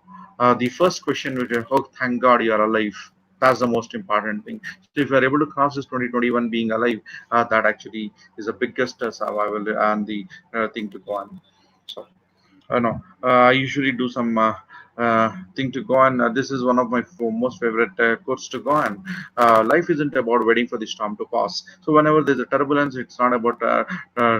the first question which is, oh, thank God you're alive. That's the most important thing. So if you're able to cross this 2021 being alive, that actually is the biggest survival and the thing to go on. So no, I usually do some thing to go on. This is one of my most favorite quotes to go on. Life isn't about waiting for the storm to pass. So whenever there's a turbulence, it's not about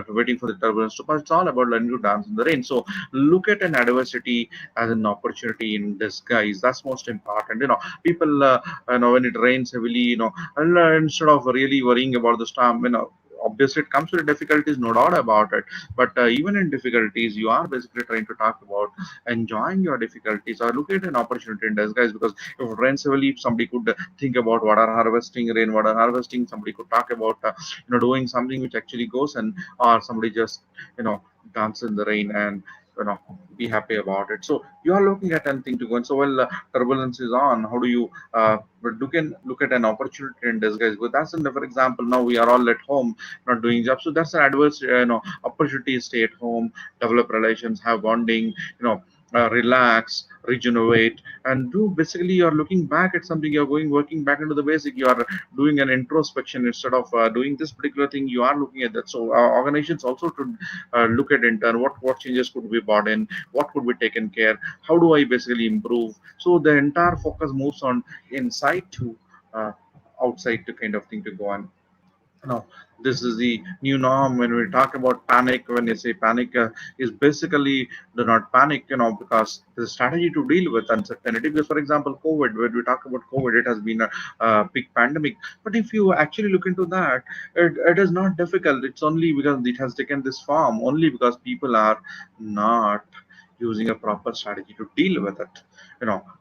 waiting for the turbulence to pass. It's all about learning to dance in the rain. So look at an adversity as an opportunity in disguise. That's most important. People, when it rains heavily, and, instead of really worrying about the storm, obviously it comes with difficulties, no doubt about it, but even in difficulties you are basically trying to talk about enjoying your difficulties or look at an opportunity in disguise. Because if it rains heavily, somebody could think about water harvesting, rainwater harvesting, somebody could talk about doing something which actually goes, and or somebody just dance in the rain and you know be happy about it. So you are looking at anything to go. And so well, turbulence is on, how do you but look at an opportunity in disguise. But that's for example, now we are all at home not doing jobs, so that's an adverse opportunity. Stay at home, develop relations, have bonding, relax, regenerate, and do basically you're looking back at something, you're going working back into the basic, you are doing an introspection instead of doing this particular thing, you are looking at that. So organizations also should look at in turn what changes could be brought in, what could be taken care, how do I basically improve. So the entire focus moves on inside to uh, outside to kind of thing to go on. No, this is the new norm. When we talk about panic, when you say panic, is basically do not panic, because the strategy to deal with uncertainty. Because, for example, COVID, when we talk about COVID, it has been a big pandemic. But if you actually look into that, it is not difficult. It's only because it has taken this form, only because people are not using a proper strategy to deal with it.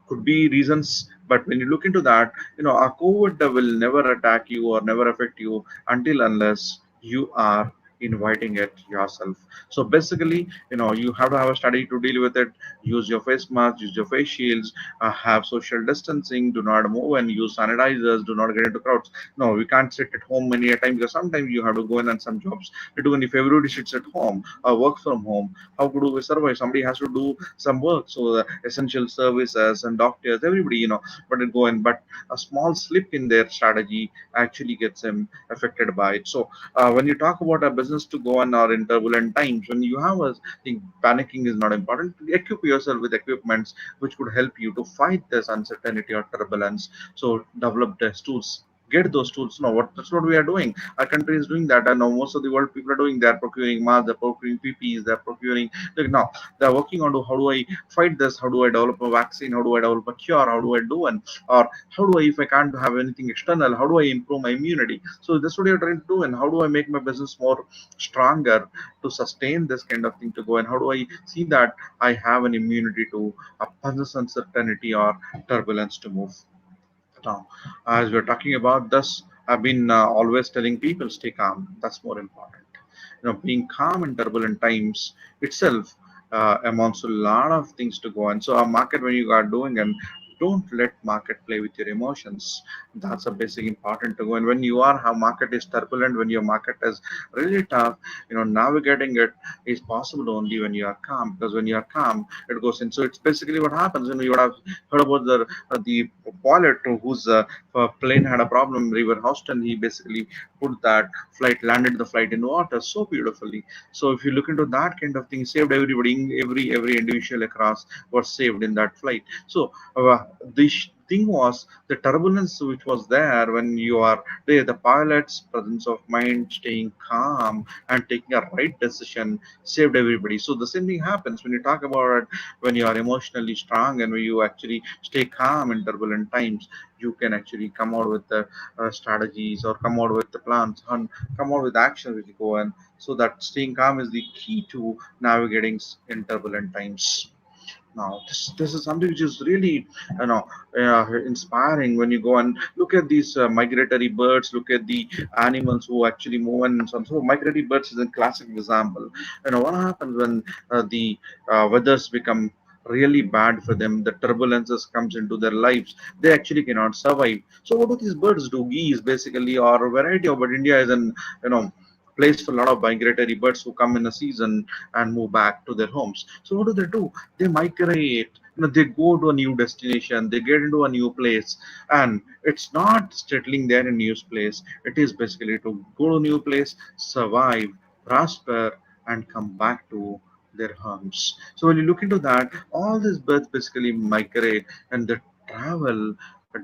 Could be reasons, but when you look into that, a COVID will never attack you or never affect you until unless you are inviting it yourself. So basically, you have to have a strategy to deal with it. Use your face mask, use your face shields, have social distancing, do not move and use sanitizers, do not get into crowds. No, we can't sit at home many a time, because sometimes you have to go in, and some jobs we do, and if everybody sits at home or work from home, how could we survive? Somebody has to do some work. So the essential services and doctors, everybody, but it go in, but a small slip in their strategy actually gets them affected by it. So when you talk about a business to go on or in turbulent times, when you have a thing, panicking is not important. Equip yourself with equipments which could help you to fight this uncertainty or turbulence. So develop these tools, get those tools. No, that's what we are doing. Our country is doing that. I know most of the world people are doing. They're procuring masks, they're procuring PPEs, they're procuring. Look, now they're working on how do I fight this? How do I develop a vaccine? How do I develop a cure? How do I do one? Or how do I, if I can't have anything external, how do I improve my immunity? So that's what you're trying to do. And how do I make my business more stronger to sustain this kind of thing to go? And how do I see that I have an immunity to a business uncertainty or turbulence to move? Now, as we're talking about this, I've been always telling people stay calm. That's more important. Being calm in turbulent times itself amounts to a lot of things to go on. So, a market when you are doing and don't let market play with your emotions. That's a basic important to go. And when you are how market is turbulent, when your market is really tough, navigating it is possible only when you are calm. Because when you are calm, it goes in. So it's basically what happens. You would have heard about the pilot whose plane had a problem, River Houston. He basically put that landed the flight in water so beautifully. So if you look into that kind of thing, saved everybody, every individual across was saved in that flight. So the thing was the turbulence which was there when you are there, the pilot's presence of mind, staying calm and taking a right decision saved everybody. So the same thing happens when you talk about it, when you are emotionally strong and when you actually stay calm in turbulent times, you can actually come out with the strategies or come out with the plans and come out with action which you go on. So that staying calm is the key to navigating in turbulent times. Now, this is something which is really, inspiring when you go and look at these migratory birds, look at the animals who actually move and so on. So, migratory birds is a classic example. What happens when the weathers become really bad for them, the turbulences comes into their lives, they actually cannot survive. So what do these birds do? Geese basically, or a variety of, but India is an place for a lot of migratory birds who come in a season and move back to their homes. So what do? They migrate. They go to a new destination, they get into a new place, and it's not settling there in a new place. It is basically to go to a new place, survive, prosper, and come back to their homes. So when you look into that, all these birds basically migrate and they travel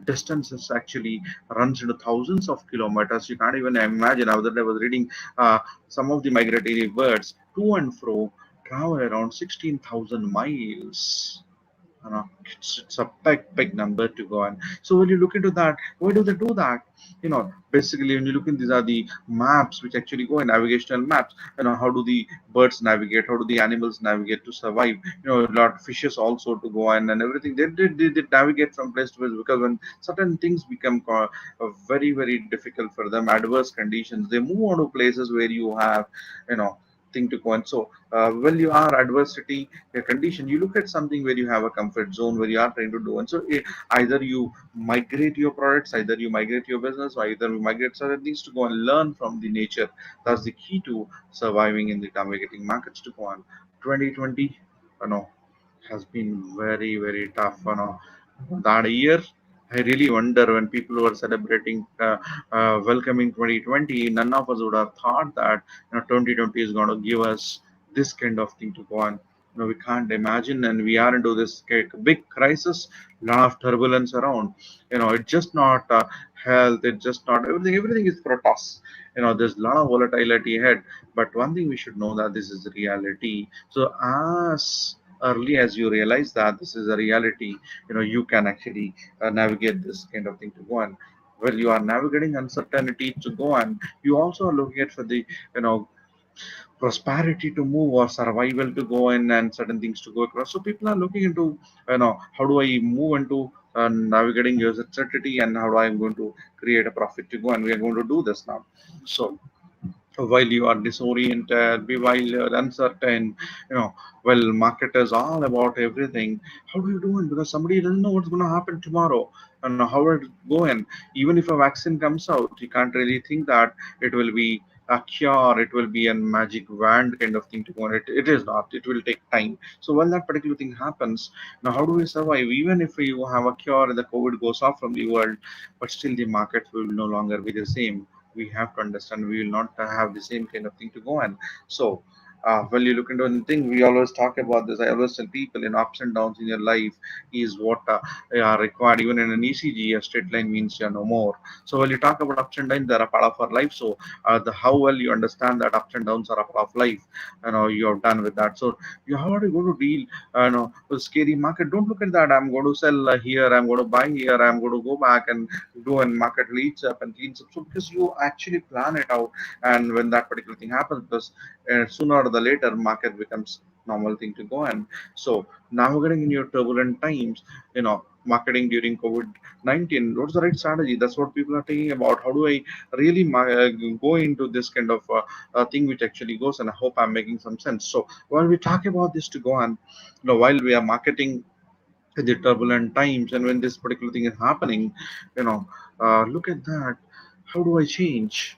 distances actually runs into thousands of kilometers. You can't even imagine. Now that I was reading some of the migratory birds to and fro travel around 16,000 miles. It's a big number to go on. So when you look into that, why do they do that? Basically when you look in, these are the maps which actually go in navigational maps. How do the birds navigate? How do the animals navigate to survive? A lot of fishes also to go on and everything. They navigate from place to place because when certain things become very very difficult for them, adverse conditions, they move on to places where you have you know thing to go on. So when you are adversity a condition, you look at something where you have a comfort zone where you are trying to do. And so either you migrate your products, either you migrate your business, or either you migrate certain things to go and learn from the nature. That's the key to surviving in the navigating markets to go on. 2020, has been very very tough. That year, I really wonder when people were celebrating welcoming 2020, none of us would have thought that 2020 is going to give us this kind of thing to go on. We can't imagine, and we are into this big crisis, lot of turbulence around. It's just not health, it's just not everything. Everything is for a toss. There's a lot of volatility ahead. But one thing we should know that this is reality. So as early as you realize that this is a reality, you can actually navigate this kind of thing to go on. Well, you are navigating uncertainty to go on. You also are looking at for the prosperity to move or survival to go in and certain things to go across. So people are looking into how do I move into navigating your uncertainty and how do I am going to create a profit to go, and we are going to do this now. So while you are disoriented, while you're uncertain, well, market is all about everything. How do you do it? Because somebody doesn't know what's going to happen tomorrow and how it go in. Even if a vaccine comes out, you can't really think that it will be a cure, it will be a magic wand kind of thing to go on. It is not. It will take time. So when that particular thing happens, now how do we survive? Even if you have a cure and the COVID goes off from the world, but still the market will no longer be the same. We have to understand we will not have the same kind of thing to go on. So when you look into anything, we always talk about this. I always tell people in ups and downs in your life is what are required. Even in an ECG, a straight line means you're no more. So when you talk about ups and downs, they're a part of our life. So the how well you understand that ups and downs are a part of life, you have done with that. So how are you going to deal with scary market? Don't look at that. I'm going to sell here, I'm going to buy here, I'm going to go back and do and market leads up and cleans up. So because you actually plan it out, and when that particular thing happens, because sooner or the later market becomes normal thing to go. And so navigating in your turbulent times, marketing during COVID-19, what's the right strategy? That's what people are thinking about. How do I really go into this kind of thing which actually goes? And I hope I'm making some sense. So while we talk about this to go on, while we are marketing the turbulent times, and when this particular thing is happening, you know, look at that. How do I change?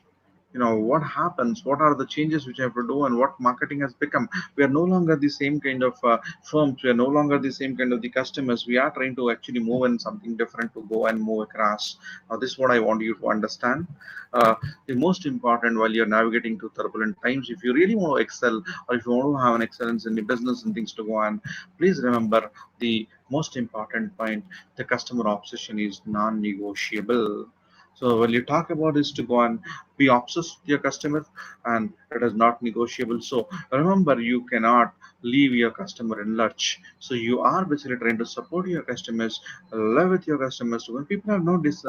What happens, what are the changes which I have to do, and what marketing has become. We are no longer the same kind of firms, we are no longer the same kind of the customers. We are trying to actually move in something different to go and move across. Now this is what I want you to understand. The most important while you're navigating to turbulent times, if you really want to excel, or if you want to have an excellence in the business and things to go on, please remember the most important point: the customer obsession is non-negotiable. So when you talk about is to go and be obsessed with your customer, and it is not negotiable. So remember, you cannot leave your customer in lurch. So you are basically trying to support your customers, live with your customers. So when people have noticed,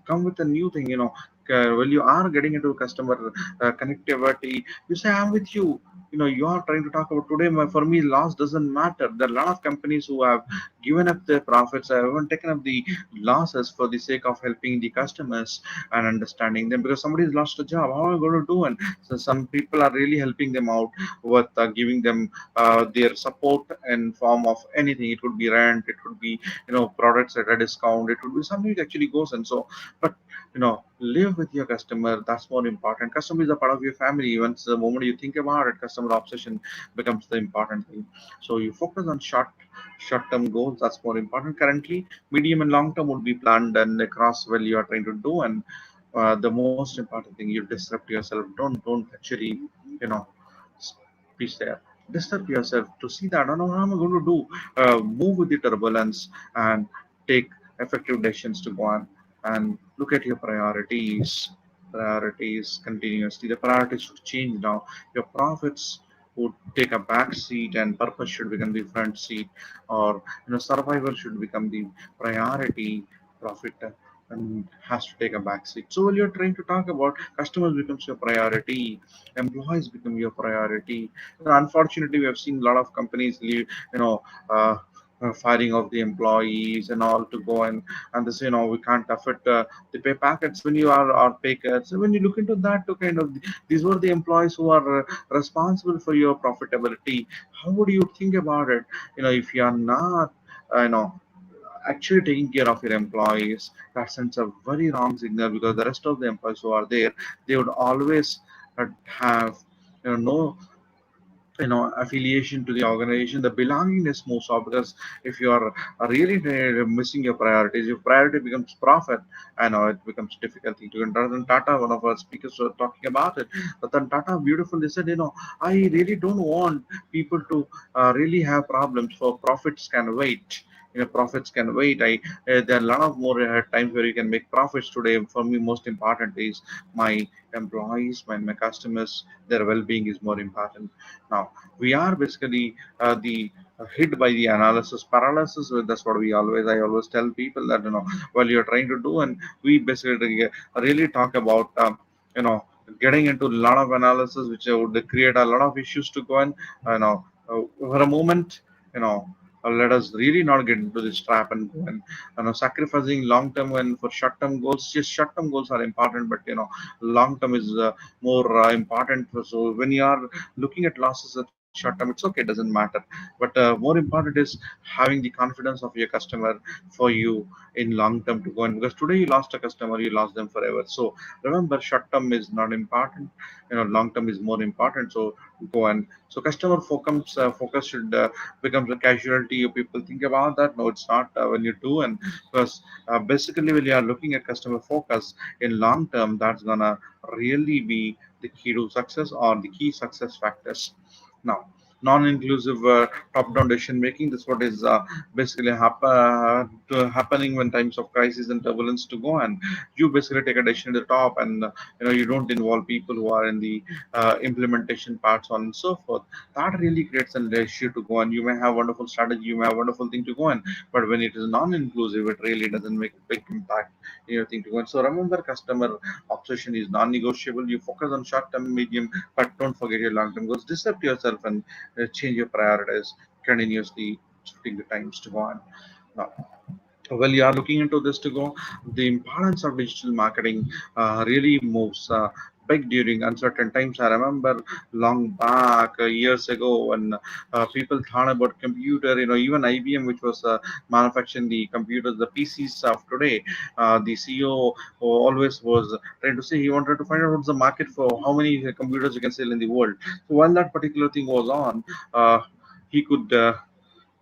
come with a new thing, when you are getting into customer connectivity, you say, I'm with you. You are trying to talk about today. For me, loss doesn't matter. There are a lot of companies who have given up their profits, have even taken up the losses for the sake of helping the customers and understanding them, because somebody's lost a job. How am I going to do? And so some people are really helping them out with giving them their support in form of anything. It could be rent, it could be products at a discount, it could be something which actually goes. And so, but live with your customer. That's more important. Customer is a part of your family. Once the moment you think about it, customer obsession becomes the important thing. So you focus on short-term goals. That's more important. Currently, medium and long term would be planned and across well you are trying to do. And the most important thing, you disrupt yourself. Don't actually you know be there. Disturb yourself to see that. I don't know how am I going to do. Move with the turbulence and take effective decisions to go on, and look at your priorities. Priorities continuously. The priorities should change now. Your profits would take a back seat, and purpose should become the front seat, or survival should become the priority. Profit and has to take a back seat. So when you're trying to talk about customers becomes your priority, employees become your priority. Unfortunately, we have seen a lot of companies leave, uh, firing of the employees and all to go and this, we can't afford the pay packets when you are pay cuts. So when you look into that, to kind of these were the employees who are responsible for your profitability. How would you think about it? If you are not, actually taking care of your employees, that sends a very wrong signal, because the rest of the employees who are there, they would always have no affiliation to the organization. The belongingness moves off, because if you are really missing your priorities, your priority becomes profit. I know it becomes difficult thing to. And Ratan Tata, one of our speakers, were talking about it. Ratan Tata beautifully said, I really don't want people to really have problems, for profits can wait. Profits can wait. There are a lot of more times where you can make profits today. For me, most important is my employees, my customers, their well-being is more important. Now we are basically the hit by the analysis paralysis. That's what I always tell people that while you're trying to do, and we basically really talk about you know getting into a lot of analysis, which would create a lot of issues to go. And for a moment, you know let us really not get into this trap and go and sacrificing long term and for short term goals. Yes, short term goals are important, but long term is more important. So when you are looking at losses at short term, it's okay, it doesn't matter. But more important is having the confidence of your customer for you in long term to go in, because today you lost a customer, you lost them forever. So remember, short term is not important, long term is more important. So go and so customer focus should becomes a casualty. People think about that. No, it's not when you do. And because basically when you are looking at customer focus in long term, that's gonna really be the key to success, or the key success factors. Now, non-inclusive top-down decision making. This is what is basically happening when times of crisis and turbulence to go. And you basically take a decision at the top, and you don't involve people who are in the implementation parts on and so forth. That really creates an issue to go. And you may have wonderful strategy, you may have wonderful thing to go in, but when it is non-inclusive, it really doesn't make a big impact in your thing to go in. So remember, customer obsession is non-negotiable. You focus on short-term, medium, but don't forget your long-term goals. Disrupt yourself and change your priorities continuously, shifting the times to go on. Now, well, you are looking into this to go, the importance of digital marketing really moves big during uncertain times. I remember long back years ago when people thought about computer, even IBM, which was manufacturing the computers, the PCs of today. The CEO always was trying to say he wanted to find out what's the market for how many computers you can sell in the world. So while that particular thing was on, he could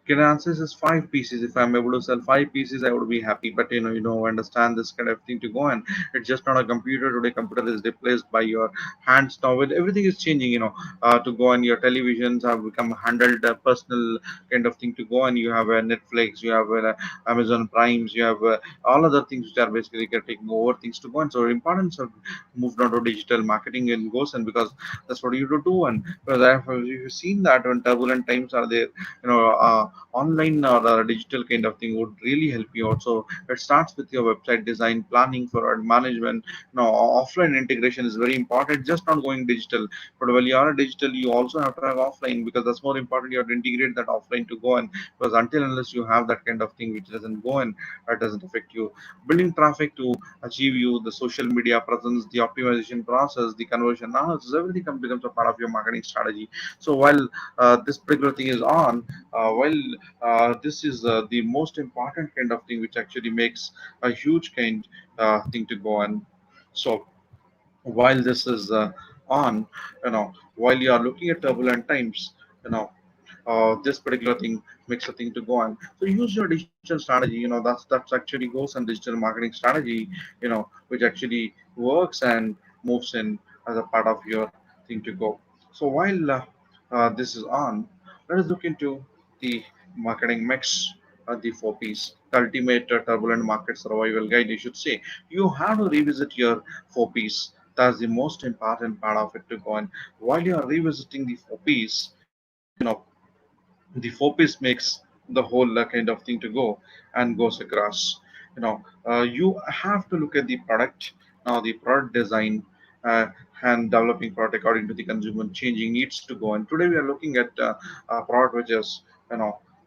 can answer is 5 pieces. If I'm able to sell 5 pieces, I would be happy. But understand this kind of thing to go on. It's just not a computer today. Computer is replaced by your hands now. With everything is changing. To go on, your televisions have become handled personal kind of thing to go on. You have Netflix, you have Amazon Primes, you have all other things which are basically taking over things to go on. So importance of moved on to digital marketing and goes, and because that's what you do. And because you've seen that when turbulent times are there, online or digital kind of thing would really help you out. So it starts with your website design, planning for ad management. Offline integration is very important, just not going digital. But while you are digital, you also have to have offline, because that's more important. You have to integrate that offline to go, and because until unless you have that kind of thing which doesn't go, and it doesn't affect you. Building traffic to achieve you the social media presence, the optimization process, the conversion analysis, everything becomes a part of your marketing strategy. So while this particular thing is on, this is the most important kind of thing which actually makes a huge kind thing to go on. So while this is on, while you are looking at turbulent times, this particular thing makes a thing to go on. So use your digital strategy. That's actually goes on digital marketing strategy. Which actually works and moves in as a part of your thing to go. So while this is on, let us look into the marketing mix. The 4 Ps, the ultimate turbulent market survival guide, you should say. You have to revisit your 4 Ps. That's the most important part of it to go on. While you are revisiting the 4 Ps, you know the 4 Ps makes the whole kind of thing to go and goes across. You have to look at the product now, the product design, uh, and developing product according to the consumer changing needs to go. And today we are looking at a product which is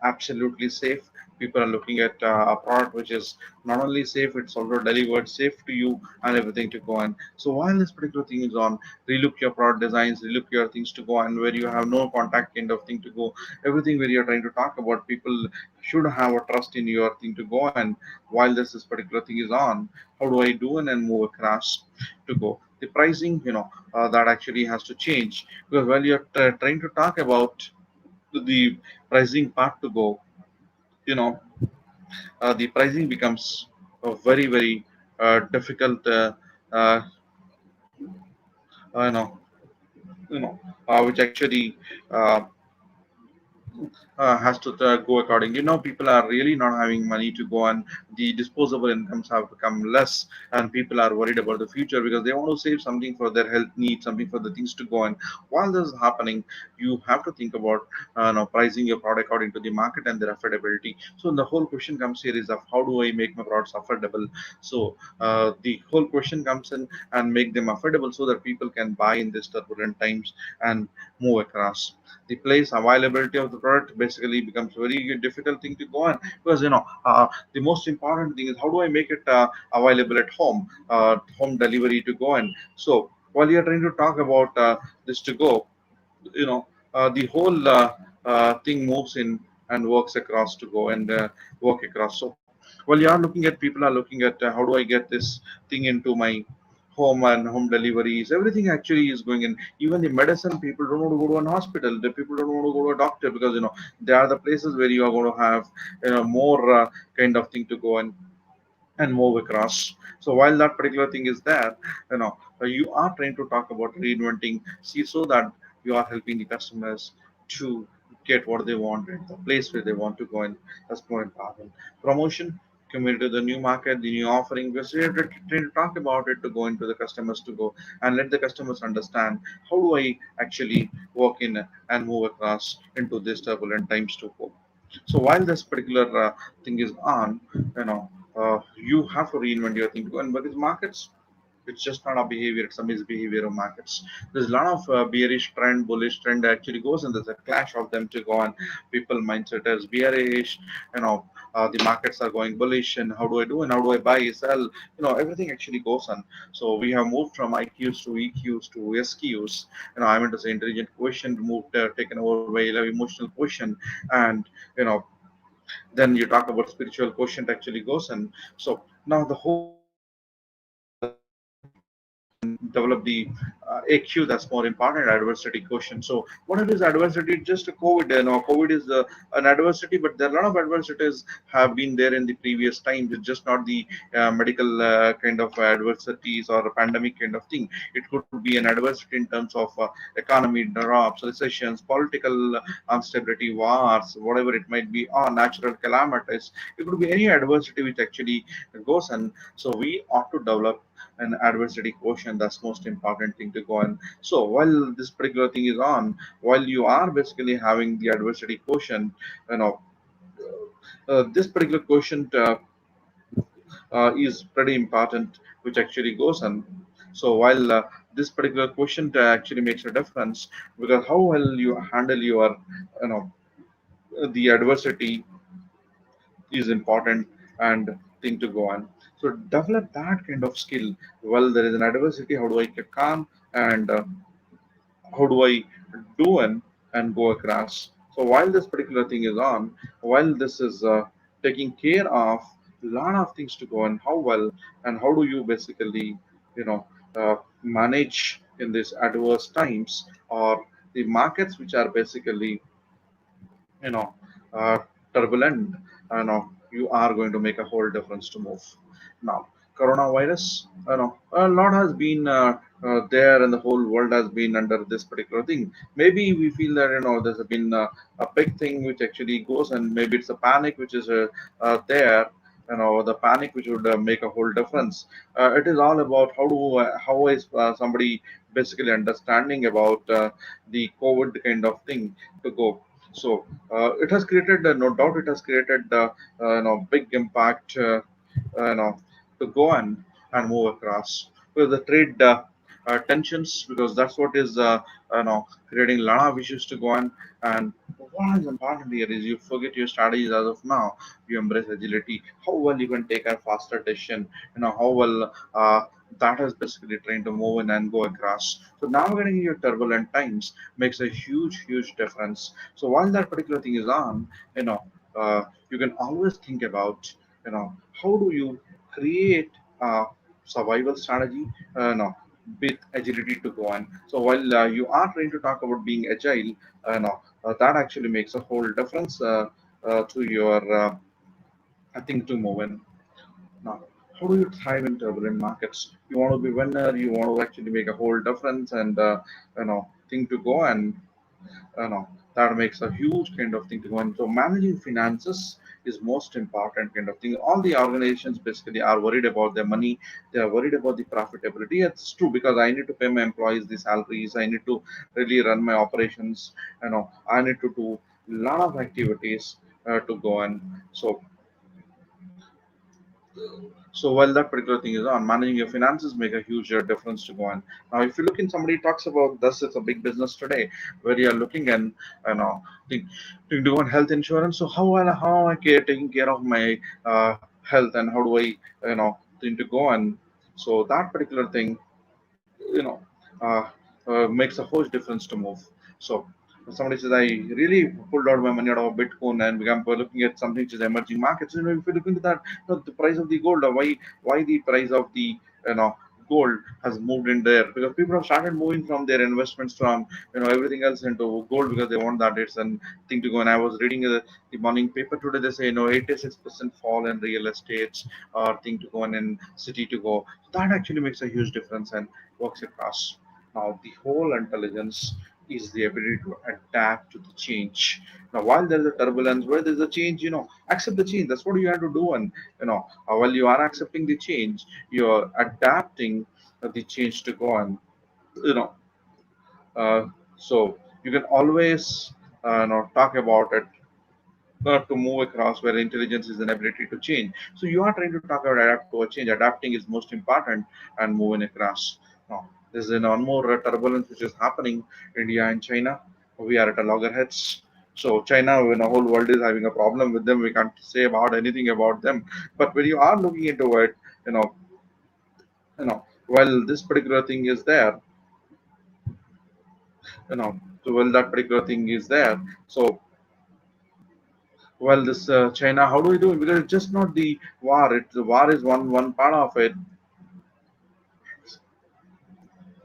absolutely safe. People are looking at a product which is not only safe, it's also delivered safe to you and everything to go on. So while this particular thing is on, relook your product designs, relook your things to go, and where you have no contact kind of thing to go, everything where you're trying to talk about, people should have a trust in your thing to go. And while this particular thing is on, how do I do and move across to go? The pricing, that actually has to change, because while you're trying to talk about the pricing part to go, you know the pricing becomes very very difficult, uh, you know which actually uh, has to go accordingly. People are really not having money to go, and the disposable incomes have become less, and people are worried about the future because they want to save something for their health needs, something for the things to go. And while this is happening, you have to think about pricing your product according to the market and their affordability. So the whole question comes here is of how do I make my products affordable? So the whole question comes in and make them affordable so that people can buy in these turbulent times and move across. The place availability of the product basically becomes very difficult thing to go on, because the most important thing is how do I make it available at home, home delivery to go on. So while you're trying to talk about this to go, the whole thing moves in and works across to go and work across. So while you are looking at, people are looking at how do I get this thing into my home, and home deliveries, everything actually is going in. Even the medicine, people don't want to go to an hospital, the people don't want to go to a doctor, because they are the places where you are going to have more kind of thing to go and move across. So while that particular thing is there, you are trying to talk about reinventing, see, so that you are helping the customers to get what they want at the place where they want to go, and that's more important. Promotion, coming to the new market, the new offering, because we have to try to talk about it to go into the customers to go and let the customers understand how do I actually walk in and move across into this turbulent times to go. So while this particular thing is on, you have to reinvent your thing. And because markets, it's just not a behavior, it's a misbehavior of markets. There's a lot of bearish trend, bullish trend actually goes, and there's a clash of them to go on. People mindset as bearish, the markets are going bullish, and how do I do, and how do I buy, sell, everything actually goes on. So we have moved from IQs to EQs to SQs. I meant to say intelligent quotient moved, taken over by emotional quotient, and you know then you talk about spiritual quotient actually goes. And so now the whole develop the AQ, that's more important, adversity quotient. So what it is adversity? Just a COVID. COVID is an adversity, but there are a lot of adversities have been there in the previous times. It's just not the medical kind of adversities or a pandemic kind of thing. It could be an adversity in terms of economy drops, recessions, political instability, wars, whatever it might be, or natural calamities. It could be any adversity which actually goes. And so we ought to develop an adversity quotient. That's most important thing to go on. So while this particular thing is on, while you are basically having the adversity quotient, you know this particular quotient is pretty important, which actually goes on. So while this particular quotient actually makes a difference, because how well you handle your you know the adversity is important and thing to go on. So develop that kind of skill. Well, there is an adversity. How do I get calm, and how do I do and go across? So while this particular thing is on, while this is taking care of a lot of things to go on, how well and how do you basically you know manage in these adverse times, or the markets which are basically you know uh, turbulent, you are going to make a whole difference to move. Now coronavirus, a lot has been there, and the whole world has been under this particular thing. Maybe we feel that there's been a big thing which actually goes, and maybe it's a panic which is there, the panic which would make a whole difference. It is all about how is somebody basically understanding about the COVID kind of thing to go. So it has created, no doubt, it has created big impact, you know, to go and move across with the trade tensions, because that's what is creating a lot of issues to go on. And what is important here is you forget your strategies as of now. You embrace agility. How well you can take a faster decision. How well that is basically trying to move in and go across. So navigating your turbulent times makes a huge difference. So while that particular thing is on, you can always think about how do you create a survival strategy, with agility to go on. So while you are trying to talk about being agile, that actually makes a whole difference to your thing to move in. Now, how do you thrive in turbulent markets? You want to be winner. You want to actually make a whole difference, and thing to go. And that makes a huge kind of thing to go on. So managing finances is most important kind of thing. All the organizations basically are worried about their money. They are worried about the profitability. It's true, because I need to pay my employees the salaries. I need to really run my operations. I need to do a lot of activities to go on. So while that particular thing is on, managing your finances make a huge difference to go on. Now, if you look in, somebody talks about this, it's a big business today where you are looking and think, to do on health insurance. So how am I taking care of my health, and how do I think to go on? So that particular thing you know uh, makes a huge difference to move. So if somebody says, I really pulled out my money out of Bitcoin and began looking at something which is emerging markets. If you look into that, the price of the gold, or why the price of the gold has moved in there, because people have started moving from their investments from everything else into gold, because they want that it's an thing to go. And I was reading the morning paper today. They say 86% fall in real estates, or thing to go, and city to go. So that actually makes a huge difference and works across. Now, the whole intelligence is the ability to adapt to the change. Now, while there's a turbulence, where there's a change, accept the change. That's what you have to do. And, while you are accepting the change, you're adapting the change to go on. You know, uh, so you can always, talk about it to move across, where intelligence is an ability to change. So you are trying to talk about adapt to a change. Adapting is most important, and moving across. Now, there's one more turbulence which is happening. India and China. We are at a loggerheads. So China, when the whole world is having a problem with them, we can't say about anything about them. But when you are looking into it, you know, well, this particular thing is there, so well, that particular thing is there. So, well, this China, how do we do it? Because it's just not the war. The war is one part of it.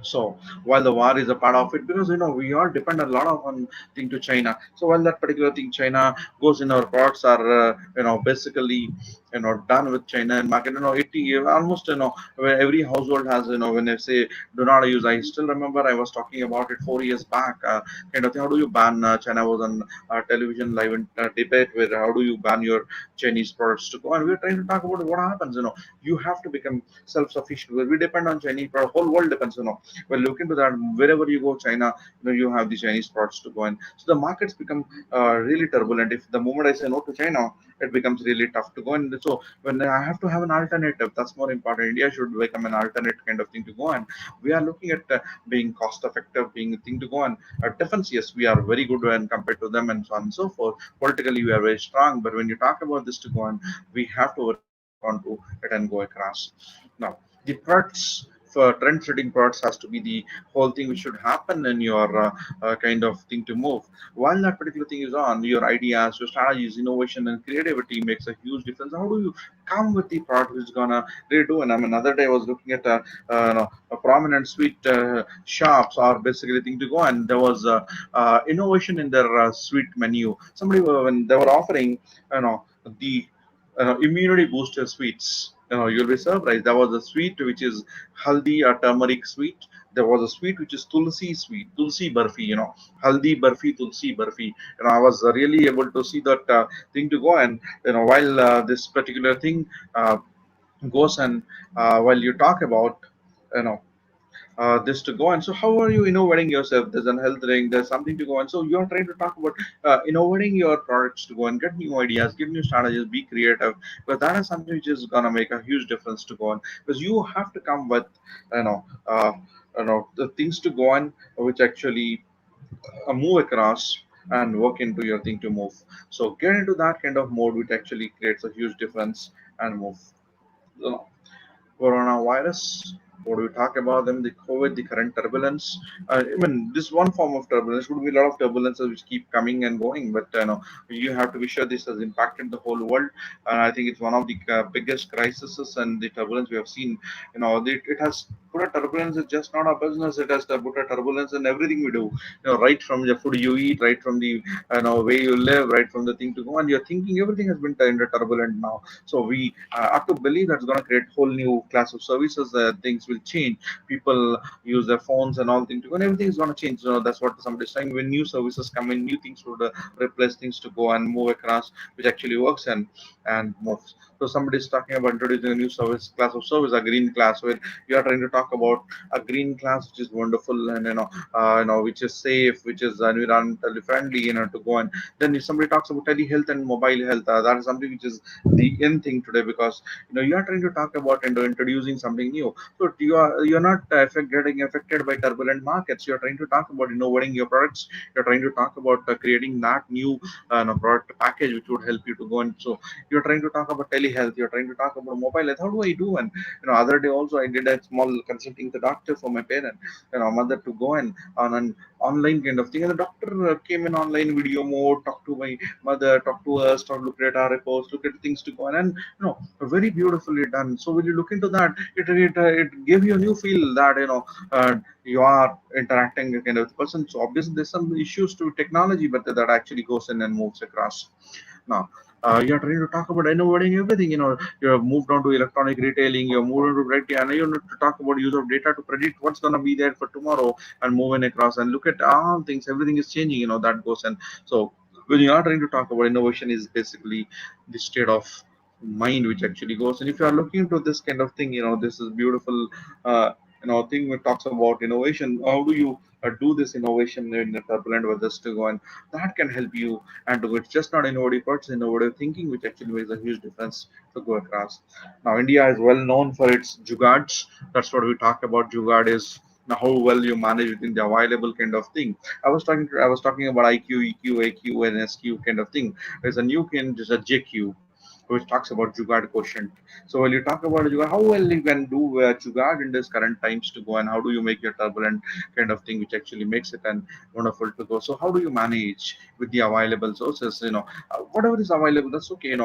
So while the war is a part of it, because we all depend a lot of on thing to China. So while that particular thing China goes in, our products are basically done with China and market. 80 almost where every household has when I say do not use. I still remember I was talking about it 4 years back. Kind of thing. How do you ban China was on television live debate where how do you ban your Chinese products to go? And we're trying to talk about what happens. You have to become self-sufficient. Where we depend on Chinese product, whole world depends. Well, look into that. Wherever you go, China, you have the Chinese products to go in. So the markets become really turbulent. If the moment I say no to China, it becomes really tough to go in. So when I have to have an alternative, that's more important. India should become an alternate kind of thing to go in. We are looking at being cost effective, being a thing to go in. Defense, yes, we are very good when compared to them and so on and so forth. Politically, we are very strong. But when you talk about this to go in, we have to respond to it and go across. Now, the products for trend setting products has to be the whole thing which should happen in your kind of thing to move. While that particular thing is on, your ideas, your strategies, innovation, and creativity makes a huge difference. How do you come with the product which is gonna redo? And I mean, another day I was looking at a prominent sweet shops or basically thing to go, and there was innovation in their sweet menu. Somebody when they were offering, you know, the immunity booster sweets. You'll be surprised. There was a sweet which is haldi or turmeric sweet. There was a sweet which is tulsi sweet, tulsi barfi. Haldi barfi, tulsi barfi. I was really able to see that thing to go. And while this particular thing goes, and while you talk about, you know this to go on. So how are you innovating yourself? There's an health ring, there's something to go on. So you're trying to talk about innovating your products to go and get new ideas, give new strategies, be creative. But that is something which is gonna make a huge difference to go on, because you have to come with you know uh, the things to go on which actually move across and work into your thing to move. So get into that kind of mode which actually creates a huge difference and move. You know, coronavirus. What do we talk about them? The COVID, the current turbulence. I mean, this one form of turbulence would be a lot of turbulences which keep coming and going. But you have to be sure this has impacted the whole world. And I think it's one of the biggest crises and the turbulence we have seen. It has put a turbulence. It's just not a business. It has put a turbulence in everything we do. Right from the food you eat, right from the way you live, right from the thing to go, and you're thinking everything has been turned turbulent now. So we have to believe that's going to create whole new class of services. Things will change. People use their phones and all things to go, and everything is going to change. That's what somebody's saying. When new services come in, new things would replace things to go and move across, which actually works and moves. So somebody's talking about introducing a new service class of service, a green class, where you are trying to talk about a green class, which is wonderful and which is safe, which is environmentally friendly, to go. And then if somebody talks about telehealth and mobile health, that is something which is the in thing today, because you are trying to talk about and introducing something new. So you're not getting affected by turbulent markets. You're trying to talk about innovating your products. You're trying to talk about creating that new product package which would help you to go. And so you're trying to talk about telehealth. You're trying to talk about mobile health. How do I do? And other day also I did a small consulting the doctor for my parent, mother, to go and on an online kind of thing. And the doctor came in online video mode, talked to my mother, talked to us, look at our reports, look at things to go on, and very beautifully done. So when you look into that, it gave you a new feel that you are interacting with kind of person. So obviously there's some issues to technology, but that actually goes in and moves across. Now, you're trying to talk about innovating everything. You've moved on to electronic retailing. You've moved on to data, and you need to talk about use of data to predict what's going to be there for tomorrow and moving across and look at all things. Everything is changing. That goes. And so when you are trying to talk about innovation, is basically the state of mind which actually goes. And if you are looking into this kind of thing, this is beautiful. Thing which talks about innovation. How do you do this innovation in the turbulent weathers to go, and that can help you and to go. It's just not innovative parts, innovative thinking, which actually makes a huge difference to go across. Now, India is well known for its jugaads. That's what we talk about. Jugaad is Now, how well you manage within the available kind of thing. I was talking about IQ, EQ, AQ, and SQ kind of thing. There's a new kind, there's a JQ, which talks about Jugaad quotient. So when you talk about Jugaad, how well you can do Jugaad in this current times to go, and how do you make your turbulent kind of thing, which actually makes it and wonderful to go. So how do you manage with the available sources? Whatever is available, that's okay.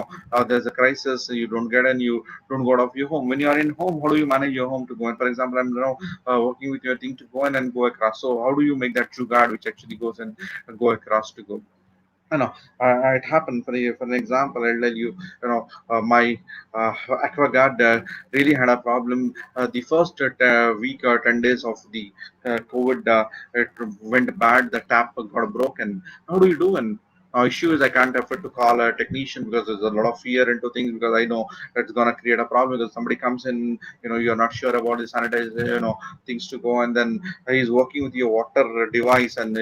There's a crisis, you don't get, and you don't go out of your home. When you are in home, how do you manage your home to go? And for example, I'm now working with your thing to go in and go across. So how do you make that Jugaad, which actually goes and go across to go? I know it happened for an example. I'll tell you. My aquaguard really had a problem. The first week or 10 days of the COVID, it went bad. The tap got broken. How do you do? And issue is I can't afford to call a technician because there's a lot of fear into things, because I know it's gonna create a problem because somebody comes in, you're not sure about the sanitizer, things to go, and then he's working with your water device, and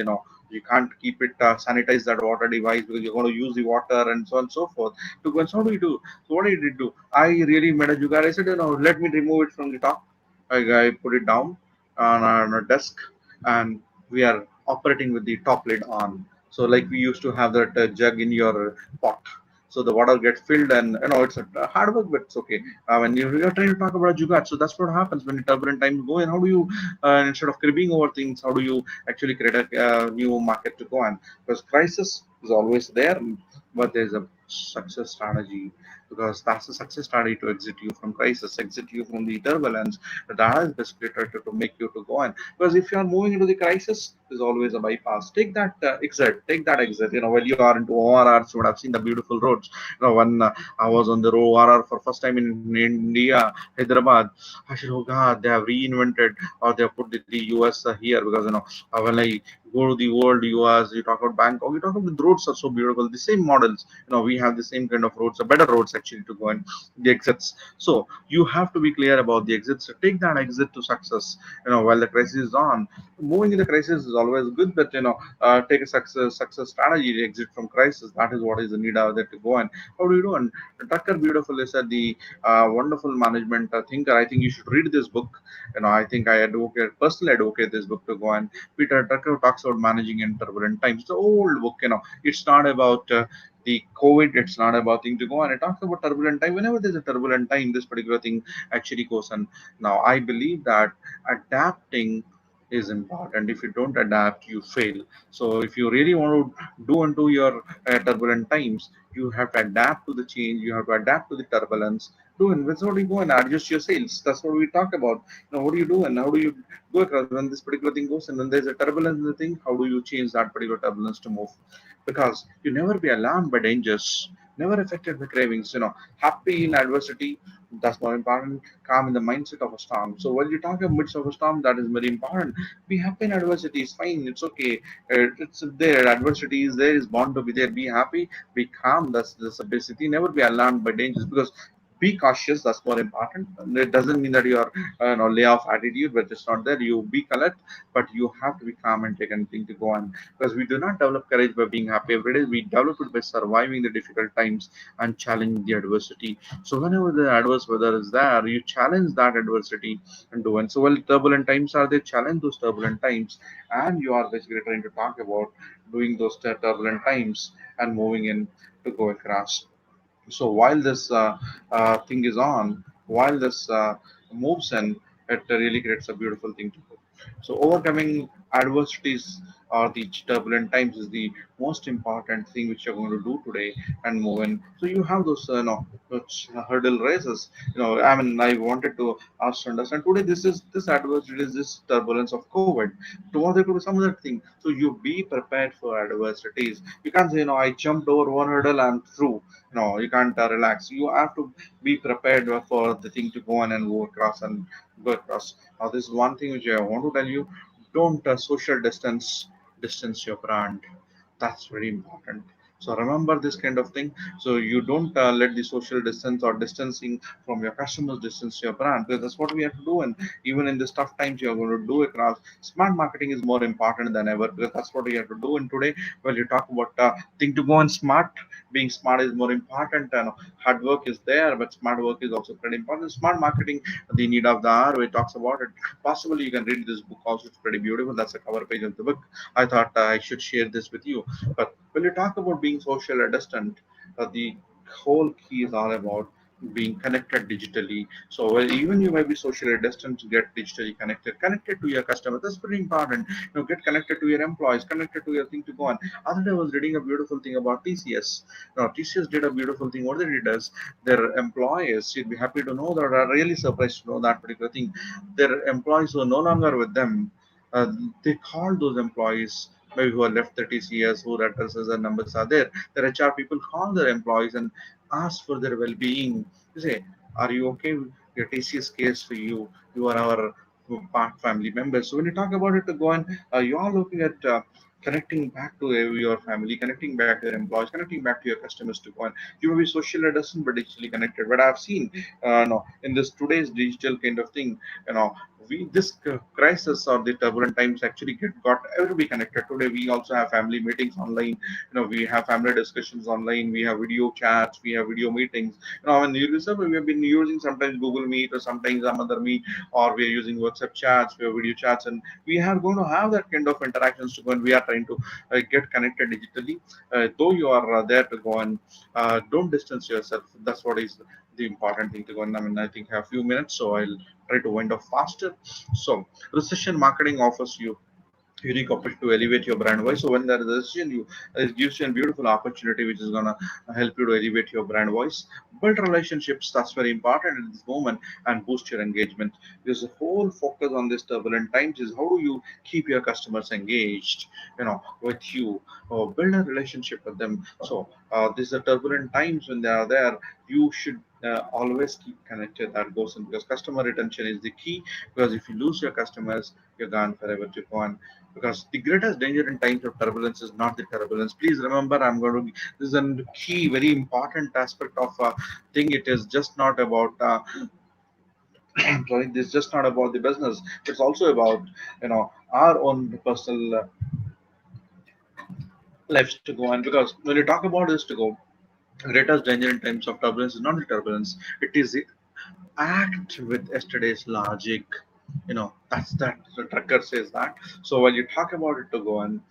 you can't keep it sanitize that water device because you're going to use the water and so on and so forth to go. And so what do you do? So what did it do? I really made a jugaad. I said, let me remove it from the top. I put it down on a desk, and we are operating with the top lid on. So like we used to have that jug in your pot. So the water gets filled, and it's a hard work, but it's okay. When you're trying to talk about jugaad, so that's what happens when turbulent times go. And how do you, instead of cribbing over things, how do you actually create a new market to go on? Because crisis is always there, but there's a success strategy, because that's the success strategy to exit you from crisis, exit you from the turbulence. That is basically to make you to go on. Because if you are moving into the crisis, there's always a bypass. Take that exit, take that exit. When you are into ORRs, you would have seen the beautiful roads. When I was on the road ORR for first time in India, Hyderabad, I said, oh God, they have reinvented, or they have put the US here, because when I go to the world US, you talk about Bangkok, you talk about the roads are so beautiful, the same models, we have the same kind of roads, better roads actually to go, and the exits. So you have to be clear about the exits. Take that exit to success. While the crisis is on, moving in the crisis is always good, but take a success strategy to exit from crisis. That is what is the need out there to go. And how do you do? And Tucker beautifully said, the wonderful management thinker. I think you should read this book. I think I personally advocate this book to go. And Peter Tucker talks about managing in turbulent times. It's an old book. It's not about the COVID. It's not about thing to go. And it talks about turbulent time. Whenever there's a turbulent time, this particular thing actually goes. And now I believe that adapting is important. If you don't adapt, you fail. So if you really want to do into your turbulent times, you have to adapt to the change. You have to adapt to the turbulence. Do, and that's how you go and adjust your sales. That's what we talk about. What do you do, and how do you go across when this particular thing goes, and when there's a turbulence in the thing, how do you change that particular turbulence to move? Because you never be alarmed by dangers, never affected by cravings. Happy in adversity, that's more important. Calm in the mindset of a storm. So while you talk in midst of a storm, that is very important. Be happy in adversity. It's fine. It's okay. It's there. Adversity is there. Is bound to be there. Be happy. Be calm. That's the basic. Never be alarmed by dangers, because be cautious. That's more important. And it doesn't mean that you are lay off attitude, but it's not there. You be collect, but you have to be calm and take anything to go on. Because we do not develop courage by being happy every day. We develop it by surviving the difficult times and challenging the adversity. So whenever the adverse weather is there, you challenge that adversity and do. And so while turbulent times are there, challenge those turbulent times, and you are basically trying to talk about doing those turbulent times and moving in to go across. So while this thing is on, while this moves in, it really creates a beautiful thing to do. So overcoming adversities or the turbulent times is the most important thing which you're going to do today and move in. So you have those those hurdle races. I mean, I wanted to ask to understand today, this adversity is this turbulence of COVID. Tomorrow there could be some other thing. So you be prepared for adversities. You can't say, I jumped over one hurdle, I'm through. No, you can't relax. You have to be prepared for the thing to go on and go across and go across. Now, this is one thing which I want to tell you: don't social distance your brand. That's very important. So remember this kind of thing. So you don't let the social distance or distancing from your customers distance your brand, because that's what we have to do. And even in this tough times, you are going to do across. Smart marketing is more important than ever, because that's what we have to do. And today, when you talk about think to go on smart, being smart is more important. And hard work is there, but smart work is also pretty important. Smart marketing, the need of the hour, where it talks about it. Possibly you can read this book also. It's pretty beautiful. That's the cover page of the book. I thought I should share this with you. But when you talk about being social distant, the whole key is all about being connected digitally. So even you might be socially distant, to get digitally connected to your customer. That's pretty important. Get connected to your employees, connected to your thing to go on. Other day I was reading a beautiful thing about TCS. TCS did a beautiful thing. What they did is their employees, you'd be happy to know that, are really surprised to know that particular thing. Their employees who are no longer with them, uh, they called those employees maybe who are left the TCS, who addresses and numbers are there. The HR people call their employees and ask for their well-being. You say, "Are you okay? Your TCS case for you. You are our part family members." So when you talk about it, to go on, you are looking at connecting back to your family, connecting back to your employees, connecting back to your customers to go on. You may be socially distant but digitally connected. But I've seen, no, in this today's digital kind of thing, you know, we this crisis or the turbulent times actually got everybody connected. Today we also have family meetings online. We have family discussions online. We have video chats. We have video meetings. And you listen, we have been using sometimes Google Meet or sometimes some other Meet, or we are using WhatsApp chats, we have video chats, and we are going to have that kind of interactions to go. And we are trying to get connected digitally. Though you are there to go, and don't distance yourself. That's what is the important thing to go. And I mean, I think I have a few minutes, so I'll try to wind up faster. So, recession marketing offers you unique opportunity to elevate your brand voice. So when there is a decision, it gives you a beautiful opportunity which is gonna help you to elevate your brand voice. Build relationships, that's very important in this moment, and boost your engagement. Because the whole focus on this turbulent times is how do you keep your customers engaged, with you, or build a relationship with them. So these are turbulent times when they are there. You should always keep connected. That goes in, because customer retention is the key. Because if you lose your customers, you're gone forever to go on. Because the greatest danger in times of turbulence is not the turbulence. Please remember, I'm going to. This is a key, very important aspect of thing. It is just not about. Sorry, this is just not about the business. It's also about our own personal lives to go on. Because when you talk about this to go, greatest danger in times of turbulence is not the turbulence. It is the act with yesterday's logic. That's that the trucker says that. So while you talk about it to go on,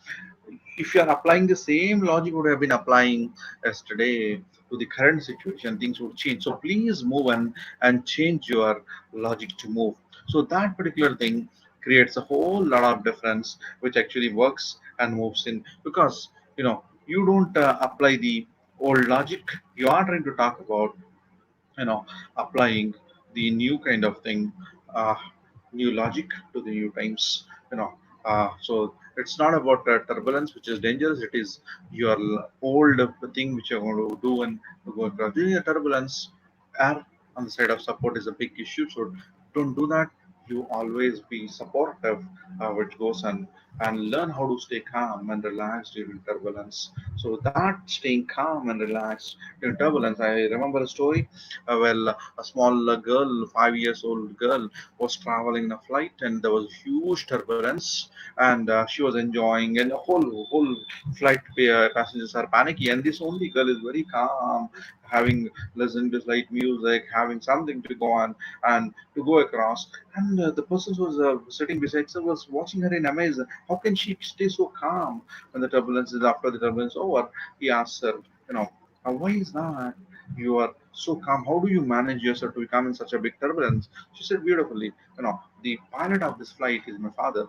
if you are applying the same logic would have been applying yesterday to the current situation, things would change. So please move and change your logic to move. So that particular thing creates a whole lot of difference, which actually works and moves in. Because you don't apply the old logic. You are trying to talk about applying the new kind of thing, uh, new logic to the new times. So it's not about turbulence which is dangerous. It is your old thing which you're going to do and go across. During the turbulence, air on the side of support is a big issue. So don't do that. You always be supportive, which goes and learn how to stay calm and relaxed during turbulence. So that staying calm and relaxed during turbulence, I remember a story. A small girl, 5 years old girl, was traveling in a flight, and there was huge turbulence, and she was enjoying, and the whole flight passengers are panicky, and this only girl is very calm, having listening to light music, having something to go on and to go across. And the person who was sitting beside her was watching her in amaze. How can she stay so calm when the turbulence is after the turbulence over? He asked her, why is that? You are so calm. How do you manage yourself to become in such a big turbulence? She said beautifully, the pilot of this flight is my father.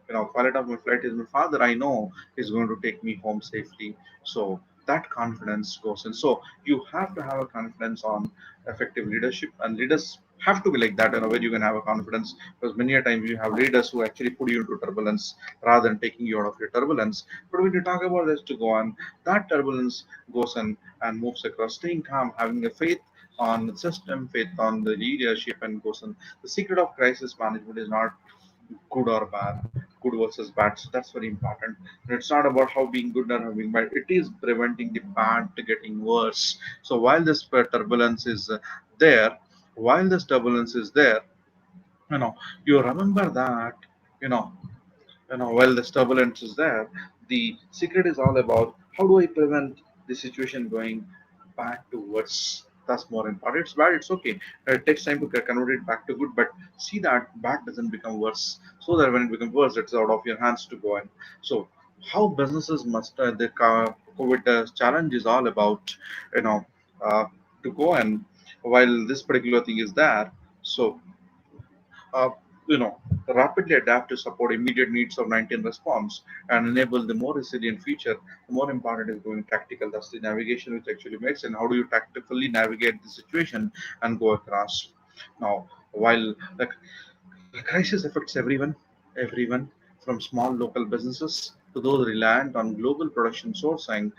Pilot of my flight is my father. I know he's going to take me home safely. So that confidence goes in. So you have to have a confidence on effective leadership, and leaders have to be like that, where you can have a confidence, because many a times you have leaders who actually put you into turbulence rather than taking you out of your turbulence. But when you talk about this to go on, that turbulence goes in and moves across, staying calm, having a faith on the system, faith on the leadership, and goes on. The secret of crisis management is not good or bad. good versus bad. So that's very important. And it's not about how being good or how being bad. It is preventing the bad to getting worse. So while this turbulence is there, while this turbulence is there, you know, you remember that, you know, while this turbulence is there, the secret is all about how do I prevent the situation going bad to worse. That's more important. It's bad, it's okay. It takes time to convert it back to good, but see that bad doesn't become worse. So that when it becomes worse, it's out of your hands to go in. So how businesses must the COVID challenge is all about, you know, uh, to go and while this particular thing is there. So uh, you know, rapidly adapt to support immediate needs of 19 response and enable the more resilient future. The more important is going tactical. That's the navigation which actually makes, and how do you tactically navigate the situation and go across. Now, while the crisis affects everyone from small local businesses to those reliant on global production sourcing.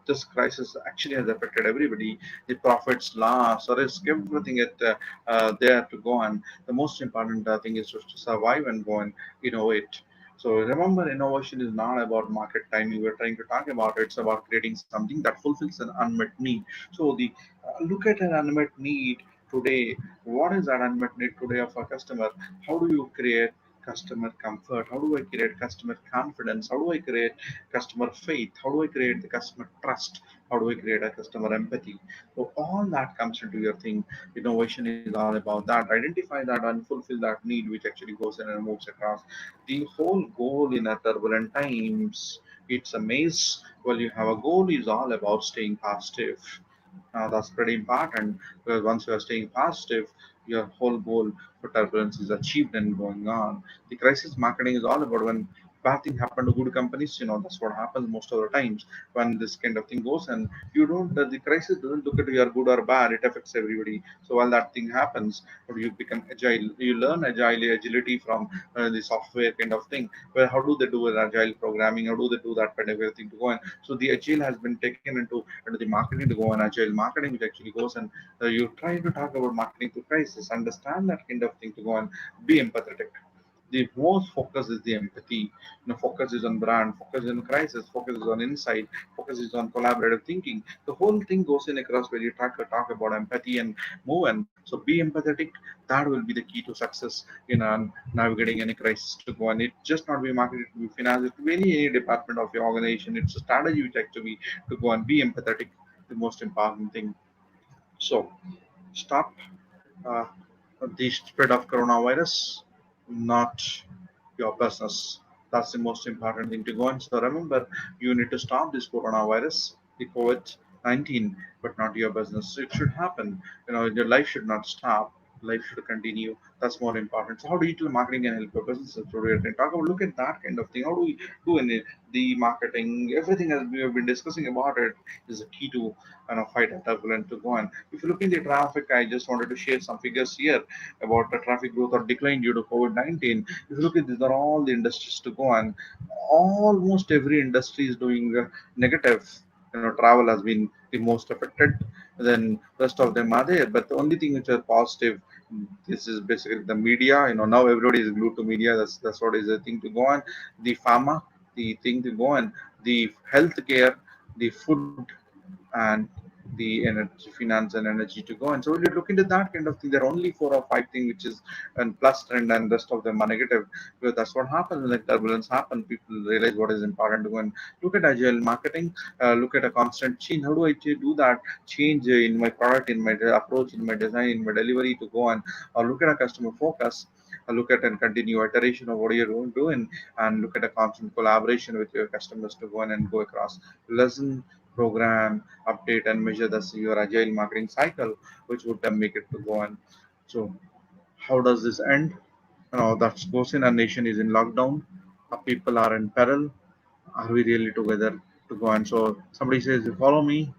This crisis actually has affected everybody. The profits, loss, or risk, everything there to go on. The most important thing is just to survive and go and innovate. So remember, innovation is not about market timing. We're trying to talk about it. It's about creating something that fulfills an unmet need. So the look at an unmet need today. What is that unmet need today of a customer? How do you create customer comfort? How do I create customer confidence? How do I create customer faith? How do I create the customer trust? How do I create a customer empathy? So all that comes into your thing. Innovation is all about that. Identify that and fulfill that need, which actually goes in and moves across. The whole goal in a turbulent times, it's a maze. Well, you have a goal is all about staying positive. That's pretty important because once you are staying positive, your whole goal for turbulence is achieved and going on. The crisis marketing is all about when bad thing happen to good companies. That's what happens most of the times when this kind of thing goes, and you don't. The crisis doesn't look at you are good or bad. It affects everybody. So while that thing happens, you become agile. You learn agility from the software kind of thing. Where how do they do with agile programming? How do they do that kind of everything to go on? So the agile has been taken into the marketing to go on agile marketing, which actually goes and you try to talk about marketing to crisis, understand that kind of thing to go and be empathetic. The most focus is the empathy. Focus is on brand, focus is on crisis, focus is on insight, focus is on collaborative thinking. The whole thing goes in across where you talk about empathy and move and so be empathetic. That will be the key to success in navigating any crisis to go. And it just not be marketing, to be finance, it to be any department of your organization. It's a strategy which actually to go and be empathetic. The most important thing. So stop uh, the spread of coronavirus, not your business. That's the most important thing to go on. So remember, you need to stop this coronavirus, the COVID-19, but not your business. It should happen. Your life should not stop. Life should continue. That's more important. So how digital marketing can help your businesses? So we can talk about look at that kind of thing. How do we do in it? The marketing, everything as we have been discussing about it is a key to fight a turbulent to go on. If you look in the traffic, I just wanted to share some figures here about the traffic growth or decline due to COVID-19. If you look at these are all the industries to go on, almost every industry is doing negative. Travel has been the most affected. Then rest of them are there, but the only thing which are positive, this is basically the media. Now everybody is glued to media. That's what is the thing to go on. The pharma, the thing to go on, the healthcare, the food, and the energy, finance, and energy to go. And so when you look into that kind of thing, there are only 4 or 5 things which is and plus trend, and rest of them are negative. Because that's what happens when the turbulence happens. People realize what is important to go and look at agile marketing. Look at a constant change. How do I do that change in my product, in my approach, in my design, in my delivery to go on? Or look at a customer focus. Look at and continue iteration of what you're doing, and look at a constant collaboration with your customers to go on and go across. Lesson, program, update, and measure this your agile marketing cycle, which would then make it to go on. So how does this end? That goes in. A nation is in lockdown. People are in peril. Are we really together to go on? So somebody says, "You follow me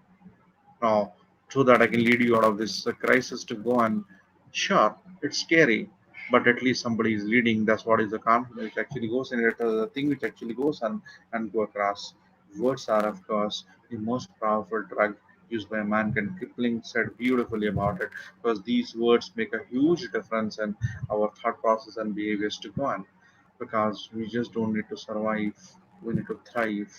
now, so that I can lead you out of this crisis to go on." Sure, it's scary, but at least somebody is leading. That's what is the confidence which actually goes in it. The thing which actually goes on and go across. Words are, of course, the most powerful drug used by mankind. Kipling said beautifully about it because these words make a huge difference in our thought process and behaviors to go on. because we just don't need to survive. We need to thrive,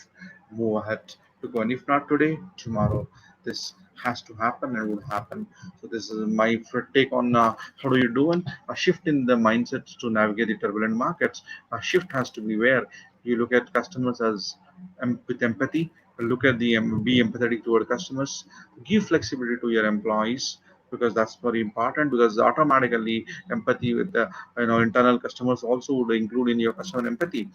move ahead to go. And if not today, tomorrow, this has to happen and would happen. So this is my take on how do you do a shift in the mindset to navigate the turbulent markets. A shift has to be where you look at customers as with empathy. Look at the be empathetic toward customers. Give flexibility to your employees because that's very important, because automatically empathy with the internal customers also would include in your customer empathy.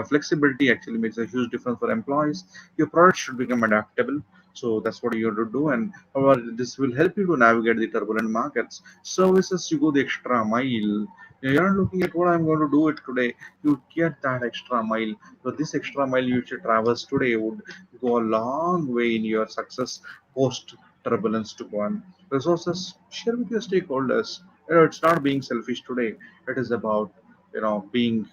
Flexibility actually makes a huge difference for employees. Your product should become adaptable, so that's what you have to do. And however, this will help you to navigate the turbulent markets. Services, you go the extra mile. You're not looking at what I'm going to do it today. You get that extra mile. So this extra mile you should traverse today would go a long way in your success post turbulence to go on. Resources, share with your stakeholders. It's not being selfish today. It is about being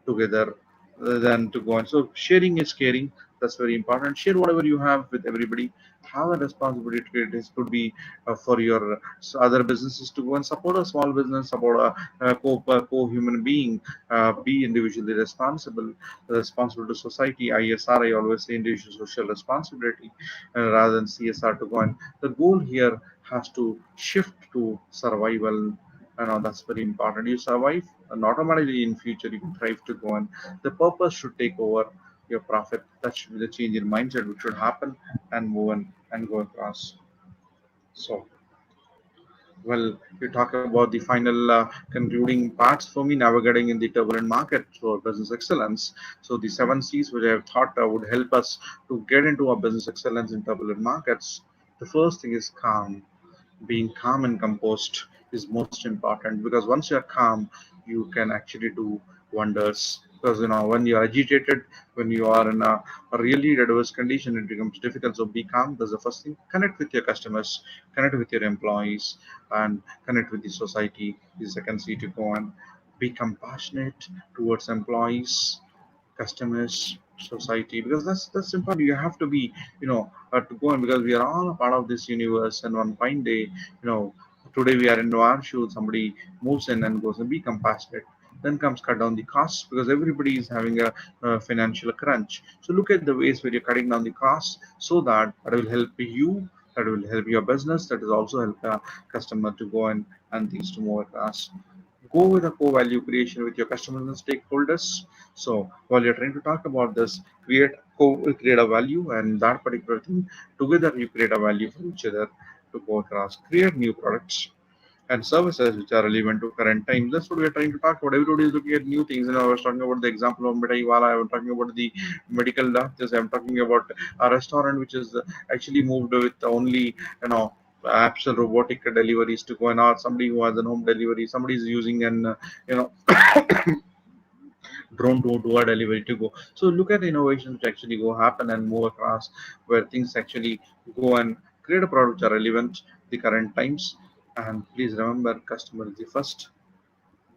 together rather than to go on. So sharing is caring. That's very important. Share whatever you have with everybody. Have a responsibility to it. This could be for your other businesses to go and support a small business, support a human being. Be individually responsible to society. ISR, I always say individual social responsibility rather than CSR to go on. The goal here has to shift to survival. That's very important. You survive, and automatically in future you can thrive to go on. The purpose should take over your profit. That should be the change in mindset which should happen and move on and go across. So, well, you talk about the final concluding parts for me navigating in the turbulent market for business excellence. So the 7 C's which I have thought would help us to get into our business excellence in turbulent markets. The first thing is calm. Being calm and composed is most important, because once you're calm you can actually do wonders. Because when you're agitated, when you are in a really adverse condition, it becomes difficult. So be calm. That's the first thing. Connect with your customers, connect with your employees, and connect with the society. The second C to go on. Be compassionate towards employees, customers, society, because that's important. You have to be to go on, because we are all a part of this universe. And one fine day, today we are in our shoes, somebody moves in and goes, and be compassionate. Then comes cut down the costs, because everybody is having a financial crunch. So look at the ways where you're cutting down the costs, so that will help you, that will help your business, that will also help the customer to go and things to move across. Go with a co-value creation with your customers and stakeholders. So while you're trying to talk about this, create a value, and that particular thing together you create a value for each other to go across. Create new products and services which are relevant to current times. That's what we're trying to talk about. Everybody is looking at new things. I was talking about the example of Mitai Wala. I was talking about the medical doctors. I'm talking about a restaurant which is actually moved with only apps and robotic deliveries to go, and or somebody who has a home delivery. Somebody is using an you know drone to do a delivery to go. So look at the innovations to actually go happen and move across, where things actually go and create a product which are relevant the current times. And please remember, customer is the first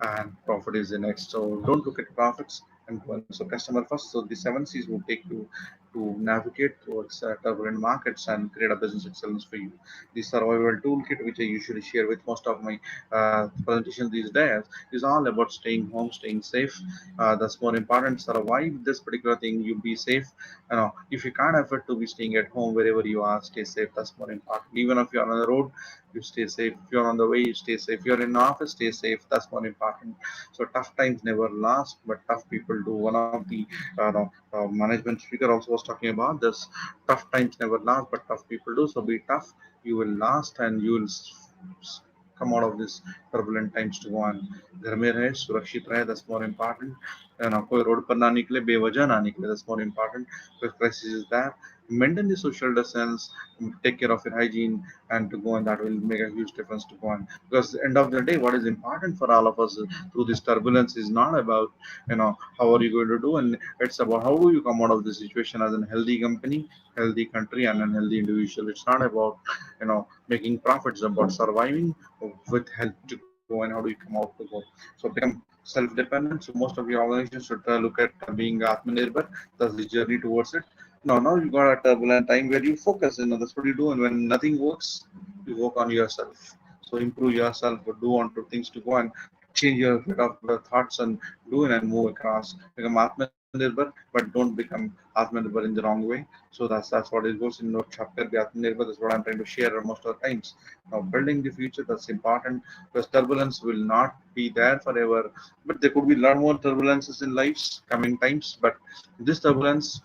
and profit is the next. So don't look at profits and go on. So customer first. So the 7 C's will take you to navigate towards turbulent markets and create a business excellence for you. The survival toolkit, which I usually share with most of my presentations these days, is all about staying home, staying safe. That's more important. Survive this particular thing. You be safe. If you can't afford to be staying at home, wherever you are, stay safe. That's more important. Even if you're on the road, you stay safe. If you're on the way, you stay safe. If you're in the office, stay safe. That's more important. So tough times never last, but tough people do. One of the management speaker also was talking about this. Tough times never last, but tough people do. So be tough. You will last, and you will come out of this turbulent times to go on. घर में रहे, सुरक्षित रहे. That's more important. कोई road पर ना निकले, बेवजह ना निकले. That's more important. If crisis is there, maintain the social distance, take care of your hygiene, and to go on, that will make a huge difference to go on. Because at the end of the day, what is important for all of us through this turbulence is not about how are you going to do, and it's about how do you come out of the situation as a healthy company, healthy country, and a healthy individual. It's not about making profits, it's about surviving with health to go, and how do you come out to go. So become self-dependent. So most of your organizations should look at being Atmanirbhar. That's the journey towards it. Now you got a turbulent time where you focus. That's what you do. And when nothing works, you work on yourself. So improve yourself, or do on to things to go and change your bit of thoughts and do it and move across. Become Atmanirbhar, but don't become Atmanirbhar in the wrong way. So that's what it goes in no chapter. Be Atmanirbhar. That's what I'm trying to share most of the times. Now, building the future, that's important because turbulence will not be there forever. But there could be a lot more turbulences in lives coming times. But this turbulence,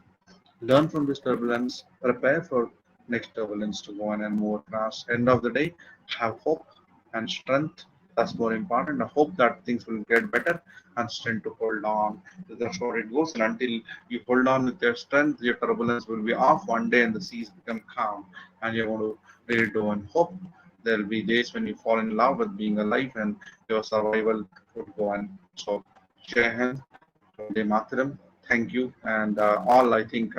learn from this turbulence, prepare for next turbulence to go on and move across. End of the day, have hope and strength. That's more important. I hope that things will get better and strength to hold on. That's what it goes. And until you hold on with your strength, your turbulence will be off one day and the seas become calm. And you're going to really do and hope. There will be days when you fall in love with being alive and your survival would go on. So, Jai Hind, Vande Mataram. Thank you, and all. I think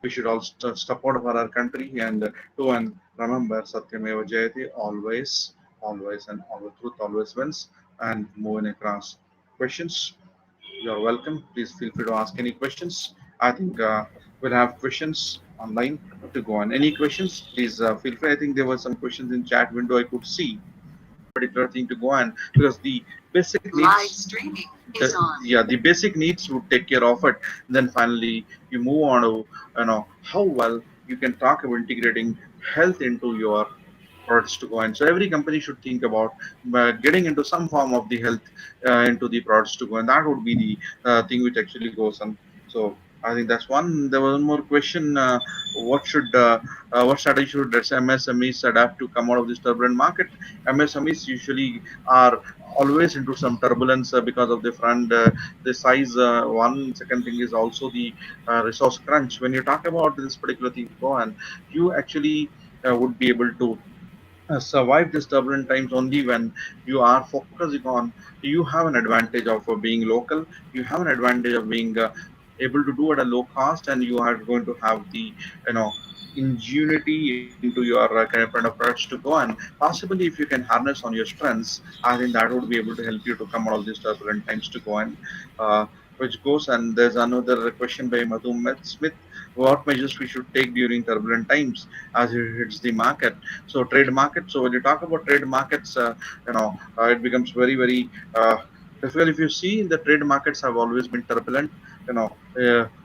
we should also support for our country and do and remember Satyameva Jayate always, always, and always truth always wins. And moving across questions, you're welcome. Please feel free to ask any questions. I think we'll have questions online to go on. Any questions? Please feel free. I think there were some questions in chat window I could see particular thing to go on because the basic needs live streaming is on. Yeah, the basic needs would take care of it. Then finally you move on to how well you can talk about integrating health into your products to go in. So every company should think about getting into some form of the health into the products to go, and that would be the thing which actually goes on. So I think that's one. There was one more question. What strategy should MSMEs adapt to come out of this turbulent market? MSMEs usually are always into some turbulence because of the front, the size. One second thing is also the resource crunch. When you talk about this particular thing, go on, you actually would be able to survive these turbulent times only when you are focusing on you have an advantage of being local, you have an advantage of being able to do at a low cost, and you are going to have the ingenuity into your kind of products to go. And possibly if you can harness on your strengths, I think that would be able to help you to come out of these turbulent times to go. And which goes, and there's another question by Madhu Smith: what measures we should take during turbulent times as it hits the market? So trade market. So when you talk about trade markets, it becomes very, very difficult. If you see, the trade markets have always been turbulent.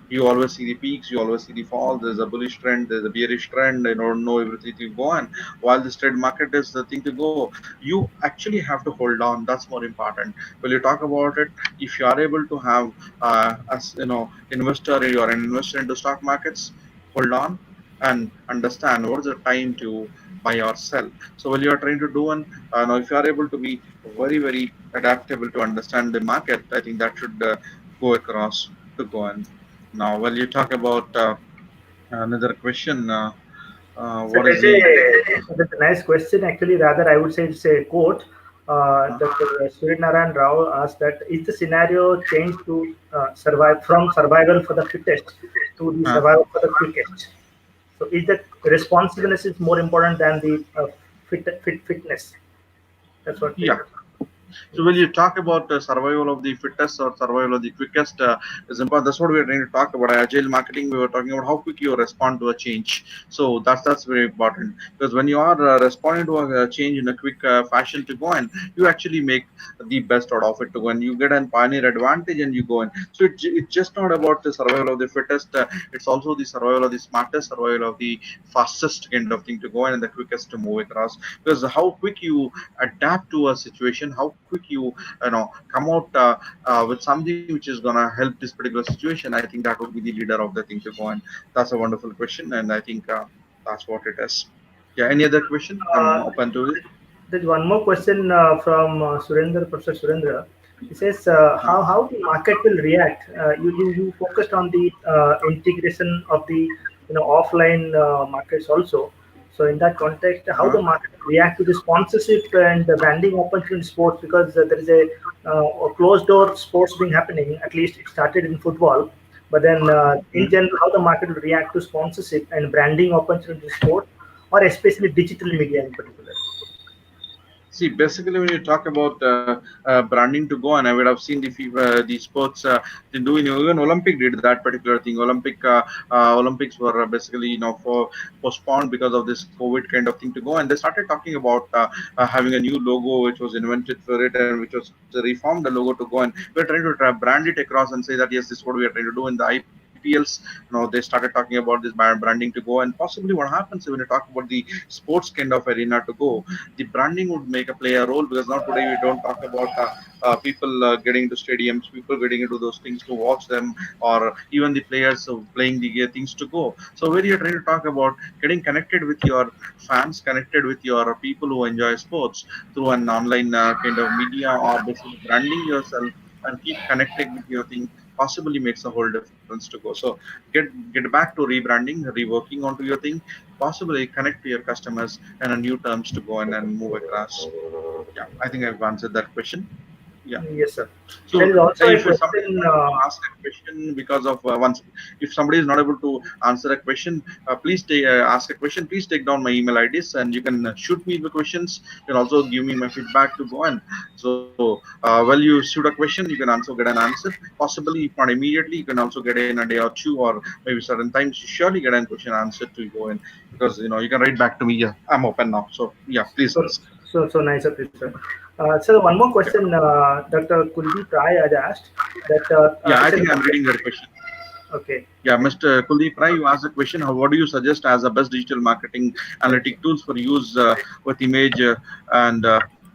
You always see the peaks, you always see the fall. There's a bullish trend, there's a bearish trend. You don't know everything to go on. While this trade market is the thing to go, you actually have to hold on. That's more important. When you talk about it, if you are able to have, as investor, you are an investor into stock markets, hold on and understand what is the time to buy or sell. So when you are trying to do one, now if you are able to be very, very adaptable to understand the market, I think that should go across to go on. Now, when you talk about another question, So what is the that's a nice question. Actually, rather, I would say it's a quote. Dr. Suryanarayan Rao asked that is the scenario changed to survive from survival for the fittest to the survival for the quickest? So is that responsiveness is more important than the fitness? That's what. Yeah. So when you talk about survival of the fittest or survival of the quickest, is important. That's what we are trying to talk about. Agile marketing, we were talking about how quick you respond to a change. So that's very important, because when you are responding to a change in a quick fashion to go in, you actually make the best out of it to go in. You get a pioneer advantage and you go in. So it's just not about the survival of the fittest. It's also the survival of the smartest, survival of the fastest kind of thing to go in, and the quickest to move across. Because how quick you adapt to a situation, how quick you come out with something which is gonna help this particular situation. I think that would be the leader of the thing to go. And that's a wonderful question, and I think that's what it is. Yeah, any other question? I'm open to it. There's one more question from Professor Surendra. He says, how the market will react? You focused on the integration of the offline markets also. So in that context, how the market will react to the sponsorship and the branding opportunity in sports, because there is a closed door sports being happening. At least it started in football, but then in general, how the market will react to sponsorship and branding opportunity in sports, or especially digital media in particular. See, basically, when you talk about branding to go, and I would have seen the sports they do in even Olympic did that particular thing. Olympics were basically for postponed because of this COVID kind of thing to go, and they started talking about having a new logo which was invented for it and which was reformed the logo to go, and we're trying to brand it across and say that yes, this is what we are trying to do in the IPLs. They started talking about this branding to go, and possibly what happens when you talk about the sports kind of arena to go, the branding would make a play a role, because now today we don't talk about people getting into stadiums, people getting into those things to watch them, or even the players playing the things to go. So where you're trying to talk about getting connected with your fans, connected with your people who enjoy sports through an online kind of media, or basically branding yourself and keep connecting with your thing, possibly makes a whole difference to go. So get back to rebranding, reworking onto your thing, possibly connect to your customers and a new terms to go and move across. Yeah, I think I've answered that question. Yeah. Yes, sir. There So is also a if somebody is question. not able to ask a question because of once, if somebody is not able to answer a question, please ask a question. Please take down my email IDs, and you can shoot me the questions. You can also give me my feedback to go on. So while you shoot a question, you can also get an answer. Possibly, if not immediately, you can also get in a day or two, or maybe certain times. You surely get a question answered to go in, because you can write back to me. Yeah, I'm open now. So yeah, please So, ask. so nice of you, sir. So one more Yeah, question, Dr. Kuldeep Rai had asked that yeah. I it's think I'm reading that question. okay. Yeah, Mr. Kuldeep Rai, you asked a question. What do you suggest as the best digital marketing analytic tools for use with image and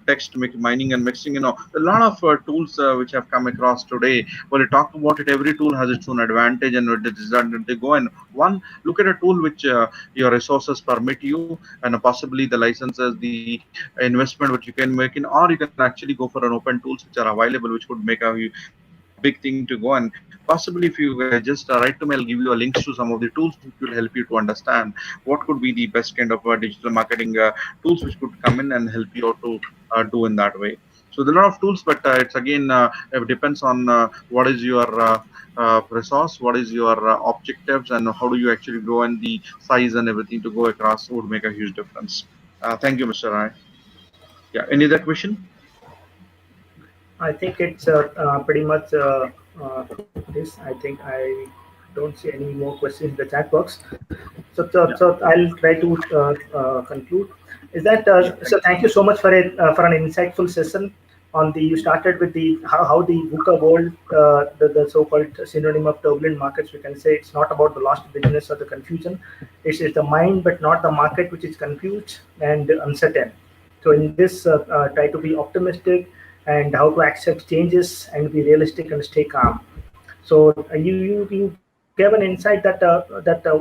text mining and mixing? A lot of tools which have come across today. When you talk about it, every tool has its own advantage and disadvantage. They go, and one, look at a tool which your resources permit you, and possibly the licenses, the investment which you can make in, or you can actually go for an open tools which are available, which could make a big thing to go. And possibly, if you just write to me, I'll give you a links to some of the tools which will help you to understand what could be the best kind of digital marketing tools which could come in and help you out to do in that way. So there are a lot of tools, but it's again it depends on what is your resource, what is your objectives, and how do you actually grow, and the size and everything to go across would make a huge difference. Thank you, Mr. Rai. Yeah, any other question? I think it's pretty much this. I think I don't see any more questions in the chat box. So Yeah, I'll try to conclude. Is that yeah, so? thank you. Thank you so much for an insightful session on the. You started with the how the VUCA world, the so-called synonym of turbulent markets. We can say it's not about the lost business or the confusion. It's the mind, but not the market, which is confused and uncertain. So in this, try to be optimistic and how to accept changes and be realistic and stay calm. So you gave an insight that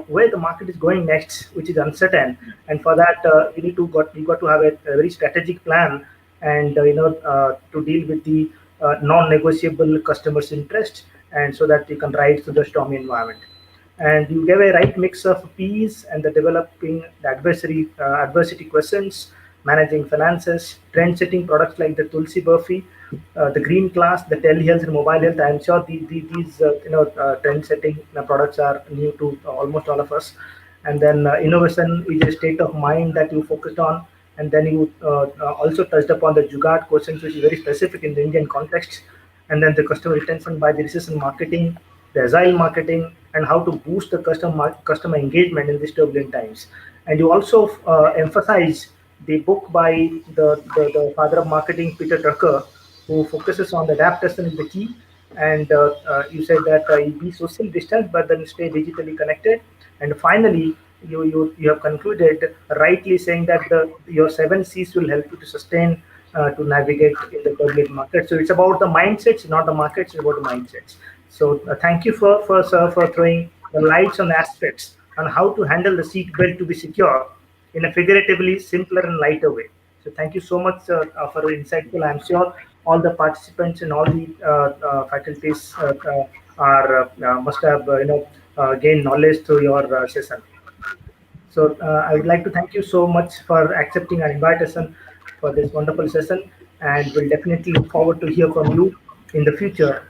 where the market is going next, which is uncertain, and for that we got to have a very strategic plan, and to deal with the non-negotiable customers' interest, and so that you can ride through the stormy environment. And you gave a right mix of peace and the developing the adversity questions, managing finances, trend setting products like the Tulsi Burfi, the green class, the telehealth and mobile health. I'm sure these trend setting products are new to almost all of us. And then innovation is a state of mind that you focused on. And then you also touched upon the Jugaad questions, which is very specific in the Indian context. And then the customer retention by the decision marketing, the agile marketing, and how to boost the customer engagement in these turbulent times. And you also emphasize the book by the father of marketing, Peter Drucker, who focuses on the adaptation is the key. And you said that you be social distance, but then stay digitally connected. And finally, you have concluded rightly saying that your 7 C's will help you to sustain to navigate in the public market. So it's about the mindsets, not the markets. It's about the mindsets. So thank you for sir for throwing the lights on aspects on how to handle the seat belt to be secure in a figuratively simpler and lighter way. So thank you so much for the insightful. I'm sure all the participants and all the faculties are must have gained knowledge through your session. So I would like to thank you so much for accepting our invitation for this wonderful session, and we'll definitely look forward to hear from you in the future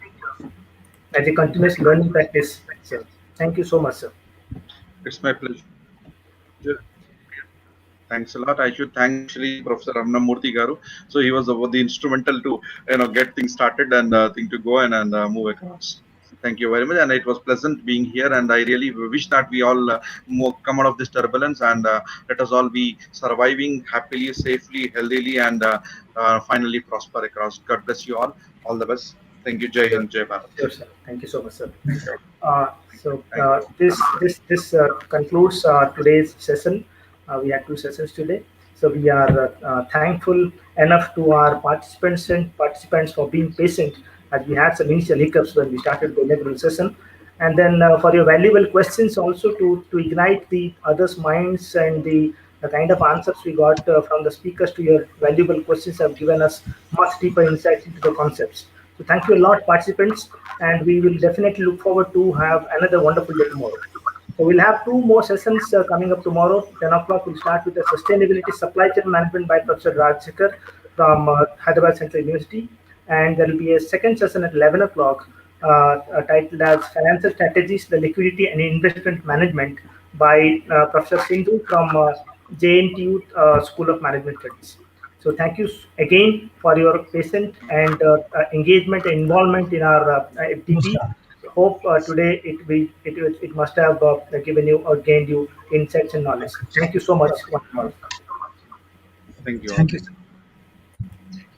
as a continuous learning practice. So thank you so much, sir. It's my pleasure. Thanks a lot. I should thank actually Professor Ramnamurthy Garu. So he was the instrumental to get things started and thing to go and move across. Thank you very much, and it was pleasant being here. And I really wish that we all come out of this turbulence and let us all be surviving happily, safely, healthily, and finally prosper across. God bless you all. All the best. Thank you. Jai Hind, Jai Bharat. Sure, sir. Thank you so much, sir. So Thank this concludes today's session. We had two sessions today, so we are thankful enough to our participants for being patient, as we had some initial hiccups when we started the inaugural session, and then for your valuable questions also to ignite the others' minds, and the kind of answers we got from the speakers to your valuable questions have given us much deeper insights into the concepts. So thank you a lot, participants, and we will definitely look forward to have another wonderful day tomorrow. So we'll have two more sessions coming up tomorrow. 10 o'clock, we'll start with the Sustainability Supply Chain Management by Professor Rajsekhar from Hyderabad Central University. And there will be a second session at 11 o'clock titled as Financial Strategies, the Liquidity and Investment Management by Professor Sindhu from JNTU School of Management Studies. So thank you again for your patient and engagement and involvement in our FDP. Hope today it must have given you or gained you insights and knowledge. Thank you so much once more. you. Thank you.